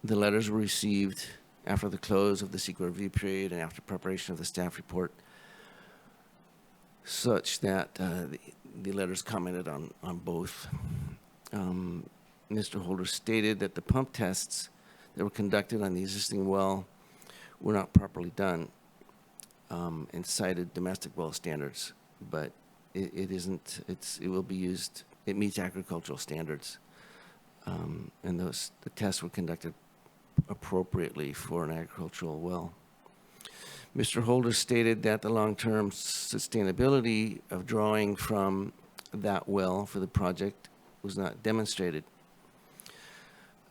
The letters were received after the close of the secret review period and after preparation of the staff report, such that the letters commented on both. Mr. Holder stated that the pump tests that were conducted on the existing well were not properly done, and cited domestic well standards, but it will be used, it meets agricultural standards. And the tests were conducted appropriately for an agricultural well. Mr. Holder stated that the long-term sustainability of drawing from that well for the project was not demonstrated.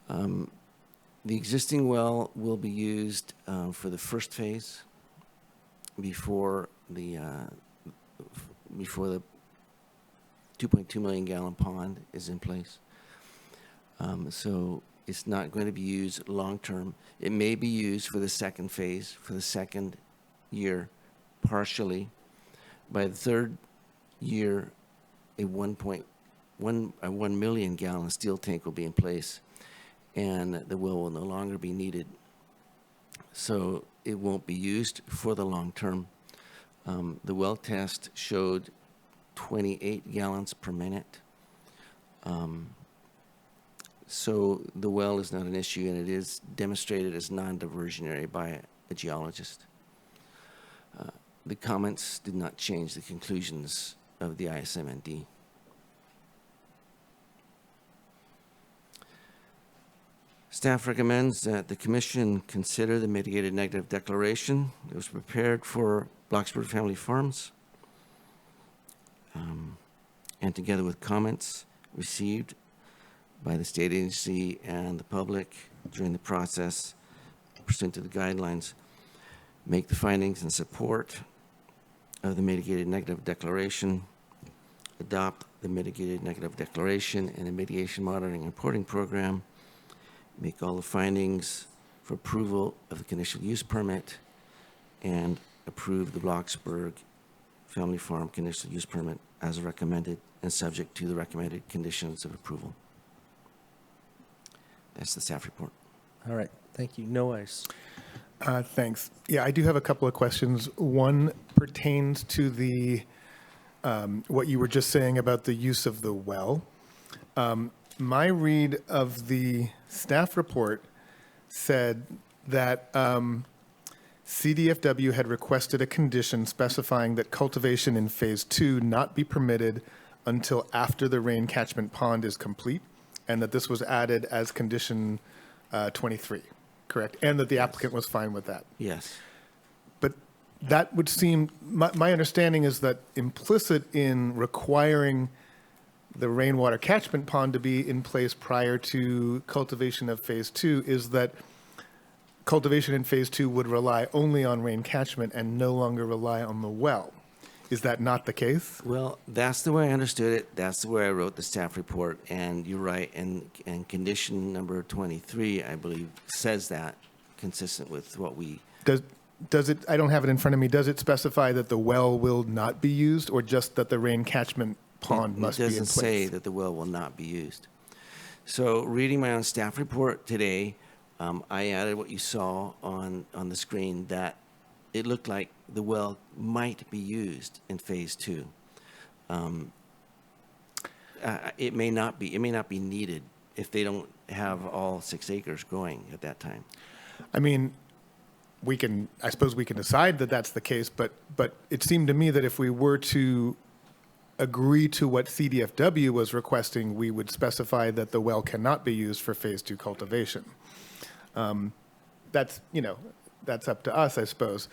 The existing well will be used for the first phase before the 2.2 million gallon pond is in place. So it's not going to be used long-term. It may be used for the second phase, for the second year, partially. By the third year, a 1 million gallon steel tank will be in place, and the well will no longer be needed. So it won't be used for the long term. The well test showed 28 gallons per minute. So the well is not an issue, and it is demonstrated as non-diversionary by a geologist. The comments did not change the conclusions of the Ice Mnd. Staff recommends that the Commission consider the mitigated negative declaration that was prepared for Bloxburg Family Farms, and together with comments received by the state agency and the public during the process pursuant to the guidelines, make the findings in support of the mitigated negative declaration, adopt the mitigated negative declaration and the mitigation monitoring and reporting program, make all the findings for approval of the conditional use permit, and approve the Bloxburg Family Farm conditional use permit as recommended and subject to the recommended conditions of approval. That's the staff report. All right, thank you. No ice. Thanks. Yeah, I do have a couple of questions. One pertains to the what you were just saying about the use of the well. My read of the staff report said that CDFW had requested a condition specifying that cultivation in Phase 2 not be permitted until after the rain catchment pond is complete, and that this was added as condition 23, correct? And that the applicant was fine with that. Yes. But that would seem, my understanding is that implicit in requiring the rainwater catchment pond to be in place prior to cultivation of Phase 2 is that cultivation in Phase 2 would rely only on rain catchment and no longer rely on the well. Is that not the case? Well, that's the way I understood it. That's the way I wrote the staff report. And you're right. And condition number 23, I believe, says that, consistent with what we. Does it? I don't have it in front of me. Does it specify that the well will not be used, or just that the rain catchment pond must be in place? It doesn't say that the well will not be used. So, reading my own staff report today, I added what you saw on the screen, that it looked like the well might be used in Phase 2. It may not be. It may not be needed if they don't have all 6 acres going at that time. I mean, I suppose we can decide that that's the case, but it seemed to me that if we were to agree to what CDFW was requesting, we would specify that the well cannot be used for phase 2 cultivation. That's, that's up to us, I suppose.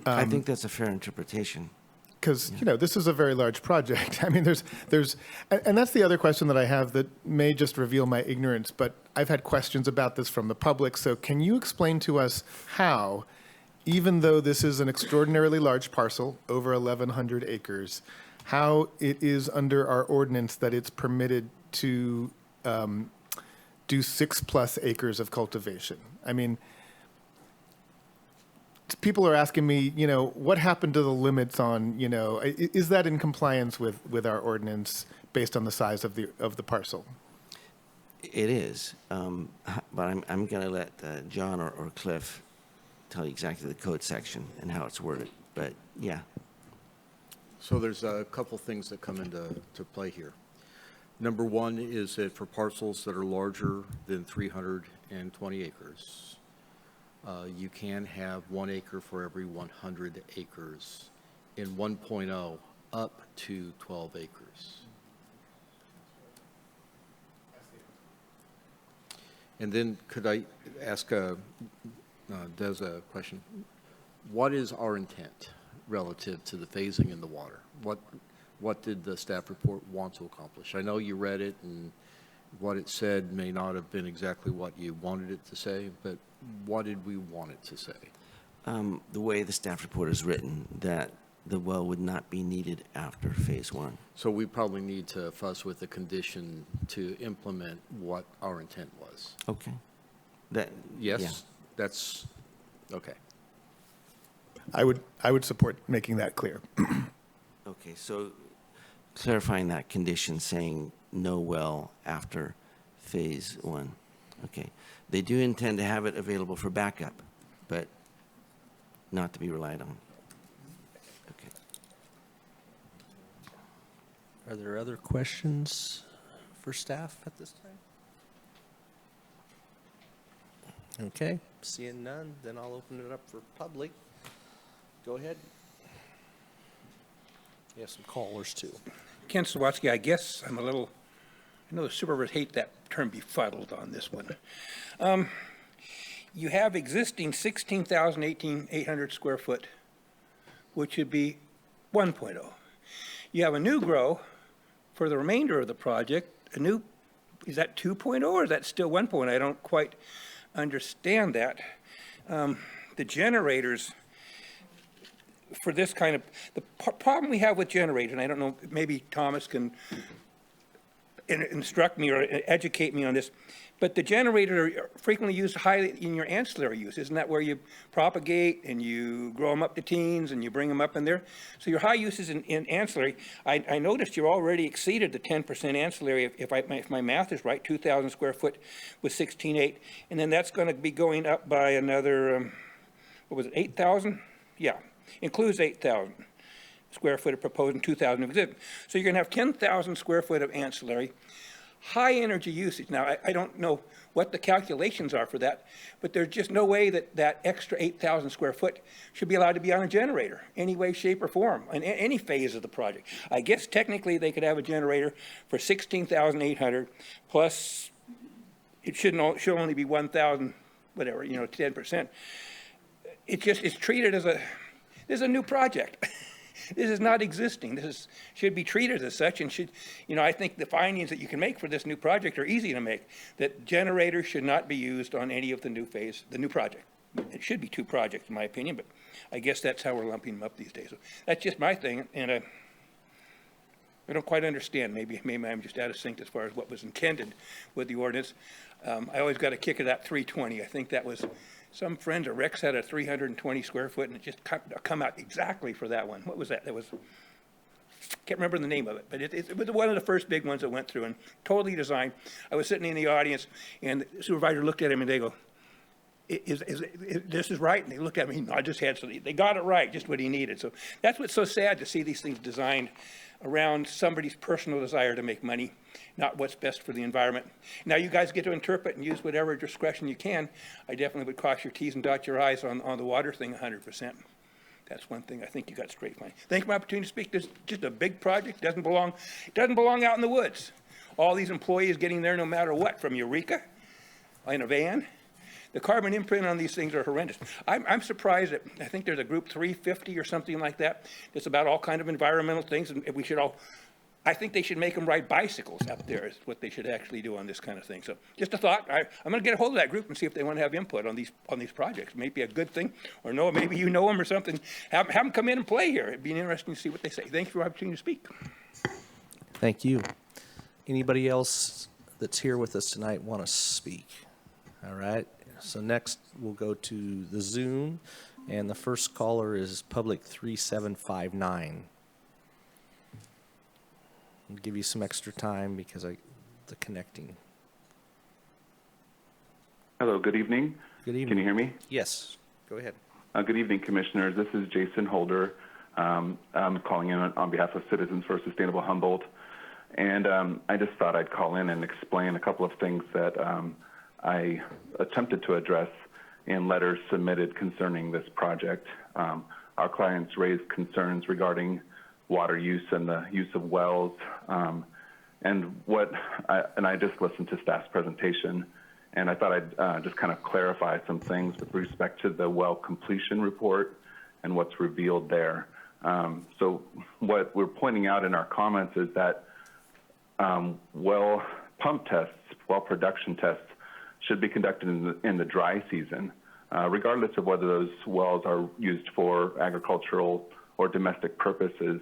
I think that's a fair interpretation. Because, this is a very large project. I mean, and that's the other question that I have that may just reveal my ignorance, but I've had questions about this from the public. So can you explain to us how, even though this is an extraordinarily large parcel, over 1,100 acres, how it is under our ordinance that it's permitted to do 6+ acres of cultivation? I mean, people are asking me, what happened to the limits on, is that in compliance with our ordinance based on the size of the parcel? It is, but I'm going to let John or Cliff tell you exactly the code section and how it's worded. But yeah. So there's a couple things that come into play here. Number one is that for parcels that are larger than 320 acres, you can have 1 acre for every 100 acres in 1.0 up to 12 acres. And then could I ask Des a question? What is our intent relative to the phasing in the water? What did the staff report want to accomplish? I know you read it, and what it said may not have been exactly what you wanted it to say, but what did we want it to say? The way the staff report is written, that the well would not be needed after phase 1. So we probably need to fuss with the condition to implement what our intent was. Okay. Yes, yeah. That's okay. I would support making that clear. Okay, so clarifying that condition, saying no well after phase 1. Okay. They do intend to have it available for backup, but not to be relied on. Okay. Are there other questions for staff at this time? Okay, seeing none, then I'll open it up for public. Go ahead. We have some callers too. Ken Sawatsky, I guess I know the supervisors hate that term befuddled on this one. You have existing 16,800 square foot, which would be 1.0. You have a new grow for the remainder of the project, is that 2.0 or is that still 1.0? I don't quite understand that. The generators for this kind of, the problem we have with generators, and I don't know, maybe Thomas can instruct me or educate me on this, but the generators are frequently used highly in your ancillary use. Isn't that where you propagate and you grow them up to teens and you bring them up in there? So your high uses in ancillary, I noticed you already exceeded the 10% ancillary, if my math is right, 2,000 square foot with 16.8, and then that's going to be going up by another, what was it, 8,000? Yeah, includes 8,000 square foot of proposed and 2,000 of existing. So you're going to have 10,000 square foot of ancillary. High energy usage. Now, I don't know what the calculations are for that, but there's just no way that that extra 8,000 square foot should be allowed to be on a generator, any way, shape, or form, in any phase of the project. I guess technically they could have a generator for 16,800 plus it should only be 1,000, whatever, 10%. It's treated as this is a new project. This is not existing. Should be treated as such and should, I think the findings that you can make for this new project are easy to make, that generators should not be used on any of the new project. It should be 2 projects in my opinion, but I guess that's how we're lumping them up these days. So that's just my thing, and I don't quite understand. Maybe I'm just out of sync as far as what was intended with the ordinance. I always got a kick of that 320. I think that was some friend of Rex had a 320 square foot, and it just come out exactly for that one. What was that? Can't remember the name of it, but it was one of the first big ones that went through and totally designed. I was sitting in the audience, and the supervisor looked at him, and they go, this is right, and they look at me, I just had, so they got it right, just what he needed. So that's what's so sad, to see these things designed around somebody's personal desire to make money, not what's best for the environment. Now, you guys get to interpret and use whatever discretion you can. I definitely would cross your T's and dot your I's on the water thing 100%. That's one thing I think you got straight fine. Thank you for the opportunity to speak. This is just a big project, doesn't belong out in the woods. All these employees getting there no matter what, from Eureka, in a van. The carbon imprint on these things are horrendous. I'm surprised that, I think there's a group 350 or something like that, that's about all kind of environmental things, and we should all, I think they should make them ride bicycles up there, is what they should actually do on this kind of thing. So just a thought. I'm going to get a hold of that group and see if they want to have input on these projects. Maybe a good thing, or no, maybe you know them or something. Have them come in and play here. It'd be interesting to see what they say. Thank you for the opportunity to speak. Thank you. Anybody else that's here with us tonight want to speak? All right. So next we'll go to the Zoom, and the first caller is Public 3759. I'll give you some extra time because the connecting. Hello, good evening. Good evening. Can you hear me? Yes, go ahead. Good evening, Commissioners. This is Jason Holder. I'm calling in on behalf of Citizens for a Sustainable Humboldt. And I just thought I'd call in and explain a couple of things that I attempted to address in letters submitted concerning this project. Our clients raised concerns regarding water use and the use of wells. And I just listened to staff's presentation, and I thought I'd just kind of clarify some things with respect to the well completion report and what's revealed there. So what we're pointing out in our comments is that well pump tests, well production tests, should be conducted in the dry season, regardless of whether those wells are used for agricultural or domestic purposes,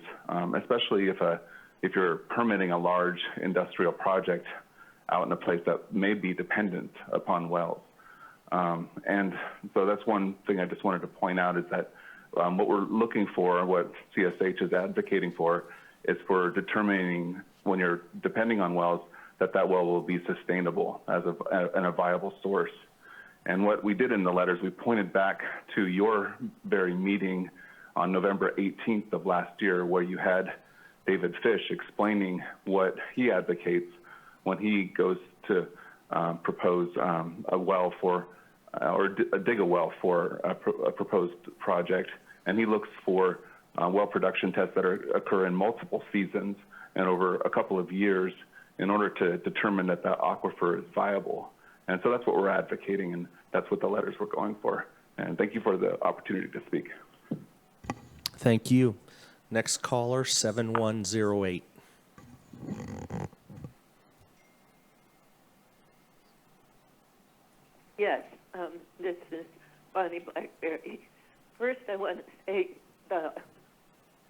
especially if you're permitting a large industrial project out in a place that may be dependent upon wells. And so that's one thing I just wanted to point out, is that what we're looking for, what CSH is advocating for, is for determining, when you're depending on wells, that well will be sustainable as a viable source. And what we did in the letters, we pointed back to your very meeting on November 18th of last year, where you had David Fish explaining what he advocates when he goes to propose a well for, or dig a well for a proposed project. And he looks for well production tests that occur in multiple seasons and over a couple of years in order to determine that the aquifer is viable. And so that's what we're advocating, and that's what the letters were going for. And thank you for the opportunity to speak. Thank you. Next caller, 7108. Yes, this is Bonnie Blackberry. First, I want to say the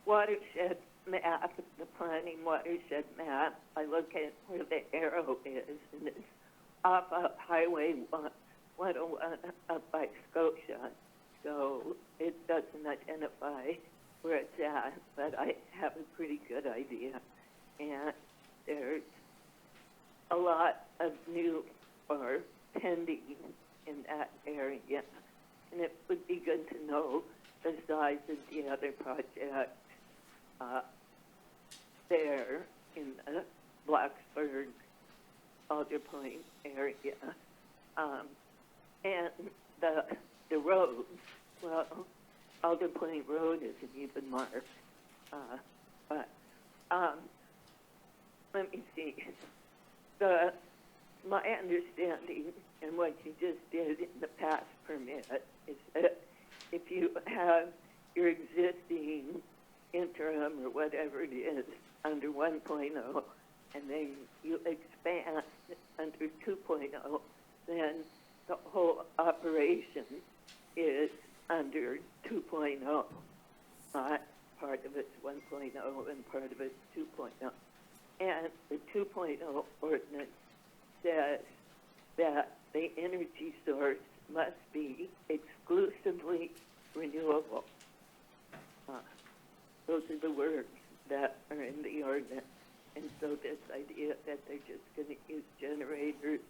Watershed Map, the planning Watershed Map, I look at where the arrow is, and it's off of Highway 101 up by Scotia. So it doesn't identify where it's at, but I have a pretty good idea. And there's a lot of new or pending in that area. And it would be good to know the size of the other project there in the Blacksburg, Alder Point area. And the road, well, Alder Point Road isn't even marked. But let me see. My understanding and what you just did in the past permit is that if you have your existing interim or whatever it is under 1.0 and then you expand under 2.0, then the whole operation is under 2.0. Not part of it's 1.0 and part of it's 2.0. And the 2.0 ordinance says that the energy source must be exclusively renewable. Those are the words that are in the ordinance. And so this idea that they're just going to use generators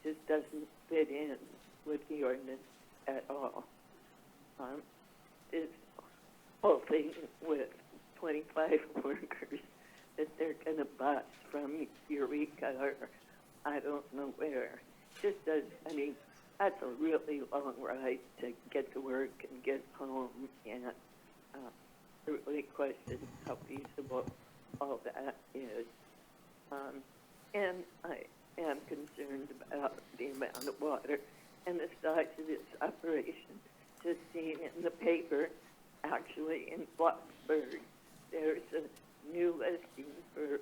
just doesn't fit in with the ordinance at all. This whole thing with 25 workers that they're going to bus from Eureka or I don't know where. Just does, I mean, that's a really long ride to get to work and get home, and really question how feasible all that is. And I am concerned about the amount of water and the size of this operation. Just seeing in the paper, actually in Bloxburg, there's a new listing for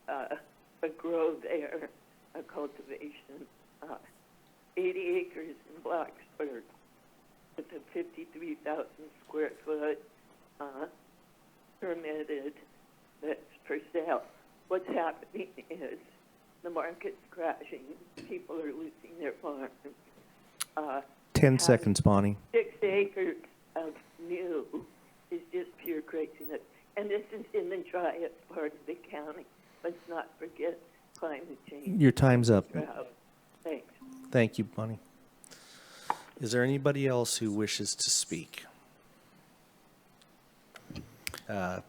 a grow there, a cultivation, 80 acres in Bloxburg with a 53,000 square foot permitted that's for sale. What's happening is the market's crashing. People are losing their farms. 10 seconds, Bonnie. 6 acres of new is just pure craziness. And this is in the driest part of the county. Let's not forget climate change. Your time's up. Drought. Thanks. Thank you, Bonnie. Is there anybody else who wishes to speak? I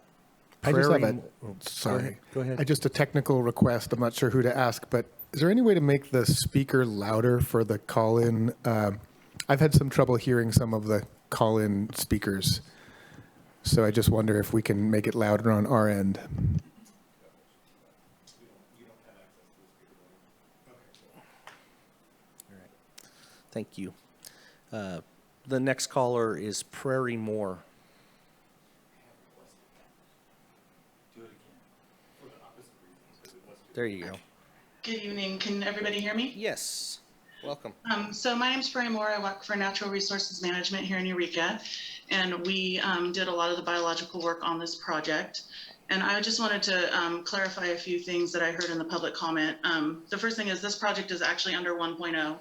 just have a, oh, sorry. Go ahead. Just a technical request. I'm not sure who to ask, but is there any way to make the speaker louder for the call-in? I've had some trouble hearing some of the call-in speakers. So I just wonder if we can make it louder on our end. Thank you. The next caller is Prairie Moore. There you go. Good evening. Can everybody hear me? Yes. Welcome. So my name's Prairie Moore. I work for Natural Resources Management here in Eureka, and we did a lot of the biological work on this project. And I just wanted to clarify a few things that I heard in the public comment. The first thing is this project is actually under 1.0.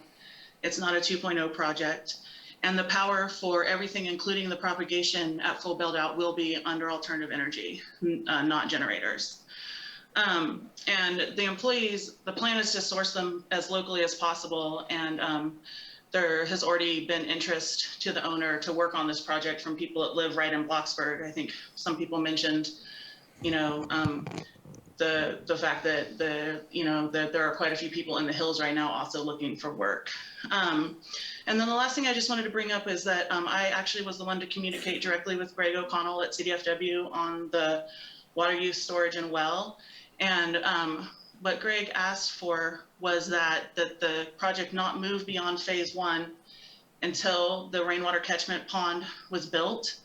It's not a 2.0 project. And the power for everything, including the propagation at full build out, will be under alternative energy, not generators. And the employees, the plan is to source them as locally as possible. And there has already been interest to the owner to work on this project from people that live right in Bloxburg. I think some people mentioned, you know, the fact that that there are quite a few people in the hills right now also looking for work. And then the last thing I just wanted to bring up is that I actually was the one to communicate directly with Greg O'Connell at CDFW on the water use, storage, and well. And what Greg asked for was that the project not move beyond phase 1 until the rainwater catchment pond was built.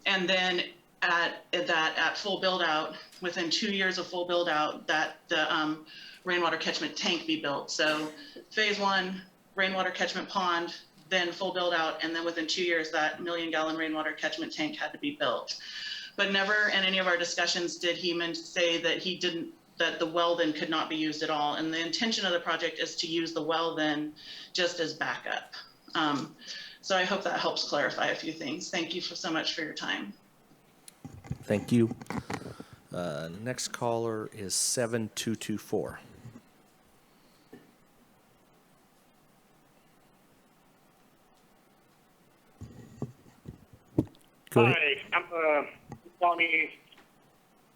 And then at full build out, within 2 years of full build out, that the rainwater catchment tank be built. So phase 1, rainwater catchment pond, then full build out, and then within 2 years, that 1 million gallon rainwater catchment tank had to be built. But never in any of our discussions did he say that that the well then could not be used at all. And the intention of the project is to use the well then just as backup. So I hope that helps clarify a few things. Thank you so much for your time. Thank you. Next caller is 7224. Go ahead. Hi, I'm Tommy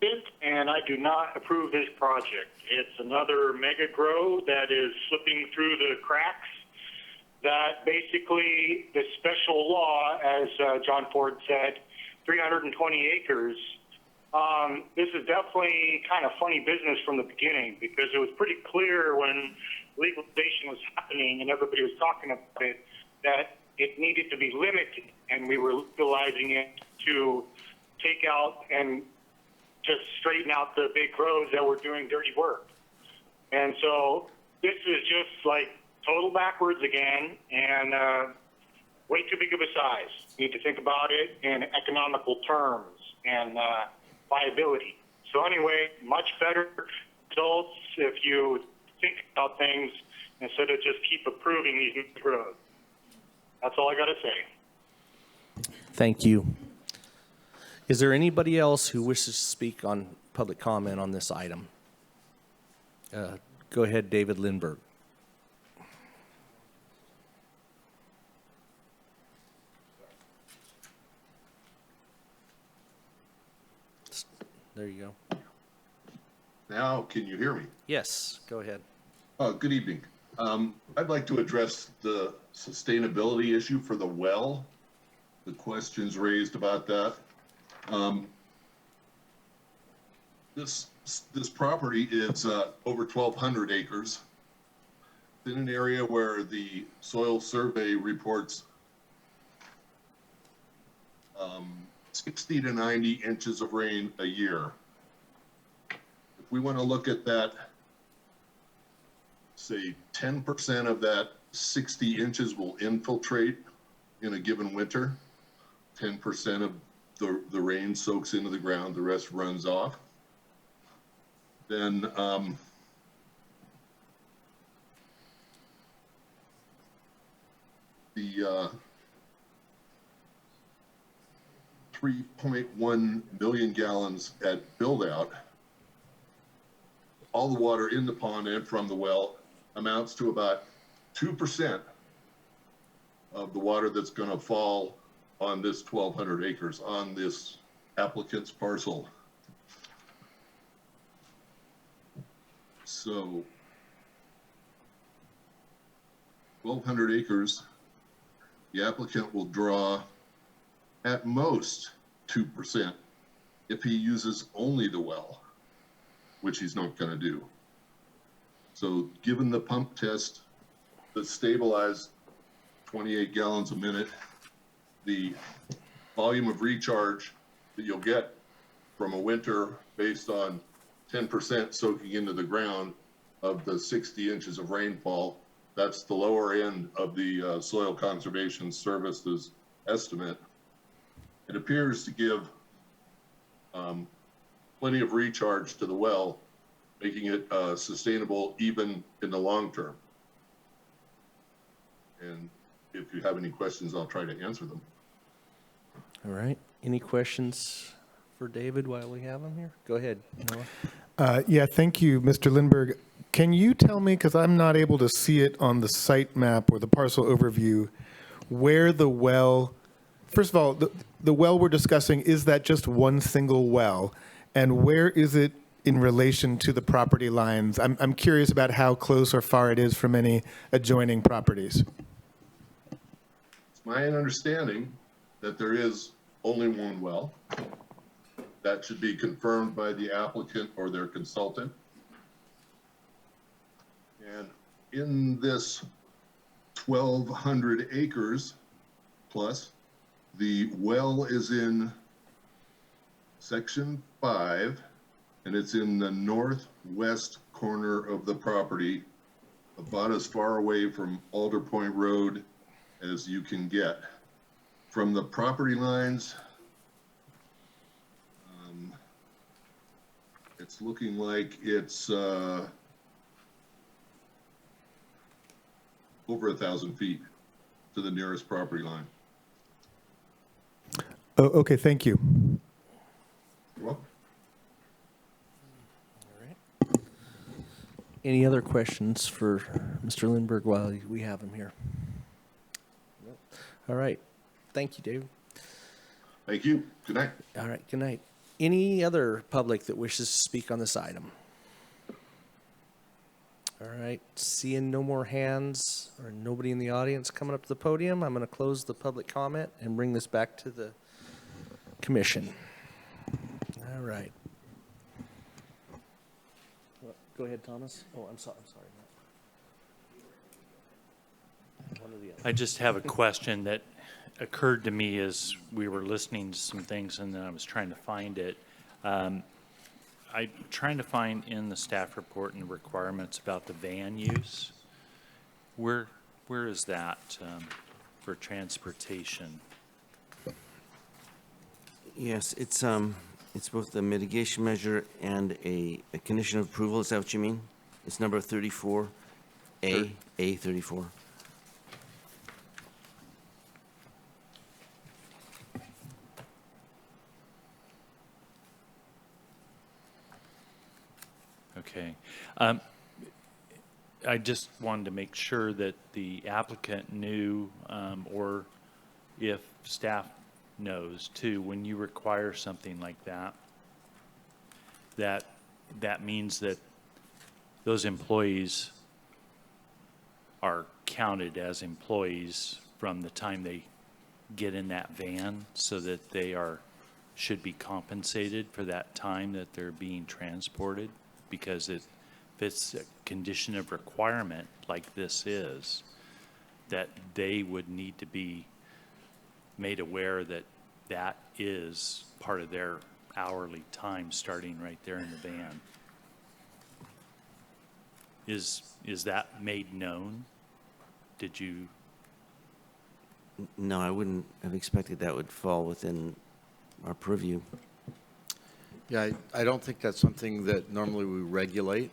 Bint, and I do not approve this project. It's another mega grow that is slipping through the cracks. That basically, the special law, as John Ford said, 320 acres. This is definitely kind of funny business from the beginning, because it was pretty clear when legalization was happening and everybody was talking about it that it needed to be limited, and we were legalizing it to take out and just straighten out the big grows that were doing dirty work. And so this is just like total backwards again, and way too big of a size. You need to think about it in economical terms and viability. So anyway, much better results if you think about things instead of just keep approving these new grows. That's all I got to say. Thank you. Is there anybody else who wishes to speak on public comment on this item? Go ahead, David Lindberg. There you go. Now, can you hear me? Yes, go ahead. Good evening. I'd like to address the sustainability issue for the well, the questions raised about that. This property is over 1,200 acres. It's in an area where the soil survey reports 60 to 90 inches of rain a year. If we want to look at that, say 10% of that 60 inches will infiltrate in a given winter. 10% of the rain soaks into the ground, the rest runs off. Then the 3.1 million gallons at build out, all the water in the pond and from the well amounts to about 2% of the water that's going to fall on this 1,200 acres on this applicant's parcel. So 1,200 acres, the applicant will draw at most 2% if he uses only the well, which he's not going to do. So given the pump test that stabilized 28 gallons a minute, the volume of recharge that you'll get from a winter based on 10% soaking into the ground of the 60 inches of rainfall, that's the lower end of the Soil Conservation Service's estimate. It appears to give plenty of recharge to the well, making it sustainable even in the long term. And if you have any questions, I'll try to answer them. All right. Any questions for David while we have him here? Go ahead, Noah. Yeah, thank you, Mr. Lindberg. Can you tell me, because I'm not able to see it on the site map or the parcel overview, where the well, first of all, the well we're discussing, is that just one single well? And where is it in relation to the property lines? I'm curious about how close or far it is from any adjoining properties. It's my understanding that there is only one well. That should be confirmed by the applicant or their consultant. And in this 1,200 acres plus, the well is in section 5, and it's in the northwest corner of the property, about as far away from Alder Point Road as you can get. From the property lines, it's looking like it's over 1,000 feet to the nearest property line. Oh, okay, thank you. You're welcome. All right. Any other questions for Mr. Lindberg while we have him here? Nope. All right. Thank you, David. Thank you. Good night. All right. Good night. Any other public that wishes to speak on this item? All right. Seeing no more hands or nobody in the audience coming up to the podium, I'm going to close the public comment and bring this back to the commission. All right. Go ahead, Thomas. Oh, I'm sorry. One or the other. I just have a question that occurred to me as we were listening to some things, and then I was trying to find it. I'm trying to find in the staff report and the requirements about the van use. Where is that for transportation? Yes, it's both a mitigation measure and a condition of approval. Is that what you mean? It's number 34, A34. Okay. I just wanted to make sure that the applicant knew, or if staff knows too, when you require something like that, that means that those employees are counted as employees from the time they get in that van, so that they should be compensated for that time that they're being transported? Because if it's a condition of requirement like this is, that they would need to be made aware that that is part of their hourly time starting right there in the van. Is that made known? Did you? No, I wouldn't have expected that would fall within our purview. Yeah, I don't think that's something that normally we regulate,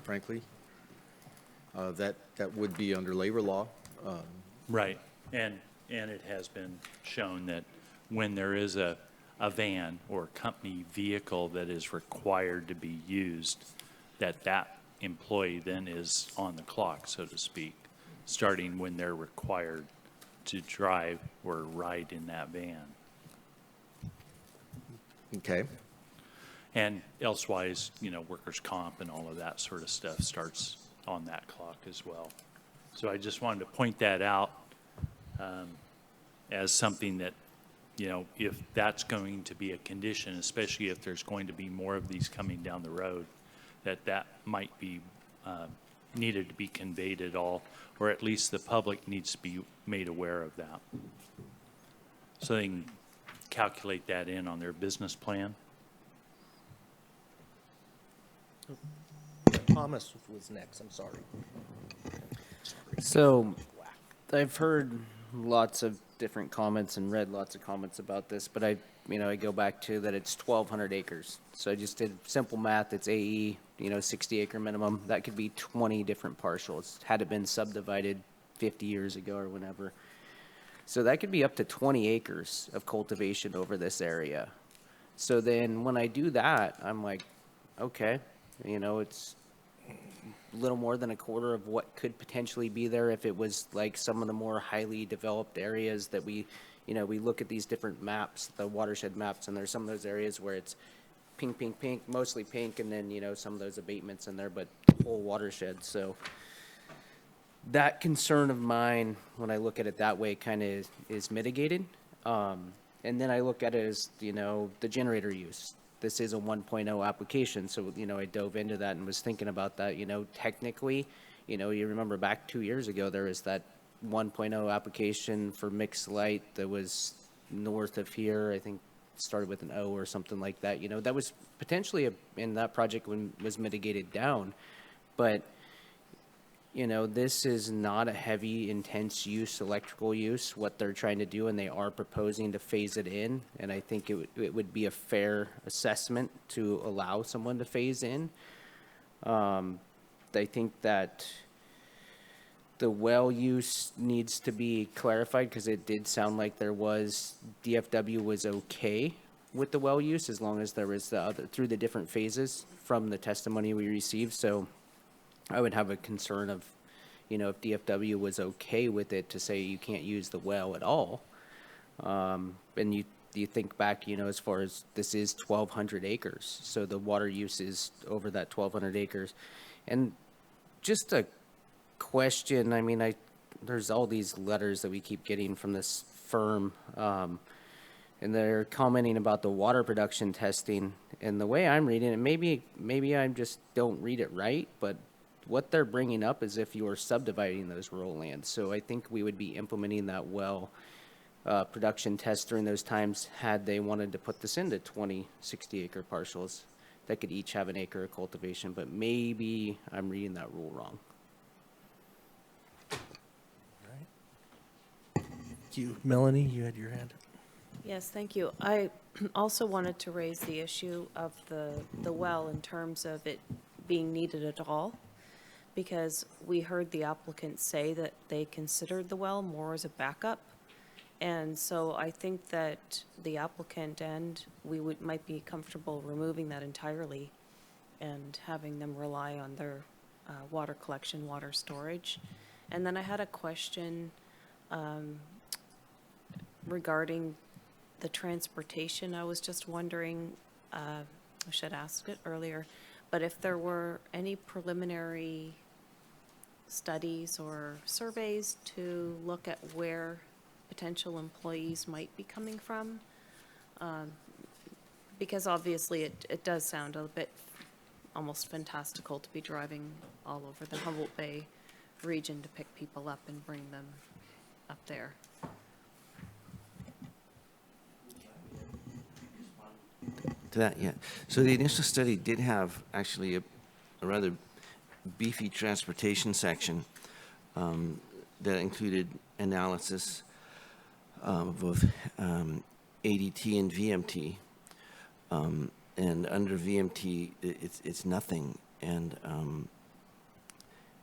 frankly. That would be under labor law. Right, and it has been shown that when there is a van or company vehicle that is required to be used, that employee then is on the clock, so to speak, starting when they're required to drive or ride in that van. Okay. And elsewise, workers' comp and all of that sort of stuff starts on that clock as well. So I just wanted to point that out as something that, if that's going to be a condition, especially if there's going to be more of these coming down the road, that might be needed to be conveyed at all, or at least the public needs to be made aware of that. So they can calculate that in on their business plan. Thomas was next, I'm sorry. So I've heard lots of different comments and read lots of comments about this, but I go back to that it's 1,200 acres. So I just did simple math. It's AE, 60 acre minimum. That could be 20 different parcels had it been subdivided 50 years ago or whenever. So that could be up to 20 acres of cultivation over this area. So then when I do that, I'm like, okay, it's a little more than a quarter of what could potentially be there if it was like some of the more highly developed areas that we look at these different maps, the watershed maps, and there's some of those areas where it's pink, pink, pink, mostly pink, and then, some of those abatements in there, but the whole watershed. So that concern of mine, when I look at it that way, kind of is mitigated. And then I look at it as, the generator use. This is a 1.0 application, so, I dove into that and was thinking about that. Technically, you remember back 2 years ago, there was that 1.0 application for mixed light that was north of here. I think it started with an O or something like that. That was potentially in that project was mitigated down, but this is not a heavy, intense use, electrical use, what they're trying to do, and they are proposing to phase it in. And I think it would be a fair assessment to allow someone to phase in. I think that the well use needs to be clarified, because it did sound like DFW was okay with the well use as long as there was through the different phases from the testimony we received. So I would have a concern of, if DFW was okay with it, to say you can't use the well at all. And you think back, as far as this is 1,200 acres. So the water use is over that 1,200 acres. And just a question, there's all these letters that we keep getting from this firm, and they're commenting about the water production testing. And the way I'm reading it, maybe I just don't read it right, but what they're bringing up is if you are subdividing those rural lands. So I think we would be implementing that well production test during those times had they wanted to put this into 20 60-acre parcels that could each have an acre of cultivation. But maybe I'm reading that rule wrong. Thank you. Melanie, you had your hand up. Yes, thank you. I also wanted to raise the issue of the well in terms of it being needed at all, because we heard the applicant say that they considered the well more as a backup. And so I think that the applicant and we might be comfortable removing that entirely and having them rely on their water collection, water storage. And then I had a question regarding the transportation. I was just wondering, I should ask it earlier, but if there were any preliminary studies or surveys to look at where potential employees might be coming from, because obviously it does sound a bit almost fantastical to be driving all over the Humboldt Bay region to pick people up and bring them up there. To that, yeah. So the initial study did have actually a rather beefy transportation section that included analysis of both ADT and VMT. And under VMT, it's nothing, and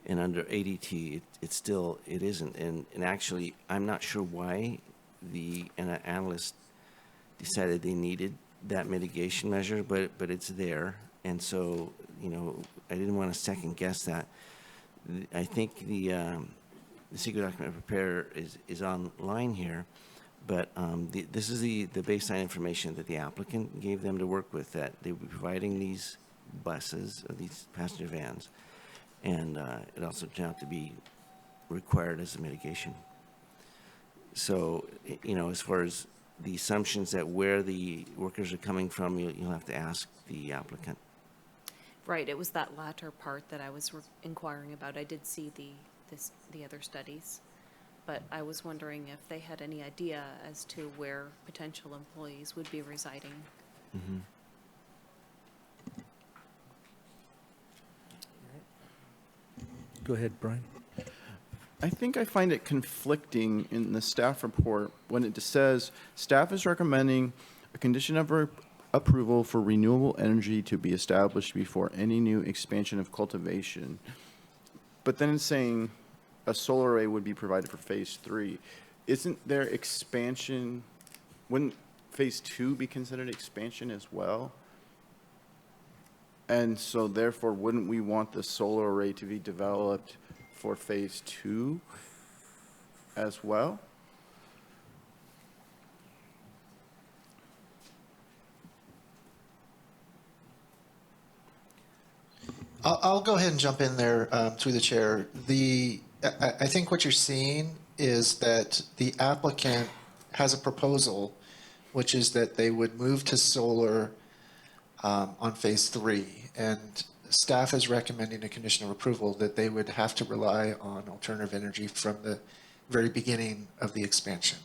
under ADT, it isn't. And actually, I'm not sure why the analyst decided they needed that mitigation measure, but it's there. And so, you know, I didn't want to second guess that. I think the secret document preparer is online here, but this is the baseline information that the applicant gave them to work with, that they would be providing these buses, or these passenger vans, and it also turned out to be required as a mitigation. So, you know, as far as the assumptions that where the workers are coming from, you'll have to ask the applicant. Right, it was that latter part that I was inquiring about. I did see the other studies, but I was wondering if they had any idea as to where potential employees would be residing. Mm-hmm. Go ahead, Brian. I think I find it conflicting in the staff report when it says staff is recommending a condition of approval for renewable energy to be established before any new expansion of cultivation. But then it's saying a solar array would be provided for phase 3. Isn't there expansion? Wouldn't phase 2 be considered expansion as well? And so therefore, wouldn't we want the solar array to be developed for phase 2 as well? I'll go ahead and jump in there through the chair. I think what you're seeing is that the applicant has a proposal, which is that they would move to solar on phase 3, and staff is recommending a condition of approval that they would have to rely on alternative energy from the very beginning of the expansion.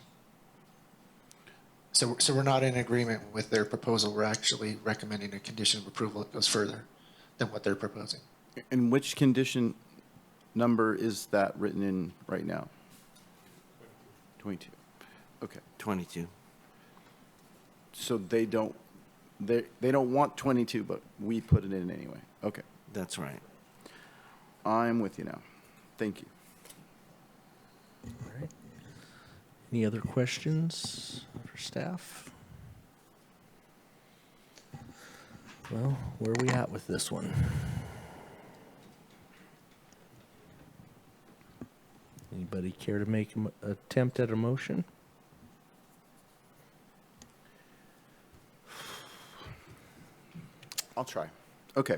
So we're not in agreement with their proposal. We're actually recommending a condition of approval that goes further than what they're proposing. And which condition number is that written in right now? 22. Okay. 22. So they don't want 22, but we put it in anyway. Okay. That's right. I'm with you now. Thank you. All right. Any other questions for staff? Well, where are we at with this one? Anybody care to make an attempt at a motion? I'll try. Okay.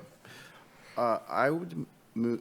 I would move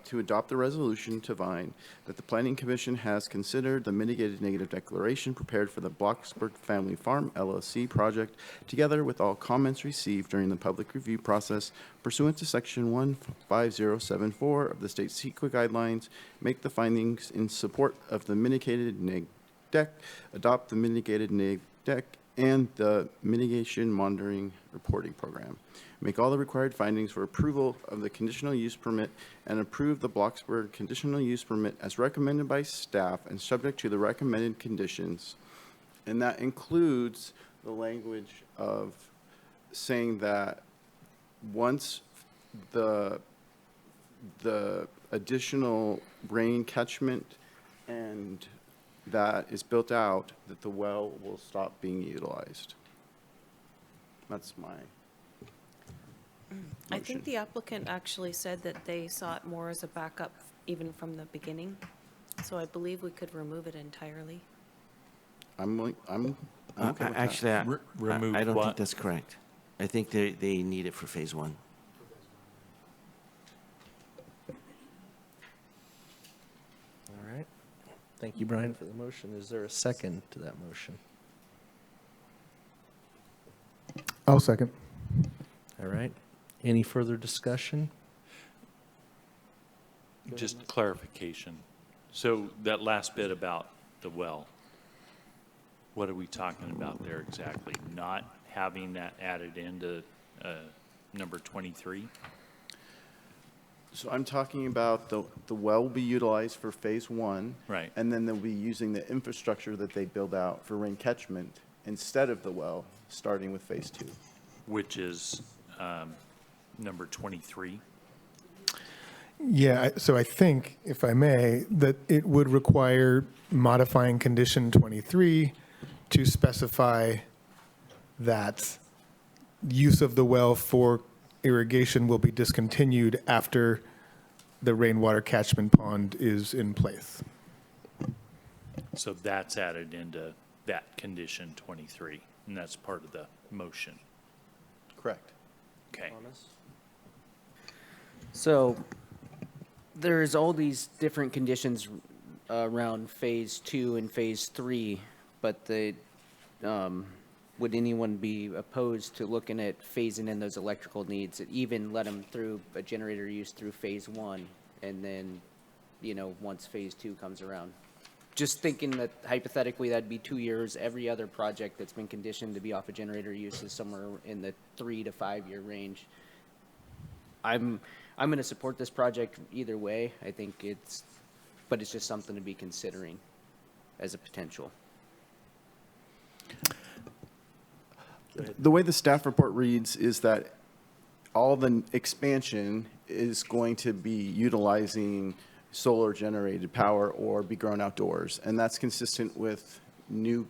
to adopt the resolution to Vine that the Planning Commission has considered the mitigated negative declaration prepared for the Blocksburg Family Farm LLC project, together with all comments received during the public review process pursuant to Section 15074 of the state CEQA guidelines, make the findings in support of the mitigated neg deck, adopt the mitigated neg deck, and the mitigation monitoring reporting program. Make all the required findings for approval of the conditional use permit and approve the Blocksburg conditional use permit as recommended by staff and subject to the recommended conditions. And that includes the language of saying that once the additional rain catchment and that is built out, that the well will stop being utilized. That's my I think the applicant actually said that they saw it more as a backup even from the beginning. So I believe we could remove it entirely. I'm okay with actually, that. I don't think that's correct. I think they need it for phase one. All right. Thank you, Brian, for the motion. Is there a second to that motion? I'll second. All right. Any further discussion? Just clarification. So that last bit about the well, what are we talking about there exactly? Not having that added into number 23? So I'm talking about the well will be utilized for phase one. Right. And then they'll be using the infrastructure that they build out for rain catchment instead of the well, starting with phase two. Which is number 23? Yeah, so I think, if I may, that it would require modifying condition 23 to specify that use of the well for irrigation will be discontinued after the rainwater catchment pond is in place. So that's added into that condition 23, and that's part of the motion. Correct. Okay. So there's all these different conditions around phase two and phase three, but would anyone be opposed to looking at phasing in those electrical needs, even let them through a generator use through phase one, and then, once phase two comes around? Just thinking that hypothetically that'd be 2 years. Every other project that's been conditioned to be off a generator use is somewhere in the 3 to 5 year range. I'm going to support this project either way. I think but it's just something to be considering as a potential. The way the staff report reads is that all the expansion is going to be utilizing solar generated power or be grown outdoors. And that's consistent with new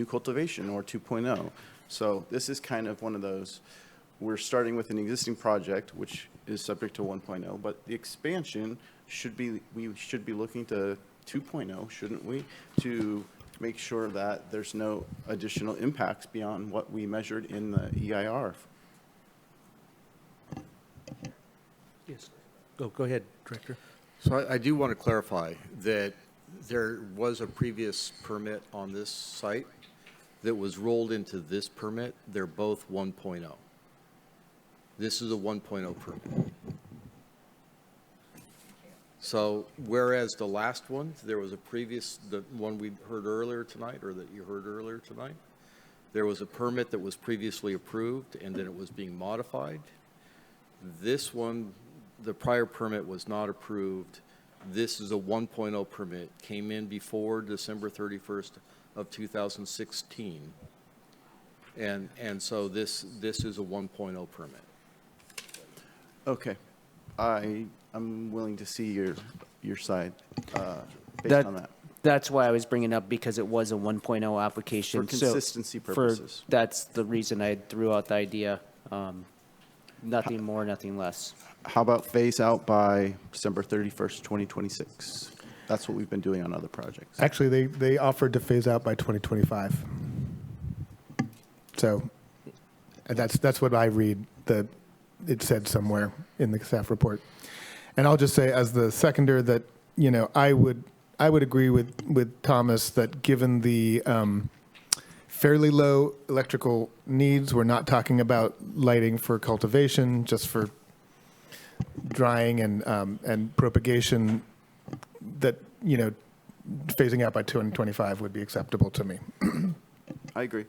cultivation or 2.0. So this is kind of one of those, we're starting with an existing project, which is subject to 1.0, but the expansion we should be looking to 2.0, shouldn't we? To make sure that there's no additional impacts beyond what we measured in the EIR. Yes. Go ahead, Director. So I do want to clarify that there was a previous permit on this site that was rolled into this permit. They're both 1.0. This is a 1.0 permit. So whereas the last one, there was a previous, the one we heard earlier tonight, or that you heard earlier tonight, there was a permit that was previously approved and then it was being modified. This one, the prior permit was not approved. This is a 1.0 permit, came in before December 31st of 2016. And so this is a 1.0 permit. Okay. I'm willing to see your side based on that. That's why I was bringing up, because it was a 1.0 application. For consistency purposes. That's the reason I threw out the idea. Nothing more, nothing less. How about phase out by December 31st, 2026? That's what we've been doing on other projects. Actually, they offered to phase out by 2025. So that's what I read, that it said somewhere in the staff report. And I'll just say, as the seconder, that, I would agree with Thomas that given the fairly low electrical needs, we're not talking about lighting for cultivation, just for drying and propagation, that, phasing out by 2025 would be acceptable to me. I agree.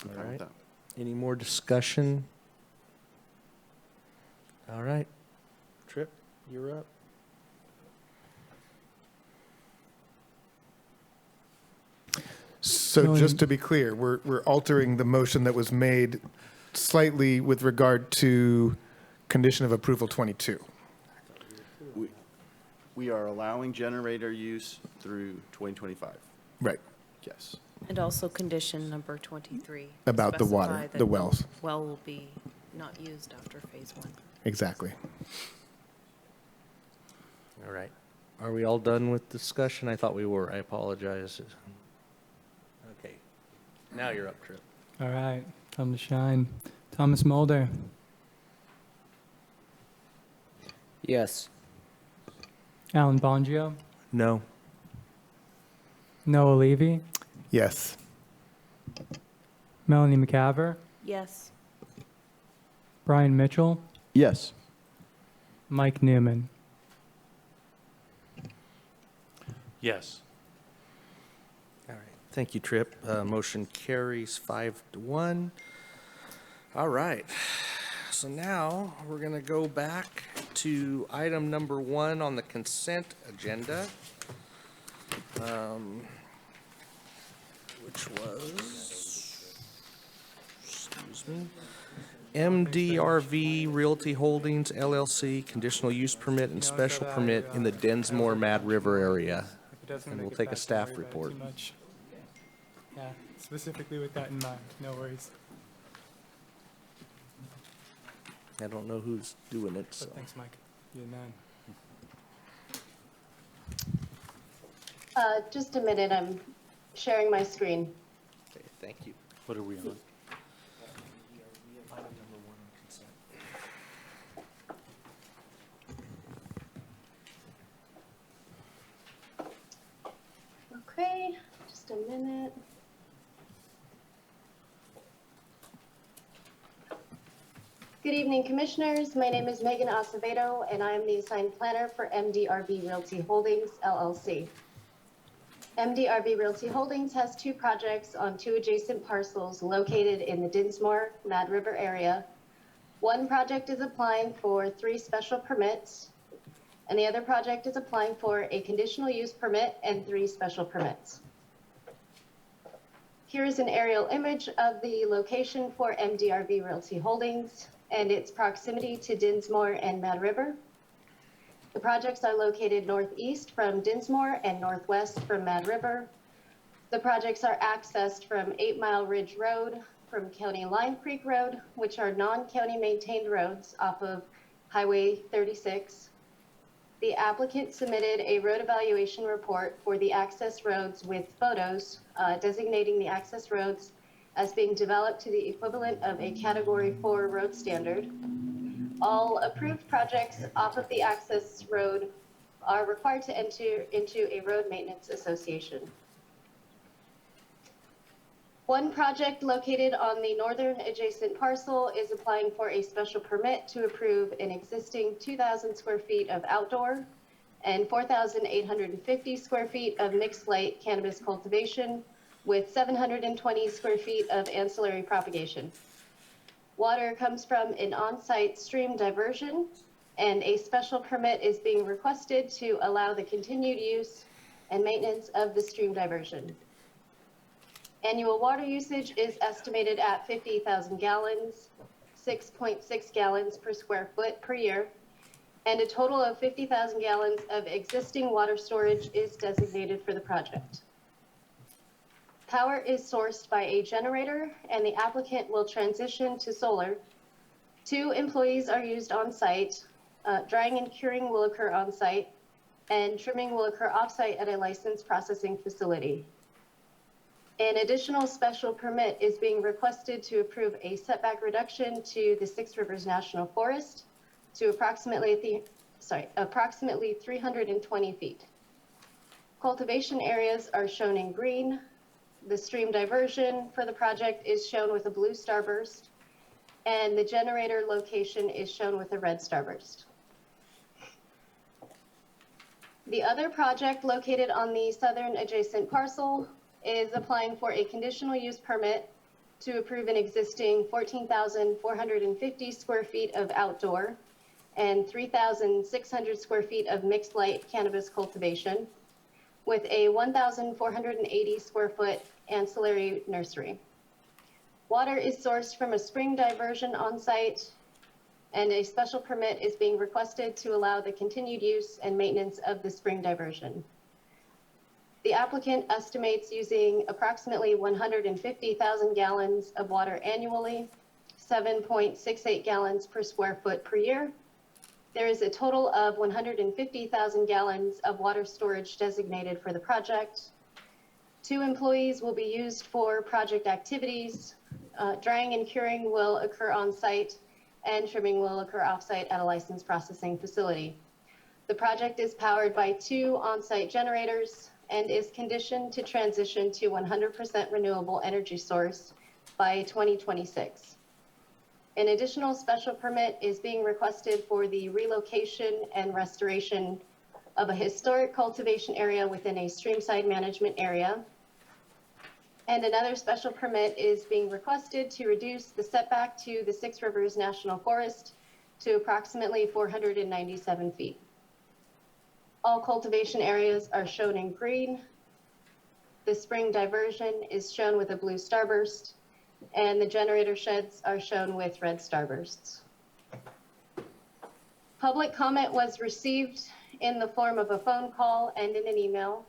All right. Any more discussion? All right. Tripp, you're up. So just to be clear, we're altering the motion that was made slightly with regard to condition of approval 22. We are allowing generator use through 2025. Right. Yes. And also condition number 23. About the water, specify that the wells. Well will be not used after phase one. Exactly. All right. Are we all done with discussion? I thought we were. I apologize. Okay. Now you're up, Tripp. All right. Time to shine. Thomas Mulder. Yes. Alan Bongio. No. Noah Levy. Yes. Melanie McCaver. Yes. Brian Mitchell. Yes. Mike Newman. Yes. All right. Thank you, Tripp. Motion carries 5-1. All right. So now we're going to go back to item number 1 on the consent agenda, which was, excuse me, MDRV Realty Holdings LLC conditional use permit and special permit in the Densmore Mad River area. And we'll take a staff report. Yeah, specifically with that in mind. No worries. I don't know who's doing it, so. But thanks, Mike. You're the man. Just a minute, I'm sharing my screen. Okay, thank you. What are we on? Okay, just a minute. Good evening, Commissioners. My name is Megan Acevedo, and I am the assigned planner for MDRV Realty Holdings, LLC. MDRV Realty Holdings has 2 projects on 2 adjacent parcels located in the Dinsmore, Mad River area. One project is applying for 3 special permits, and the other project is applying for a conditional use permit and 3 special permits. Here is an aerial image of the location for MDRV Realty Holdings and its proximity to Dinsmore and Mad River. The projects are located northeast from Dinsmore and northwest from Mad River. The projects are accessed from 8 Mile Ridge Road, from County Lime Creek Road, which are non-county maintained roads off of Highway 36. The applicant submitted a road evaluation report for the access roads with photos designating the access roads as being developed to the equivalent of a Category 4 road standard. All approved projects off of the access road are required to enter into a road maintenance association. One project located on the northern adjacent parcel is applying for a special permit to approve an existing 2,000 square feet of outdoor and 4,850 square feet of mixed light cannabis cultivation with 720 square feet of ancillary propagation. Water comes from an on-site stream diversion, and a special permit is being requested to allow the continued use and maintenance of the stream diversion. Annual water usage is estimated at 50,000 gallons, 6.6 gallons per square foot per year, and a total of 50,000 gallons of existing water storage is designated for the project. Power is sourced by a generator, and the applicant will transition to solar. 2 employees are used on site. Drying and curing will occur on site, and trimming will occur off-site at a licensed processing facility. An additional special permit is being requested to approve a setback reduction to the 6 Rivers National Forest to approximately 320 feet. Cultivation areas are shown in green. The stream diversion for the project is shown with a blue starburst, and the generator location is shown with a red starburst. The other project located on the southern adjacent parcel is applying for a conditional use permit to approve an existing 14,450 square feet of outdoor and 3,600 square feet of mixed light cannabis cultivation with a 1,480 square foot ancillary nursery. Water is sourced from a spring diversion on site, and a special permit is being requested to allow the continued use and maintenance of the spring diversion. The applicant estimates using approximately 150,000 gallons of water annually, 7.68 gallons per square foot per year. There is a total of 150,000 gallons of water storage designated for the project. 2 employees will be used for project activities, Drying and curing will occur on site, and trimming will occur off-site at a licensed processing facility. The project is powered by 2 on-site generators and is conditioned to transition to 100% renewable energy source by 2026. An additional special permit is being requested for the relocation and restoration of a historic cultivation area within a streamside management area. And another special permit is being requested to reduce the setback to the Six Rivers National Forest to approximately 497 feet. All cultivation areas are shown in green. The spring diversion is shown with a blue starburst, and the generator sheds are shown with red starbursts. Public comment was received in the form of a phone call and in an email,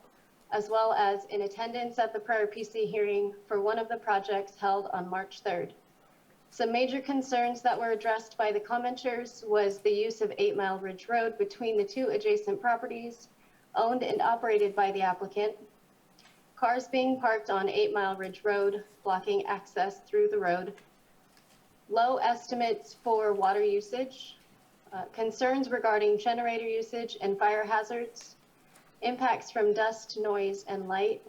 as well as in attendance at the prior PC hearing for one of the projects held on March 3rd. Some major concerns that were addressed by the commenters was the use of 8 Mile Ridge Road between the 2 adjacent properties owned and operated by the applicant, cars being parked on 8 Mile Ridge Road, blocking access through the road, low estimates for water usage, concerns regarding generator usage and fire hazards, impacts from dust, noise, and light,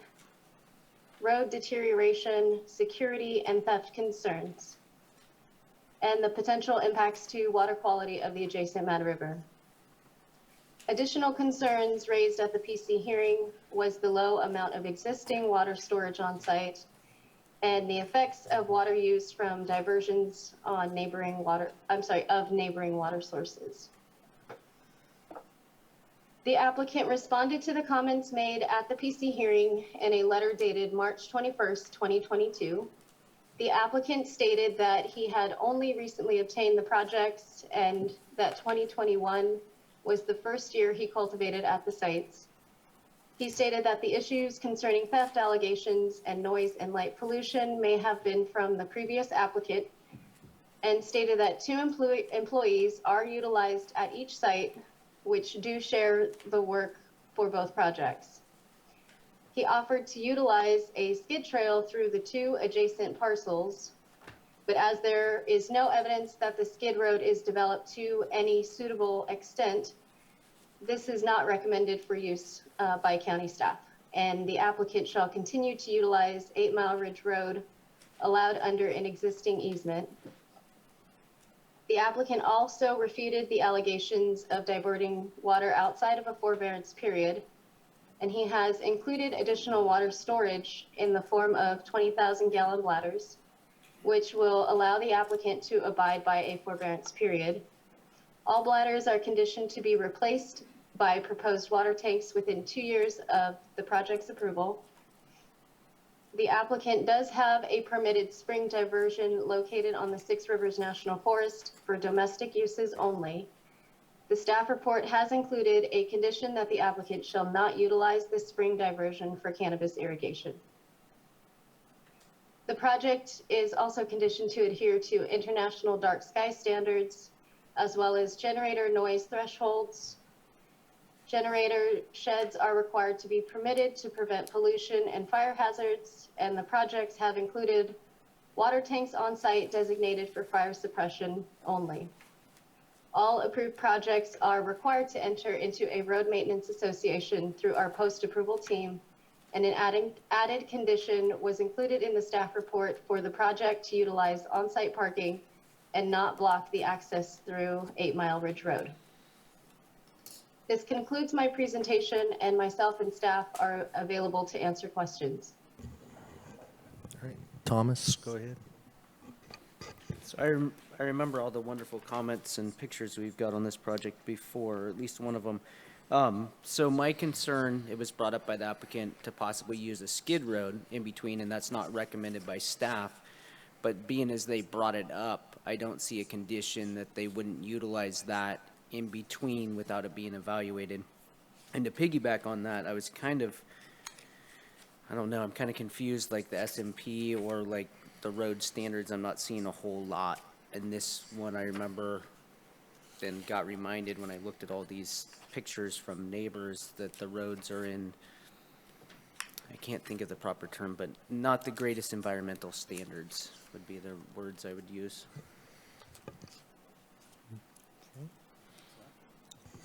road deterioration, security, and theft concerns, and the potential impacts to water quality of the adjacent Mad River. Additional concerns raised at the PC hearing was the low amount of existing water storage on site and the effects of water use from diversions on neighboring water sources. The applicant responded to the comments made at the PC hearing in a letter dated March 21st, 2022. The applicant stated that he had only recently obtained the projects and that 2021 was the first year he cultivated at the sites. He stated that the issues concerning theft allegations and noise and light pollution may have been from the previous applicant, and stated that 2 employees are utilized at each site, which do share the work for both projects. He offered to utilize a skid trail through the 2 adjacent parcels, but as there is no evidence that the skid road is developed to any suitable extent, this is not recommended for use by county staff, and the applicant shall continue to utilize 8 Mile Ridge Road allowed under an existing easement. The applicant also refuted the allegations of diverting water outside of a forbearance period, and he has included additional water storage in the form of 20,000-gallon bladders, which will allow the applicant to abide by a forbearance period. All bladders are conditioned to be replaced by proposed water tanks within 2 years of the project's approval. The applicant does have a permitted spring diversion located on the Six Rivers National Forest for domestic uses only. The staff report has included a condition that the applicant shall not utilize this spring diversion for cannabis irrigation. The project is also conditioned to adhere to international dark sky standards, as well as generator noise thresholds. Generator sheds are required to be permitted to prevent pollution and fire hazards, and the projects have included water tanks on site designated for fire suppression only. All approved projects are required to enter into a road maintenance association through our post-approval team, and an added condition was included in the staff report for the project to utilize on-site parking and not block the access through 8 Mile Ridge Road. This concludes my presentation, and myself and staff are available to answer questions. All right, Thomas, go ahead. So I remember all the wonderful comments and pictures we've got on this project before, or at least one of them. So my concern, it was brought up by the applicant to possibly use a skid road in between, and that's not recommended by staff. But being as they brought it up, I don't see a condition that they wouldn't utilize that in between without it being evaluated. And to piggyback on that, I was kind of, I don't know, I'm kind of confused, like the SMP or like the road standards, I'm not seeing a whole lot. And this one I remember then got reminded when I looked at all these pictures from neighbors that the roads are in I can't think of the proper term, but not the greatest environmental standards would be the words I would use.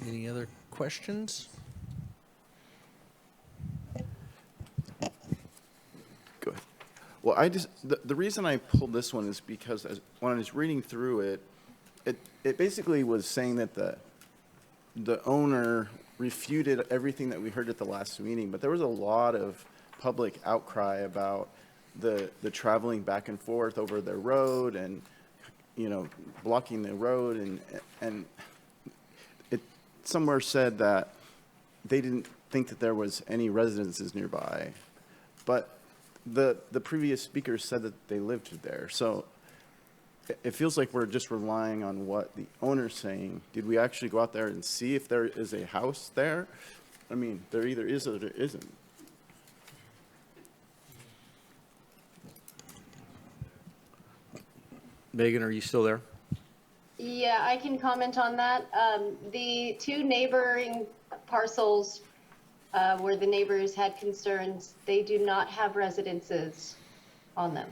Any other questions? Go ahead. Well, the reason I pulled this one is because when I was reading through it, it basically was saying that the owner refuted everything that we heard at the last meeting, but there was a lot of public outcry about the traveling back and forth over their road and, blocking the road, and it somewhere said that they didn't think that there was any residences nearby, but the previous speakers said that they lived there. So it feels like we're just relying on what the owner's saying. Did we actually go out there and see if there is a house there? I mean, there either is or there isn't. Megan, are you still there? Yeah, I can comment on that. The two neighboring parcels where the neighbors had concerns, they do not have residences on them.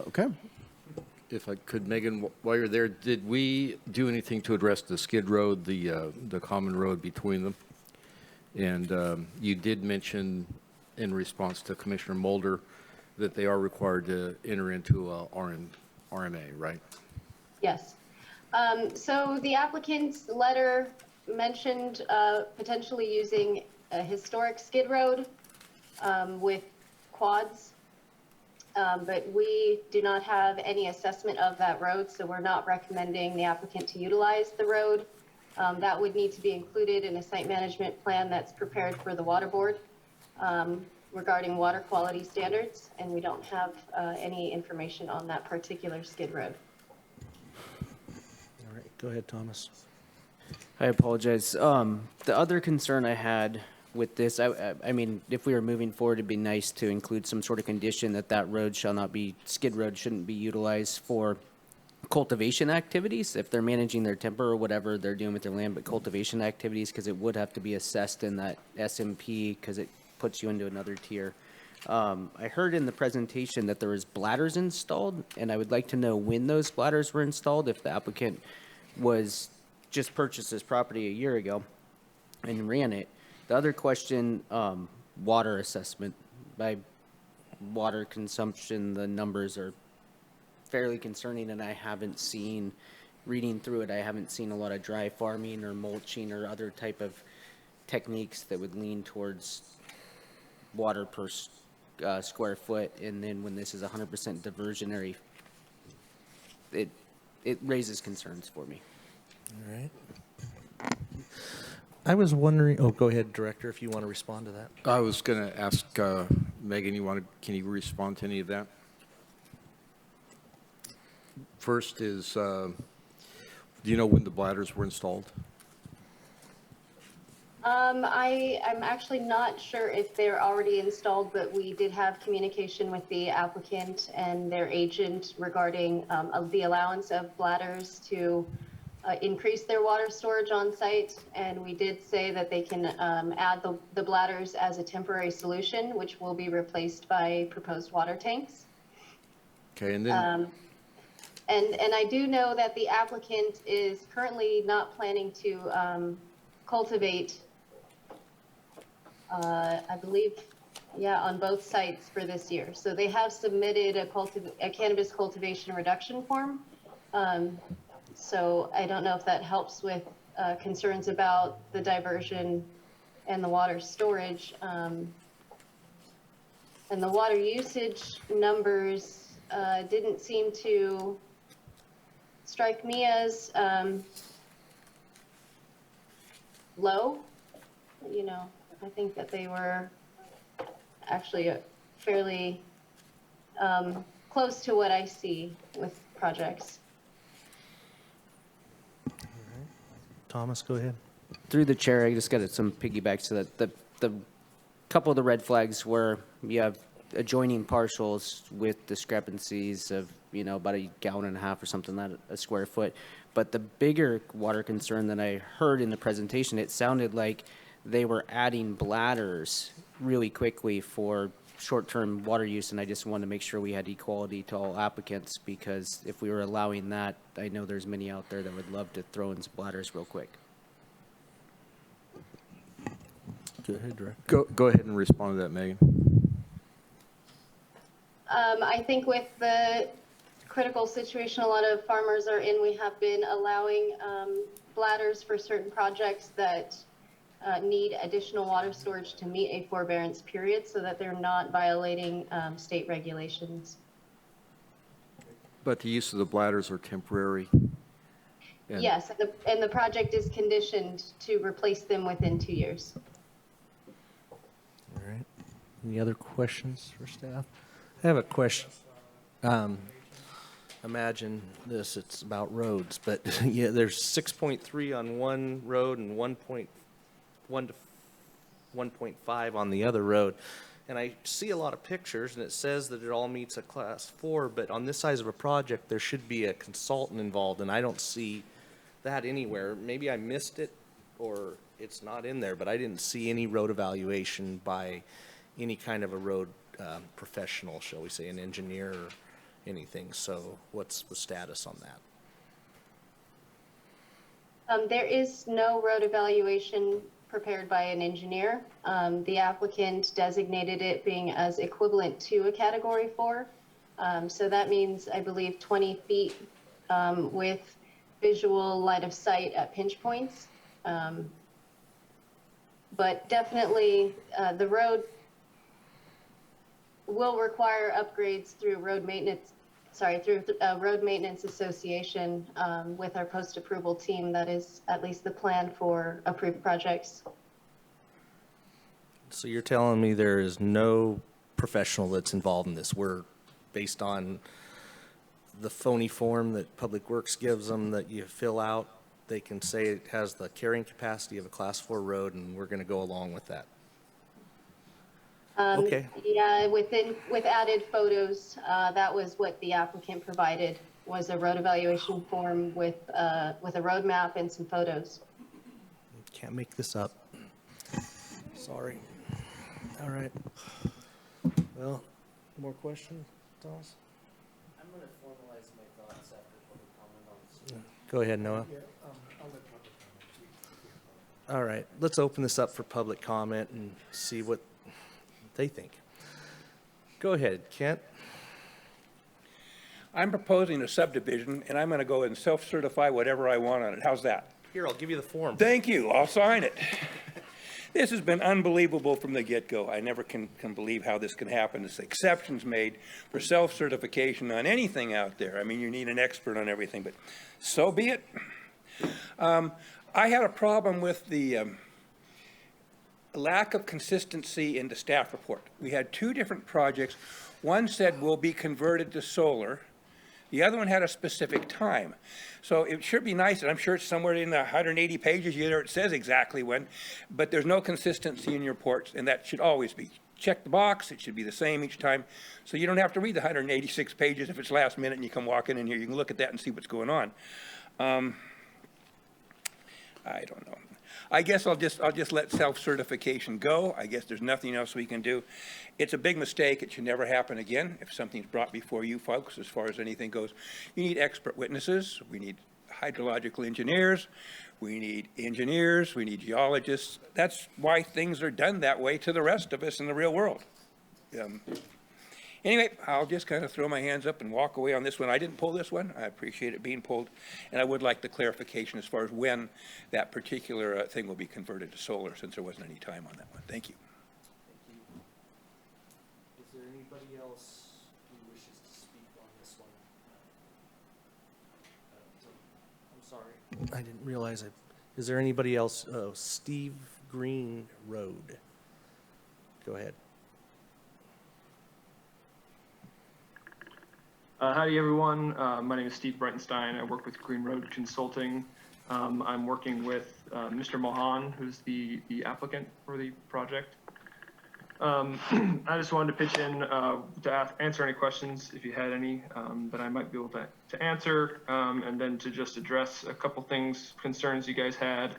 Okay. If I could, Megan, while you're there, did we do anything to address the skid road, the common road between them? And you did mention in response to Commissioner Mulder that they are required to enter into a RMA, right? Yes. So the applicant's letter mentioned potentially using a historic skid road with quads. But we do not have any assessment of that road, so we're not recommending the applicant to utilize the road. That would need to be included in a site management plan that's prepared for the water board regarding water quality standards, and we don't have any information on that particular skid road. All right, go ahead, Thomas. I apologize. The other concern I had with this, I mean, if we were moving forward, it'd be nice to include some sort of condition that road shall not be, skid road shouldn't be utilized for cultivation activities, if they're managing their timber or whatever they're doing with their land, but cultivation activities, because it would have to be assessed in that SMP, because it puts you into another tier. I heard in the presentation that there was bladders installed, and I would like to know when those bladders were installed, if the applicant was just purchased this property a year ago and ran it. The other question, water assessment. By water consumption, the numbers are fairly concerning, and I haven't seen, reading through it, I haven't seen a lot of dry farming or mulching or other type of techniques that would lean towards water per square foot. And then when this is 100% diversionary, it raises concerns for me. All right. I was wondering, oh, go ahead, Director, if you want to respond to that. I was going to ask Megan, can you respond to any of that? First is, do you know when the bladders were installed? I'm actually not sure if they're already installed, but we did have communication with the applicant and their agent regarding the allowance of bladders to increase their water storage on site. And we did say that they can add the bladders as a temporary solution, which will be replaced by proposed water tanks. Okay, and then... And I do know that the applicant is currently not planning to cultivate, I believe, on both sites for this year. So they have submitted a cannabis cultivation reduction form. So I don't know if that helps with concerns about the diversion and the water storage. And the water usage numbers didn't seem to strike me as low. I think that they were actually fairly close to what I see with projects. Thomas, go ahead. Through the chair, I just got some piggybacks to that. The couple of the red flags where you have adjoining parcels with discrepancies of, about 1.5 gallons or something, not a square foot. But the bigger water concern that I heard in the presentation, it sounded like they were adding bladders really quickly for short-term water use, and I just wanted to make sure we had equality to all applicants, because if we were allowing that, I know there's many out there that would love to throw in some bladders real quick. Go ahead, Director. Go ahead and respond to that, Megan. I think with the critical situation a lot of farmers are in, we have been allowing bladders for certain projects that need additional water storage to meet a forbearance period so that they're not violating state regulations. But the use of the bladders are temporary. Yes, and the project is conditioned to replace them within 2 years. All right. Any other questions for staff? I have a question. Imagine this, it's about roads, but yeah, there's 6.3 on one road and 1.1 to 1.5 on the other road. And I see a lot of pictures and it says that it all meets a class 4, but on this size of a project, there should be a consultant involved, and I don't see that anywhere. Maybe I missed it or it's not in there, but I didn't see any road evaluation by any kind of a road professional, shall we say, an engineer or anything. So what's the status on that? There is no road evaluation prepared by an engineer. The applicant designated it being as equivalent to a Category 4. So that means, I believe, 20 feet with visual line of sight at pinch points. But definitely the road will require upgrades through Road Maintenance Association with our post-approval team. That is at least the plan for approved projects. So you're telling me there is no professional that's involved in this? We're based on the phony form that Public Works gives them that you fill out. They can say it has the carrying capacity of a Class 4 road, and we're going to go along with that. Okay. Yeah, with added photos, that was what the applicant provided, was a road evaluation form with a road map and some photos. Can't make this up. Sorry. All right. Well, more questions, Thomas? I'm going to formalize my thoughts after public comment on this. Go ahead, Noah. All right, let's open this up for public comment and see what they think. Go ahead, Kent. I'm proposing a subdivision, and I'm going to go and self-certify whatever I want on it. How's that? Here, I'll give you the form. Thank you. I'll sign it. This has been unbelievable from the get-go. I never can believe how this can happen. There's exceptions made for self-certification on anything out there. I mean, you need an expert on everything, but so be it. I had a problem with the lack of consistency in the staff report. We had two different projects. One said will be converted to solar. The other one had a specific time. So it should be nice, and I'm sure it's somewhere in the 180 pages here it says exactly when, but there's no consistency in your reports, and that should always be. Check the box, it should be the same each time, so you don't have to read the 186 pages if it's last minute and you come walking in here. You can look at that and see what's going on. I don't know. I guess I'll just let self-certification go. I guess there's nothing else we can do. It's a big mistake. It should never happen again. If something's brought before you folks, as far as anything goes, you need expert witnesses. We need hydrological engineers. We need engineers. We need geologists. That's why things are done that way to the rest of us in the real world. Anyway, I'll just kind of throw my hands up and walk away on this one. I didn't pull this one. I appreciate it being pulled. And I would like the clarification as far as when that particular thing will be converted to solar, since there wasn't any time on that one. Thank you. Is there anybody else who wishes to speak on this one? I'm sorry. I didn't realize it. Is there anybody else? Oh, Steve Green Road. Go ahead. Howdy, everyone. My name is Steve Breitenstein. I work with Green Road Consulting. I'm working with Mr. Mohan, who's the applicant for the project. I just wanted to pitch in to answer any questions, if you had any, that I might be able to answer, and then to just address a couple things, concerns you guys had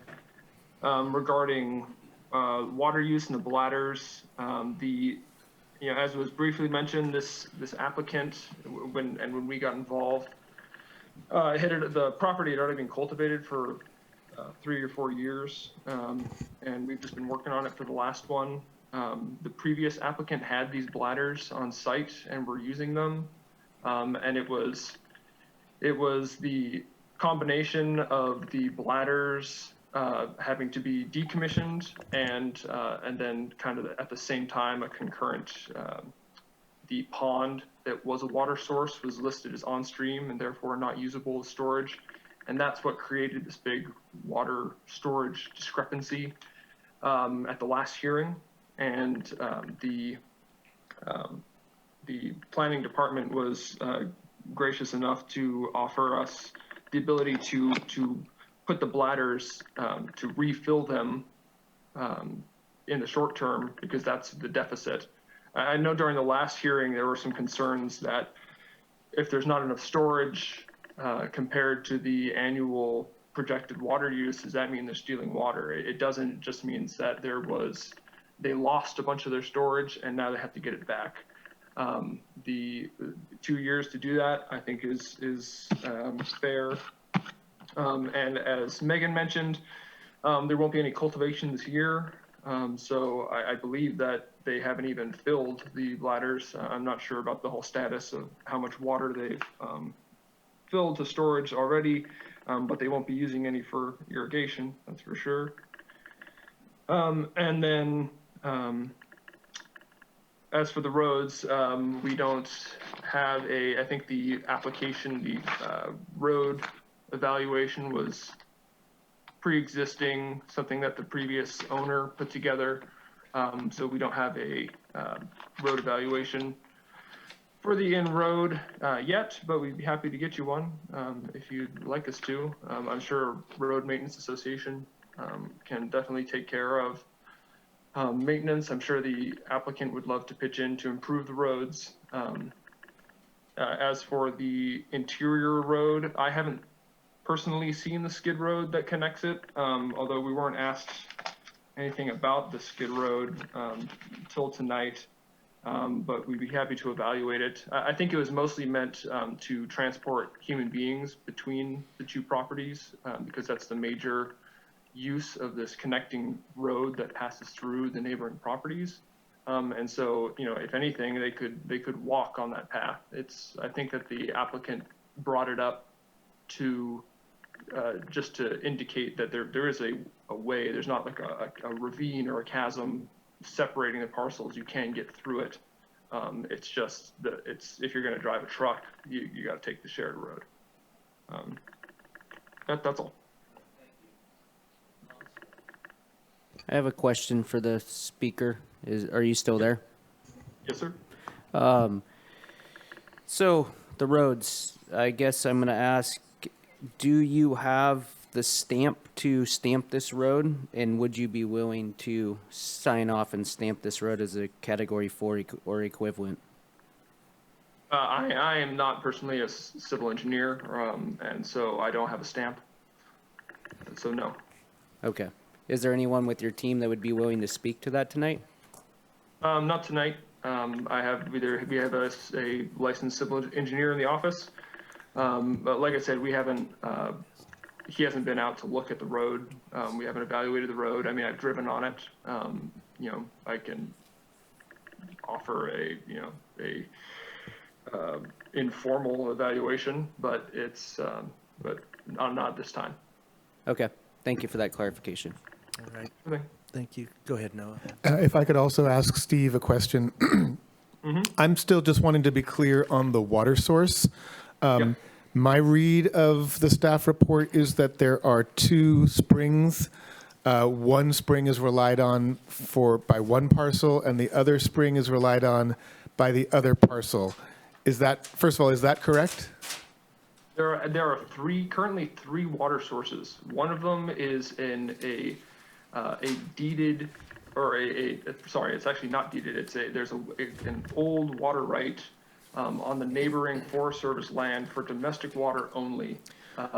regarding water use and the bladders, as was briefly mentioned, this applicant, when we got involved, the property had already been cultivated for 3 or 4 years, and we've just been working on it for the last one. The previous applicant had these bladders on site and were using them, and it was the combination of the bladders having to be decommissioned and then kind of at the same time a concurrent the pond that was a water source was listed as on stream and therefore not usable as storage, and that's what created this big water storage discrepancy at the last hearing. And the planning department was gracious enough to offer us the ability to put the bladders to refill them in the short term, because that's the deficit. I know during the last hearing there were some concerns that if there's not enough storage compared to the annual projected water use, does that mean they're stealing water? It doesn't. It just means that they lost a bunch of their storage and now they have to get it back. The 2 years to do that, I think, is fair. And as Megan mentioned, there won't be any cultivation this year. So I believe that they haven't even filled the bladders. I'm not sure about the whole status of how much water they've filled to storage already, but they won't be using any for irrigation, that's for sure. And then as for the roads, we don't have I think the application, the road evaluation was pre-existing, something that the previous owner put together. So we don't have a road evaluation for the in-road yet, but we'd be happy to get you one if you'd like us to. I'm sure Road Maintenance Association can definitely take care of maintenance. I'm sure the applicant would love to pitch in to improve the roads. As for the interior road, I haven't personally seen the skid road that connects it, although we weren't asked anything about the skid road till tonight, but we'd be happy to evaluate it. I think it was mostly meant to transport human beings between the two properties, because that's the major use of this connecting road that passes through the neighboring properties. And so, if anything, they could walk on that path. I think that the applicant brought it up to just to indicate that there is a way. There's not like a ravine or a chasm separating the parcels. You can get through it. It's just if you're going to drive a truck, you got to take the shared road. That's all. I have a question for the speaker. Are you still there? Yes, sir. So the roads, I guess I'm going to ask, do you have the stamp to stamp this road? And would you be willing to sign off and stamp this road as a Category 4 or equivalent? I am not personally a civil engineer, and so I don't have a stamp. So no. Okay. Is there anyone with your team that would be willing to speak to that tonight? Not tonight. We have a licensed civil engineer in the office, but like I said, he hasn't been out to look at the road. We haven't evaluated the road. I mean, I've driven on it. I can offer a informal evaluation, but not this time. Okay. Thank you for that clarification. All right. Okay. Thank you. Go ahead, Noah. If I could also ask Steve a question. I'm still just wanting to be clear on the water source. My read of the staff report is that there are 2 springs. One spring is relied on by one parcel, and the other spring is relied on by the other parcel. First of all, is that correct? There are currently three water sources. One of them is in a deeded, or sorry, it's actually not deeded. There's an old water right on the neighboring Forest Service land for domestic water only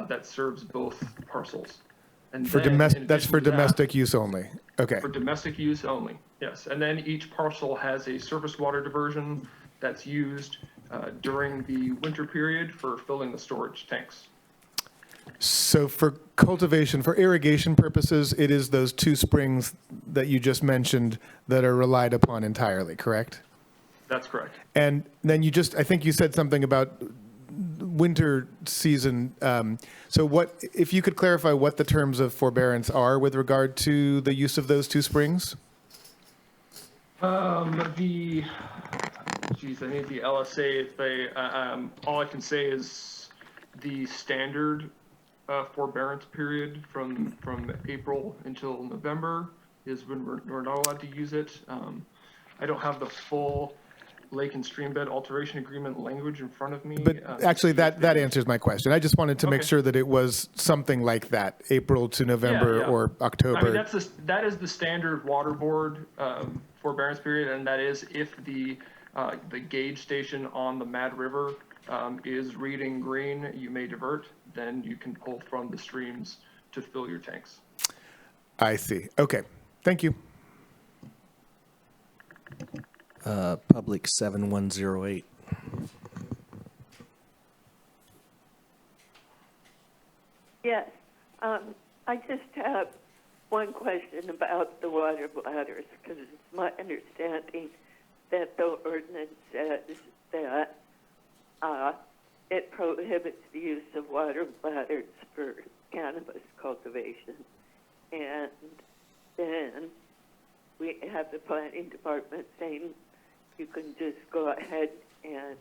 that serves both parcels. And that's for domestic use only. Okay. For domestic use only, yes. And then each parcel has a surface water diversion that's used during the winter period for filling the storage tanks. So for cultivation, for irrigation purposes, it is those 2 springs that you just mentioned that are relied upon entirely, correct? That's correct. And then I think you said something about winter season. So what, if you could clarify what the terms of forbearance are with regard to the use of those 2 springs? I think the LSA, if they, all I can say is the standard forbearance period from April until November is when we're not allowed to use it. I don't have the full lake and stream bed alteration agreement language in front of me. But actually, that answers my question. I just wanted to make sure that it was something like that, April to November or October. I mean, that is the standard water board forbearance period, and that is if the gauge station on the Mad River is reading green, you may divert. Then you can pull from the streams to fill your tanks. I see. Okay. Thank you. Public 7108. Yes, I just have one question about the water bladders, because it's my understanding that the ordinance says that it prohibits the use of water bladders for cannabis cultivation. And then we have the planning department saying you can just go ahead and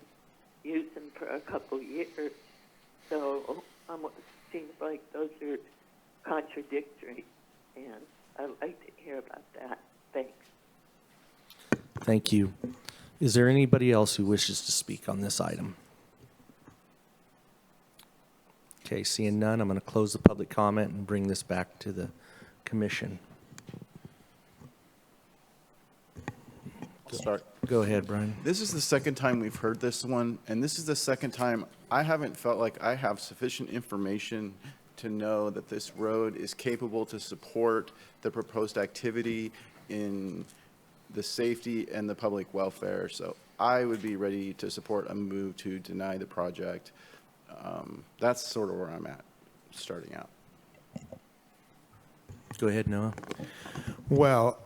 use them for a couple years. So it seems like those are contradictory, and I'd like to hear about that. Thanks. Thank you. Is there anybody else who wishes to speak on this item? Okay, seeing none, I'm going to close the public comment and bring this back to the commission. Start. Go ahead, Brian. This is the second time we've heard this one, and this is the second time I haven't felt like I have sufficient information to know that this road is capable to support the proposed activity in the safety and the public welfare. So I would be ready to support a move to deny the project. That's sort of where I'm at, starting out. Go ahead, Noah. Well,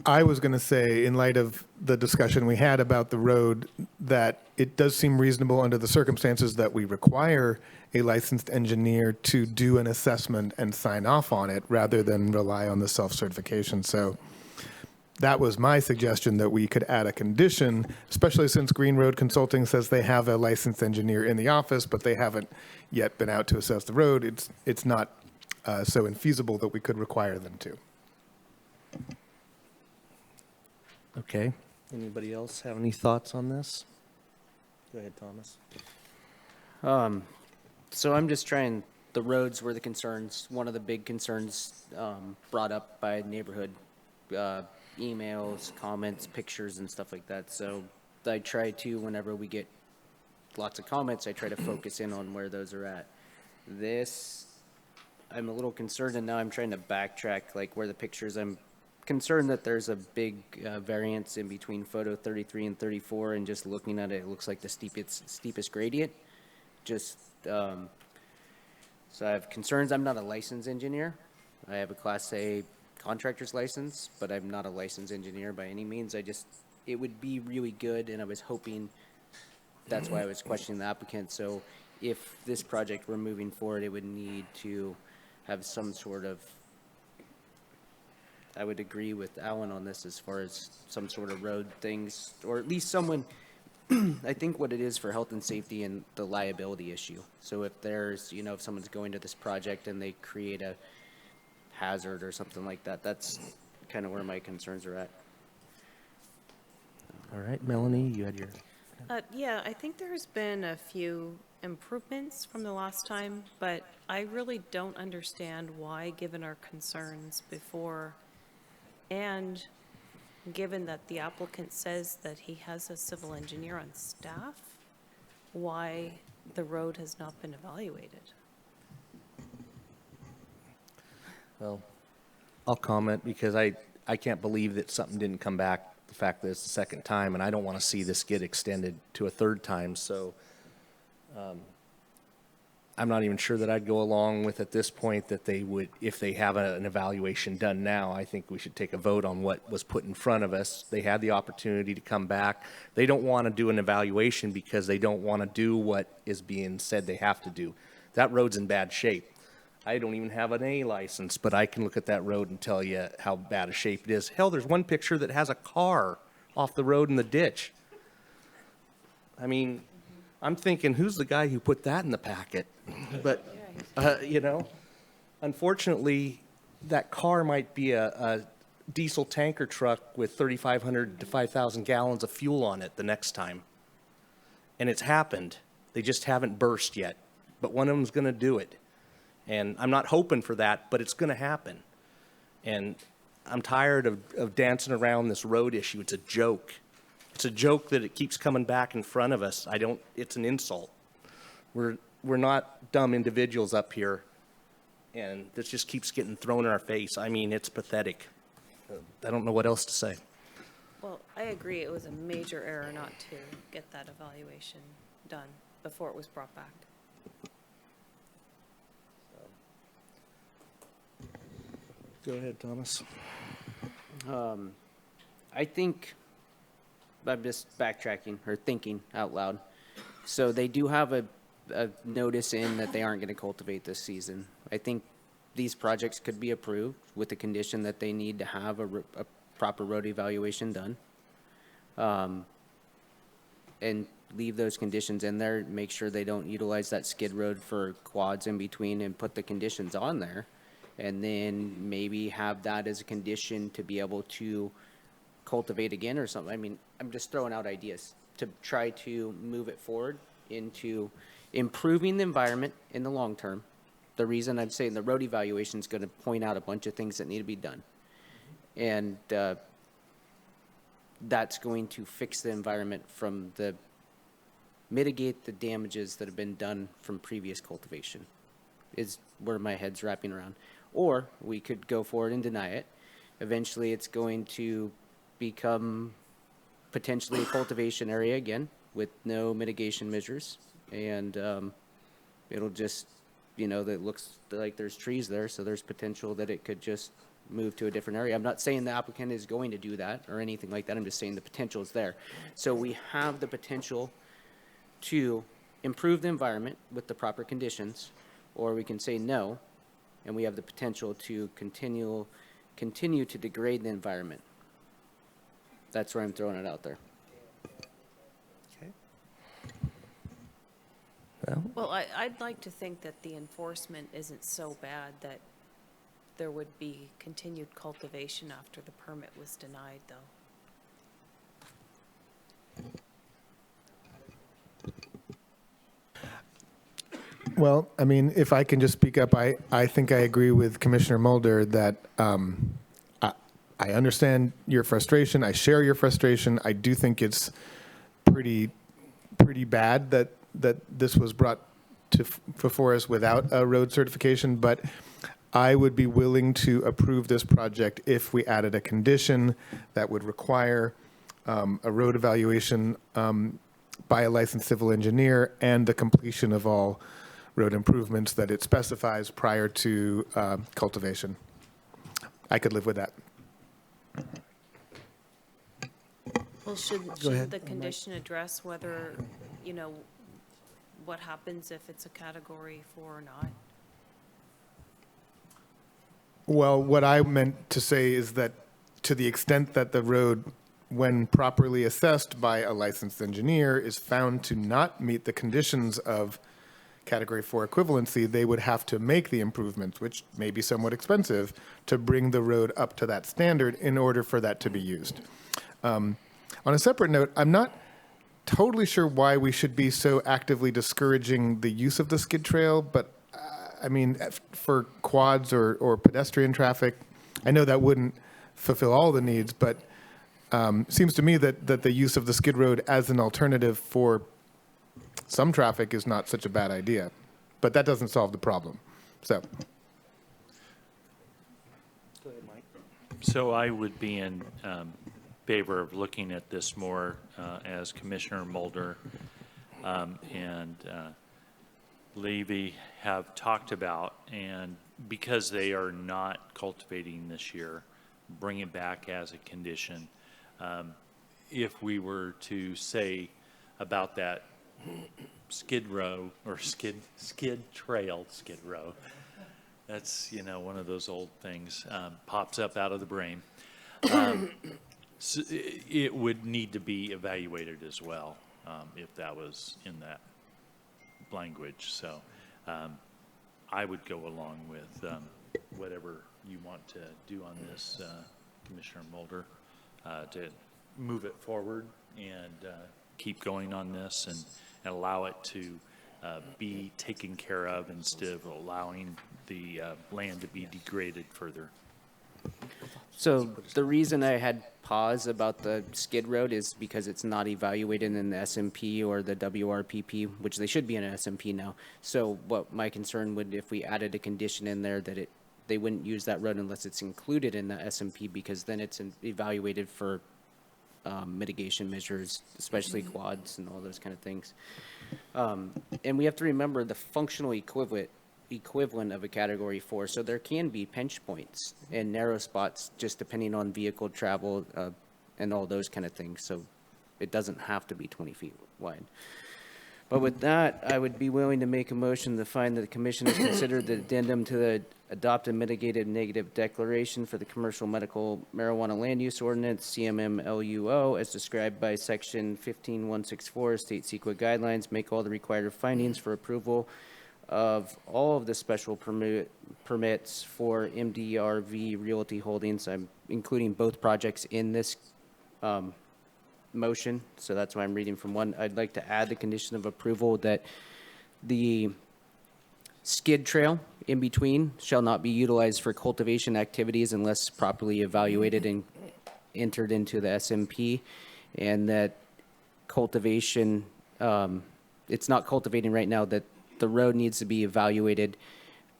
I was going to say, in light of the discussion we had about the road, that it does seem reasonable under the circumstances that we require a licensed engineer to do an assessment and sign off on it rather than rely on the self-certification. So that was my suggestion, that we could add a condition, especially since Green Road Consulting says they have a licensed engineer in the office, but they haven't yet been out to assess the road. It's not so infeasible that we could require them to. Okay. Anybody else have any thoughts on this? Go ahead, Thomas. So I'm just trying, the roads were the concerns, one of the big concerns brought up by neighborhood emails, comments, pictures, and stuff like that. So I try to, whenever we get lots of comments, I try to focus in on where those are at. This, I'm a little concerned, and now I'm trying to backtrack, like where the pictures, I'm concerned that there's a big variance in between photo 33 and 34, and just looking at it, it looks like the steepest gradient. Just, so I have concerns. I'm not a licensed engineer. I have a Class A contractor's license, but I'm not a licensed engineer by any means. It would be really good, and I was hoping, that's why I was questioning the applicant. So if this project were moving forward, it would need to have some sort of, I would agree with Alan on this as far as some sort of road things, or at least someone, I think what it is for health and safety and the liability issue. So if there's, if someone's going to this project and they create a hazard or something like that, that's kind of where my concerns are at. All right, Melanie, you had your... Yeah, I think there's been a few improvements from the last time, but I really don't understand why, given our concerns before, and given that the applicant says that he has a civil engineer on staff, why the road has not been evaluated. Well, I'll comment because I can't believe that something didn't come back, the fact that it's the second time, and I don't want to see this get extended to a third time, so I'm not even sure that I'd go along with at this point that they would, if they have an evaluation done now, I think we should take a vote on what was put in front of us. They had the opportunity to come back. They don't want to do an evaluation because they don't want to do what is being said they have to do. That road's in bad shape. I don't even have an A license, but I can look at that road and tell you how bad a shape it is. Hell, there's one picture that has a car off the road in the ditch. I mean, I'm thinking, who's the guy who put that in the packet? But, you know, unfortunately, that car might be a diesel tanker truck with 3,500 to 5,000 gallons of fuel on it the next time. And it's happened. They just haven't burst yet. But one of them's going to do it. And I'm not hoping for that, but it's going to happen. And I'm tired of dancing around this road issue. It's a joke. It's a joke that it keeps coming back in front of us. It's an insult. We're not dumb individuals up here, and this just keeps getting thrown in our face. I mean, it's pathetic. I don't know what else to say. Well, I agree, it was a major error not to get that evaluation done before it was brought back. Go ahead, Thomas. I think, I'm just backtracking or thinking out loud. So they do have a notice in that they aren't going to cultivate this season. I think these projects could be approved with the condition that they need to have a proper road evaluation done. And leave those conditions in there, make sure they don't utilize that skid road for quads in between and put the conditions on there. And then maybe have that as a condition to be able to cultivate again or something. I mean, I'm just throwing out ideas to try to move it forward into improving the environment in the long term. The reason I'm saying the road evaluation is going to point out a bunch of things that need to be done. And that's going to fix the environment mitigate the damages that have been done from previous cultivation, is where my head's wrapping around. Or we could go forward and deny it. Eventually it's going to become potentially a cultivation area again with no mitigation measures. And it'll just, you know, that looks like there's trees there, so there's potential that it could just move to a different area. I'm not saying the applicant is going to do that or anything like that. I'm just saying the potential is there. So we have the potential to improve the environment with the proper conditions, or we can say no, and we have the potential to continue to degrade the environment. That's where I'm throwing it out there. Okay. Well, I'd like to think that the enforcement isn't so bad that there would be continued cultivation after the permit was denied, though. Well, I mean, if I can just speak up, I think I agree with Commissioner Mulder that I understand your frustration. I share your frustration. I do think it's pretty bad that this was brought before us without a road certification, but I would be willing to approve this project if we added a condition that would require a road evaluation by a licensed civil engineer and the completion of all road improvements that it specifies prior to cultivation. I could live with that. Well, shouldn't the condition address whether, you know, what happens if it's a category 4 or not? Well, what I meant to say is that to the extent that the road, when properly assessed by a licensed engineer, is found to not meet the conditions of Category 4 equivalency, they would have to make the improvements, which may be somewhat expensive, to bring the road up to that standard in order for that to be used. On a separate note, I'm not totally sure why we should be so actively discouraging the use of the skid trail, but I mean, for quads or pedestrian traffic, I know that wouldn't fulfill all the needs, but seems to me that the use of the skid road as an alternative for some traffic is not such a bad idea, but that doesn't solve the problem. So. Go ahead, Mike. So I would be in favor of looking at this more as Commissioner Mulder and Levy have talked about, and because they are not cultivating this year, bring it back as a condition. If we were to say about that skid row or skid trail, skid row, that's, you know, one of those old things, pops up out of the brain. So it would need to be evaluated as well, if that was in that language. So I would go along with whatever you want to do on this, Commissioner Mulder, to move it forward and keep going on this and allow it to be taken care of instead of allowing the land to be degraded further. So the reason I had pause about the skid road is because it's not evaluated in the SMP or the WRPP, which they should be in an SMP now. So what my concern would, if we added a condition in there that they wouldn't use that road unless it's included in the SMP, because then it's evaluated for mitigation measures, especially quads and all those kind of things. And we have to remember the functional equivalent of a category 4. So there can be pinch points and narrow spots just depending on vehicle travel and all those kind of things. So it doesn't have to be 20 feet wide. But with that, I would be willing to make a motion to find that the commission has considered the addendum to the adopted mitigated negative declaration for the commercial medical marijuana land use ordinance, CMMLUO, as described by section 15164 state CEQA guidelines, make all the required findings for approval of all of the special permits for MDRV Realty Holdings. I'm including both projects in this motion, so that's why I'm reading from one. I'd like to add the condition of approval that the skid trail in between shall not be utilized for cultivation activities unless properly evaluated and entered into the SMP, and that cultivation, it's not cultivating right now, that the road needs to be evaluated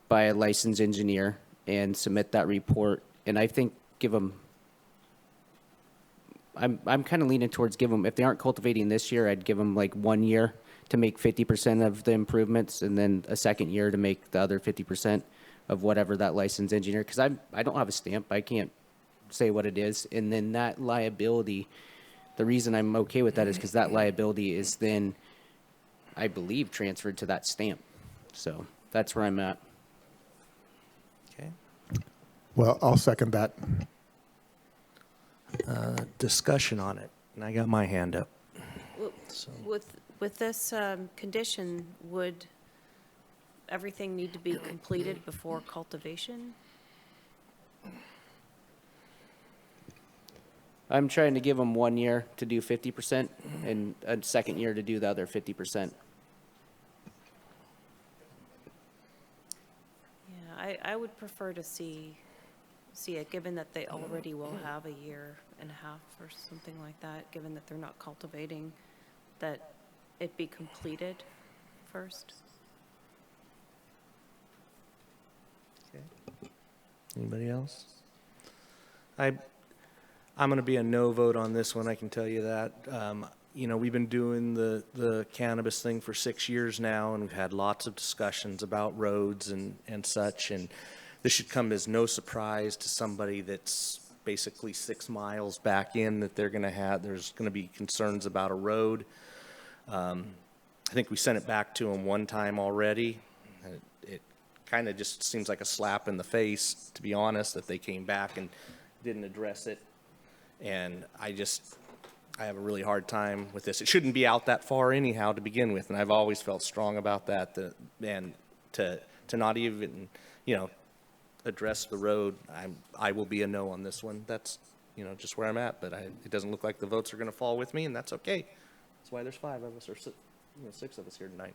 by a licensed engineer and submit that report. And I think give them, I'm kind of leaning towards give them, if they aren't cultivating this year, I'd give them like 1 year to make 50% of the improvements, and then a second year to make the other 50% of whatever that licensed engineer, because I don't have a stamp, I can't say what it is. And then that liability, the reason I'm okay with that is because that liability is then, I believe, transferred to that stamp. So that's where I'm at. Okay. Well, I'll second that. Discussion on it, and I got my hand up. So. With this condition, would everything need to be completed before cultivation? I'm trying to give them 1 year to do 50% and a second year to do the other 50%. Yeah, I would prefer to see it, given that they already will have a year and a half or something like that, given that they're not cultivating, that it be completed first. Okay. Anybody else? I'm going to be a no vote on this one, I can tell you that. You know, we've been doing the cannabis thing for 6 years now, and we've had lots of discussions about roads and such, and this should come as no surprise to somebody that's basically 6 miles back in that there's going to be concerns about a road. I think we sent it back to them one time already. It kind of just seems like a slap in the face, to be honest, that they came back and didn't address it. And I have a really hard time with this. It shouldn't be out that far anyhow to begin with, and I've always felt strong about that. And to not even, you know, address the road, I will be a no on this one. That's, you know, just where I'm at. But it doesn't look like the votes are going to fall with me, and that's okay. That's why there's 5 of us, or 6 of us here tonight.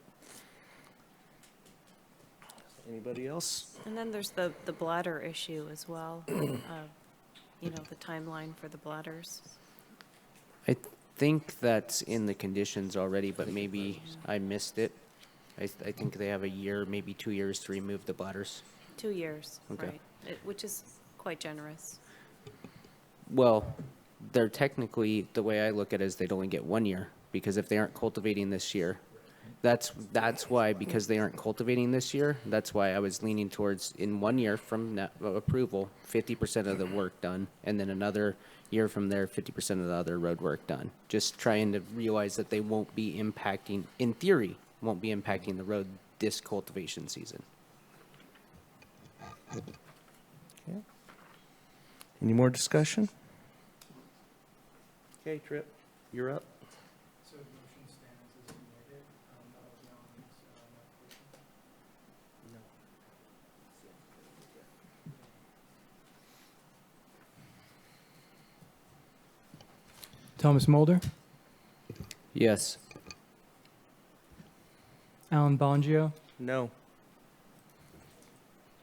Anybody else? And then there's the bladder issue as well. You know, the timeline for the bladders. I think that's in the conditions already, but maybe I missed it. I think they have a year, maybe 2 years to remove the bladders. 2 years, Okay. right, which is quite generous. Well, they're technically, the way I look at it is they'd only get 1 year, because if they aren't cultivating this year, that's why, because they aren't cultivating this year, that's why I was leaning towards in 1 year from approval, 50% of the work done, and then another year from there, 50% of the other road work done. Just trying to realize that they won't be impacting, in theory, won't be impacting the road this cultivation season. Okay. Any more discussion? Okay, Tripp, you're up. So the motion stands as submitted. That was Melanie's application. Thomas Mulder, Yes. Alan Bongio, No.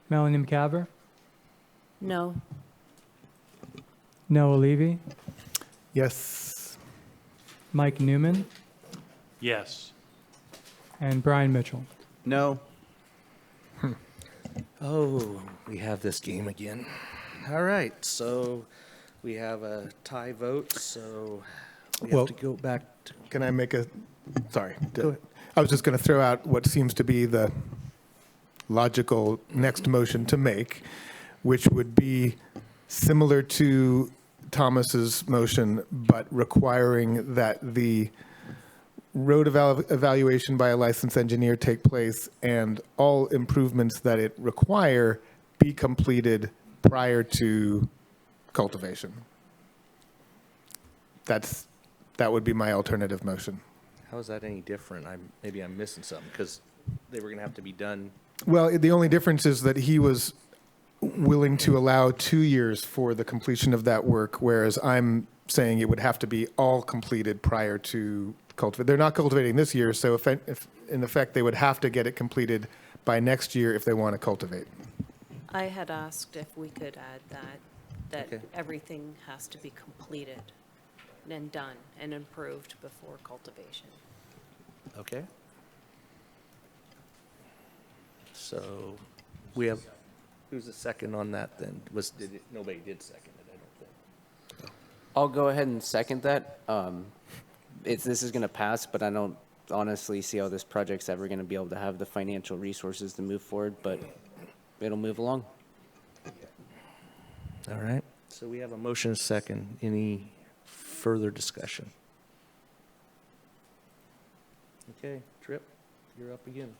Melanie McCaver, No. Noah Levy, Yes. Mike Newman, Yes. and Brian Mitchell. No. Oh, we have this game again. All right, so we have a tie vote, so we have Well, to go back to. Can I make a, sorry. Go ahead. I was just going to throw out what seems to be the logical next motion to make, which would be similar to Thomas's motion, but requiring that the road evaluation by a licensed engineer take place and all improvements that it require be completed prior to cultivation. That would be my alternative motion. How is that any different? Maybe I'm missing something, because they were gonna have to be done. Well, the only difference is that he was willing to allow 2 years for the completion of that work, whereas I'm saying it would have to be all completed prior to cultivate. They're not cultivating this year, so if in effect, they would have to get it completed by next year if they want to cultivate. I had asked if we could add that Okay. everything has to be completed and done and improved before cultivation. Okay. So we have, who's the second on that then? Nobody did second it, I don't think. I'll go ahead and second that. This is going to pass, but I don't honestly see how this project's ever going to be able to have the financial resources to move forward, but it'll move along. All right, so we have a motion, a second. Any further discussion? Okay, Tripp, you're up again.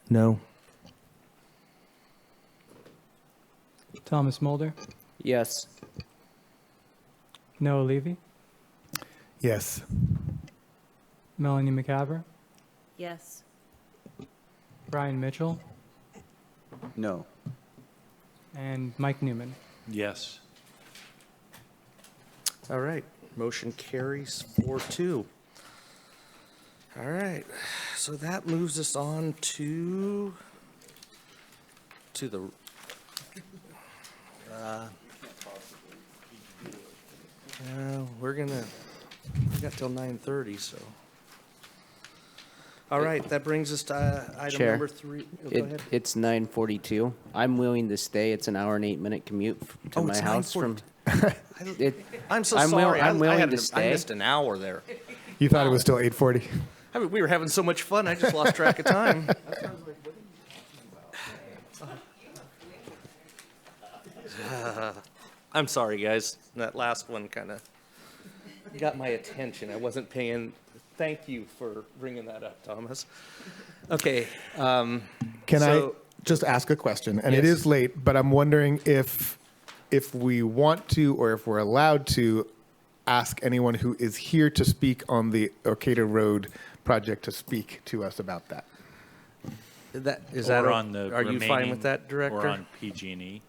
No. Thomas Mulder, Yes. Noah Levy, Yes. Melanie McCaver, Yes. Brian Mitchell, No. and Mike Newman. Yes. All right, motion carries 4-2. All right, so that moves us on to the, we got till 9:30, so. All right, that brings us to item Chair, number 3. Oh, go ahead. It's 9:42. I'm willing to stay. It's an hour and 8-minute commute to my it's house from. 9:40. I'm so I'm sorry. I'm willing to I stay. missed an hour there. You thought it was still 8:40? I mean, we were having so much fun, I just lost track of time. I'm sorry, guys. That last one kind of got my attention. I wasn't paying. Thank you for bringing that up, Thomas. Okay. Can so- I just ask a question? And it Yes. is late, but I'm wondering if we want to, or if we're allowed to, ask anyone who is here to speak on the Orcata Road project to speak to us about that. Or on the Are you fine remaining- with that, Director? Or on PG&E?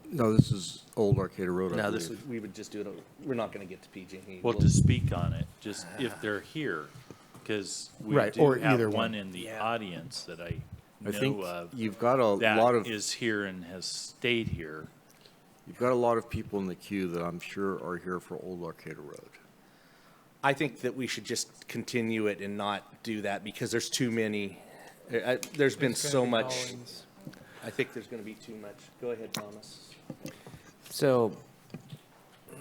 No, this is Old Arcata Road, I No, believe. we would just do it. We're not going to get to PG&E. Well, to speak on it, just if they're here, because we Right, do or have either one one. in the audience that I think know of. you've got a lot of- That is here and has stayed here. You've got a lot of people in the queue that I'm sure are here for Old Arcata Road. I think that we should just continue it and not do that because there's too many. There's been It's gonna so be much. Collins. I think there's going to be too much. Go ahead, Thomas. So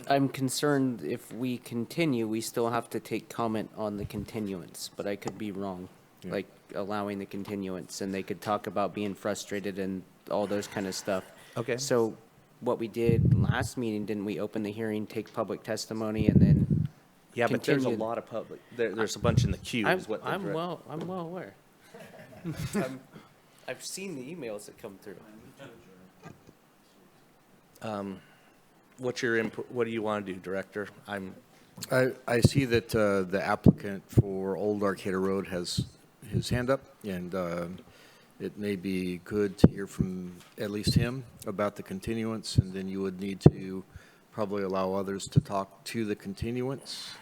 I'm concerned if we continue, we still have to take comment on the continuance, but I could be wrong. Like allowing the continuance, and they could talk about being frustrated and all those kind of stuff. Okay. So what we did last meeting, didn't we open the hearing, take public testimony, and then Yeah, but there's a continue? lot of public. There's a bunch in the queue. Is what I'm well aware. I've seen the emails that come through. What's your input? What do you want to do, Director? I see that the applicant for Old Arcata Road has his hand up, and it may be good to hear from at least him about the continuance, and then you would need to probably allow others to talk to the continuance.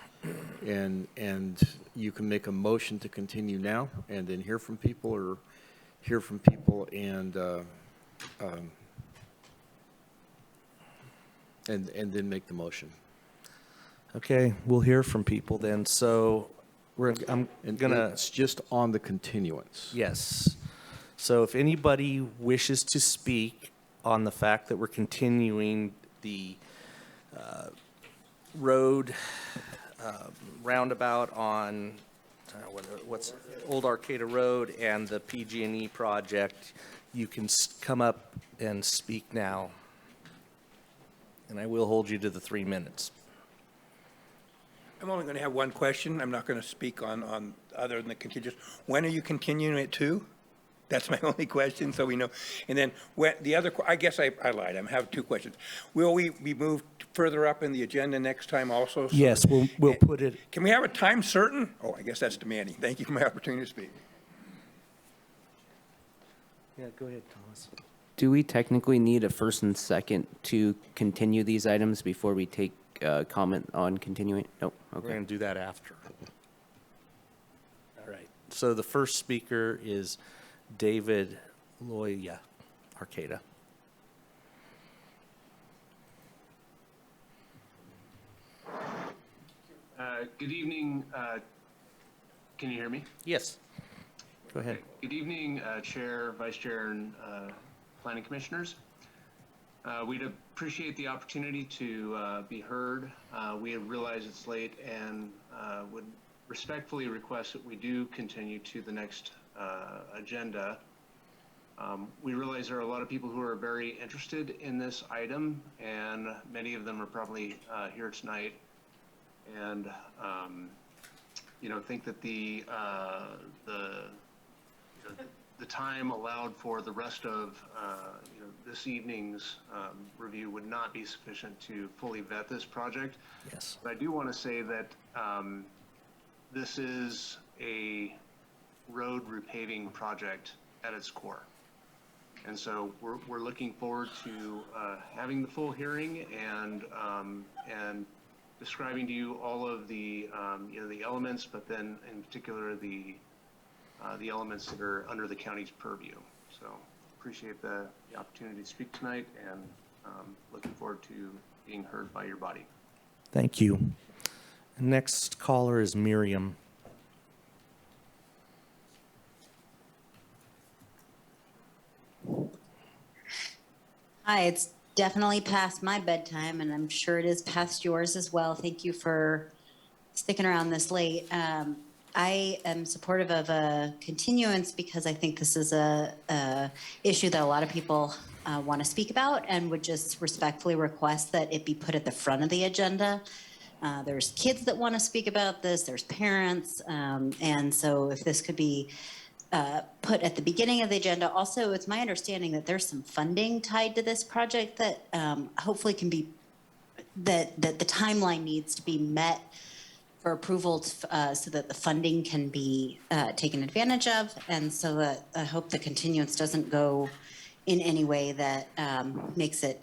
And you can make a motion to continue now and then hear from people, or hear from people and then make the motion. Okay, we'll hear from people then. So I'm gonna. It's just on the continuance. Yes. So if anybody wishes to speak on the fact that we're continuing the road roundabout on what's Old Arcata Road and the PG&E project, you can come up and speak now. And I will hold you to the 3 minutes. I'm only going to have one question. I'm not going to speak on other than the continuous. When are you continuing it to? That's my only question, so we know. And then the other, I guess I lied. I have two questions. Will we be moved further up in the agenda next time also? So Yes, we'll put it. Can we have a time certain? Oh, I guess that's demanding. Thank you for my opportunity to speak. Yeah, go ahead, Thomas. Do we technically need a first and second to continue these items before we take comment on continuing? Nope. We're Okay. going to do that after. All right. So the first speaker is David Loya, Arcata. Good evening. Can you hear me? Yes. Go ahead. Good evening, Chair, Vice Chair, and Planning Commissioners. We'd appreciate the opportunity to be heard. We realize it's late and would respectfully request that we do continue to the next agenda. We realize there are a lot of people who are very interested in this item, and many of them are probably here tonight. And think that the time allowed for the rest of this evening's review would not be sufficient to fully vet this project. Yes. But I do want to say that this is a road repaving project at its core. And so we're looking forward to having the full hearing and describing to you all of the the elements, but then in particular the elements that are under the county's purview. So appreciate the opportunity to speak tonight, and looking forward to being heard by your body. Thank you. Next caller is Miriam. Hi, it's definitely past my bedtime, and I'm sure it is past yours as well. Thank you for sticking around this late. I am supportive of a continuance because I think this is a issue that a lot of people want to speak about, and would just respectfully request that it be put at the front of the agenda. There's kids that want to speak about this, there's parents, and so if this could be put at the beginning of the agenda. Also, it's my understanding that there's some funding tied to this project that hopefully can be, that the timeline needs to be met for approval so that the funding can be taken advantage of. And so that I hope the continuance doesn't go in any way that makes it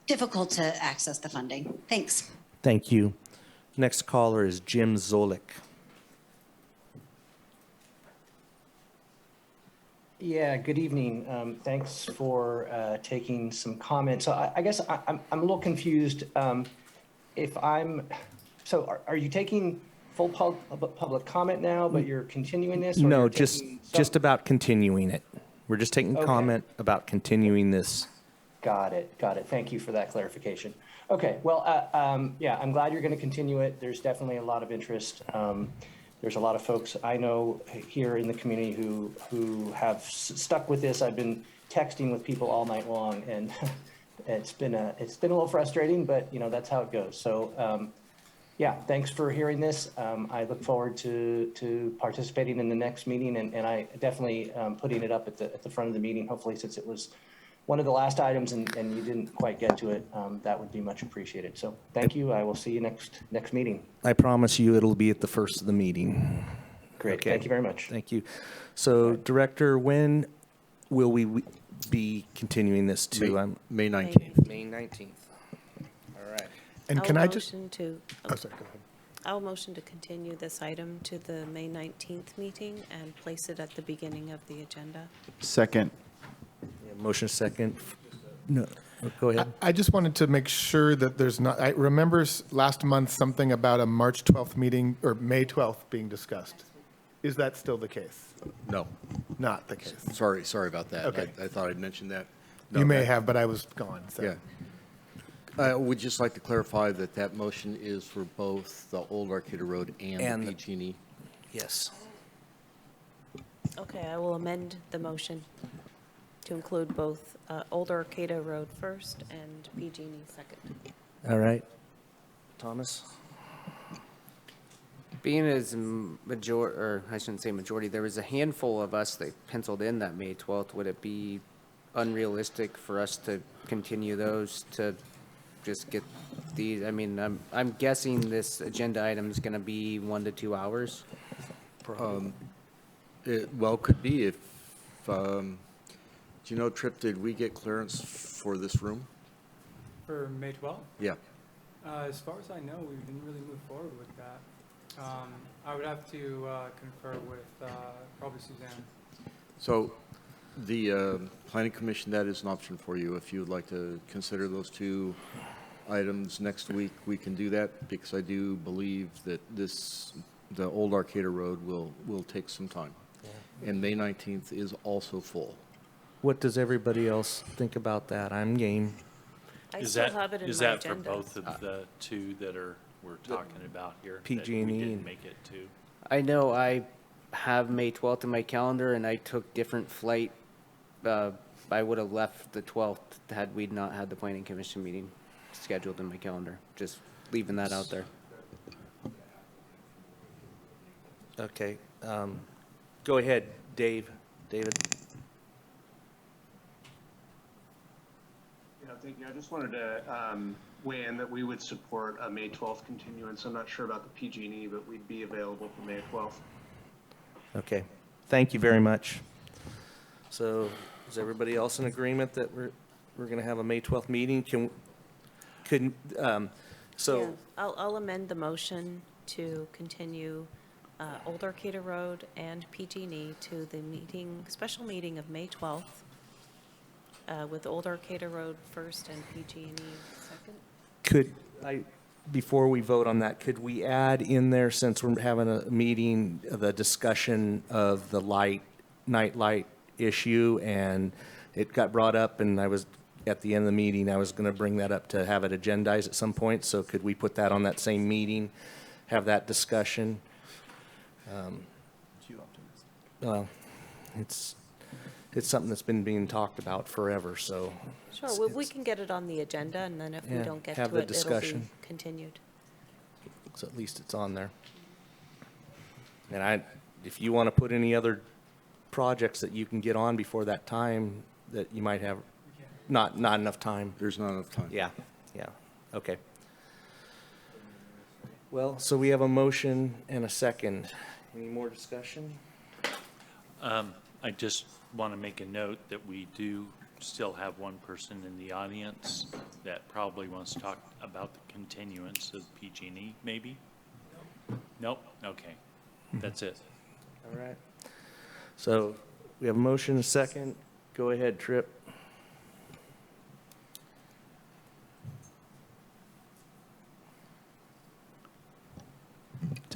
difficult to access the funding. Thanks. Thank you. Next caller is Jim Zolik. Yeah, good evening. Thanks for taking some comments. So I guess I'm a little confused. If I'm so are you taking full public comment now, but you're continuing this? Or No, you're just taking some- just about continuing it. We're just taking Okay. comment about continuing this. Got it. Thank you for that clarification. Okay, well, yeah, I'm glad you're going to continue it. There's definitely a lot of interest. There's a lot of folks I know here in the community who have stuck with this. I've been texting with people all night long, and it's been a little frustrating, but you know, that's how it goes. So, yeah, thanks for hearing this. I look forward to participating in the next meeting, and I definitely putting it up at the front of the meeting. Hopefully, since it was one of the last items and you didn't quite get to it, that would be much appreciated. So thank you. I will see you next meeting. I promise you it'll be at the first of the meeting. Great. Okay. Thank you very much. Thank you. So, Director, when will we be continuing this to? May 19th. May 19th. All right. And can I just? Motion to, Oh, sorry, go ahead. I'll motion to continue this item to the May 19th meeting and place it at the beginning of the agenda. Second. Motion second. No, go ahead. I just wanted to make sure that there's not, I remember last month something about a March 12th meeting or May 12th being discussed. Is that still the case? No. Not the case. Sorry about that. Okay. I thought I'd mentioned that. No, You may that- have, but I was gone, so. Yeah. I would just like to clarify that motion is for both the Old Arcata Road and the PG&E. Yes. Okay, I will amend the motion to include both Old Arcata Road first and PG&E second. All right. Thomas? Being as or I shouldn't say majority, there was a handful of us that penciled in that May 12th. Would it be unrealistic for us to continue those to just get these? I mean, I'm guessing this agenda item is going to be 1 to 2 hours. It could be if, do you know, Tripp, did we get clearance for this room? For May 12th? Yeah. As far as I know, we didn't really move forward with that. I would have to confer with probably Suzanne. So the Planning Commission, that is an option for you. If you would like to consider those two items next week, we can do that, because I do believe that the Old Arcata Road will take some time. Yeah. And May 19th is also full. What does everybody else think about that? I'm game. I still have it in my agenda. Is that for both of the two that we're talking about here? PG&E that we and- didn't make it to? I know I have May 12th in my calendar, and I took different flight. I would have left the 12th had we not had the Planning Commission meeting scheduled in my calendar. Just leaving that out there. Okay. Go ahead, David. Yeah, thank you. I just wanted to weigh in that we would support a May 12th continuance. I'm not sure about the PG&E, but we'd be available for May 12th. Okay. Thank you very much. So is everybody else in agreement that we're going to have a May 12th meeting? Yeah, I'll amend the motion to continue Old Arcata Road and PG&E to the special meeting of May 12th, with Old Arcata Road first and PG&E second. Before we vote on that, could we add in there, since we're having a meeting, the discussion of the night light issue, and it got brought up, and at the end of the meeting, I was going to bring that up to have it agendized at some point, so could we put that on that same meeting, have that discussion? Well, it's something that's been being talked about forever, so. Sure, well, we can get it on the agenda, and then if we Yeah, don't get have to the it, it'll be discussion. continued. So at least it's on there. And if you want to put any other projects that you can get on before that time, that you might have, not enough time. There's not enough time. Yeah, okay. Well, so we have a motion and a second. Any more discussion? I just want to make a note that we do still have one person in the audience that probably wants to talk about the continuance of PG&E, maybe? Nope? Okay. That's it. All right. So we have a motion and a second. Go ahead, Tripp.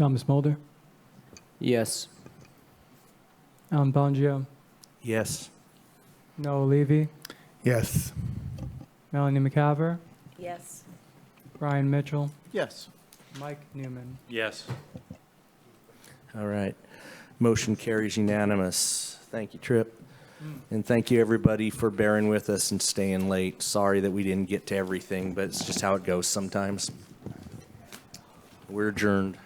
Thomas Mulder, Yes. Alan Bongio, Yes. Noah Levy, Yes. Melanie McCaver, Yes. Brian Mitchell, Yes. Mike Newman. Yes. All right. Motion carries unanimous. Thank you, Tripp. And thank you, everybody, for bearing with us and staying late. Sorry that we didn't get to everything, but it's just how it goes sometimes. We're adjourned.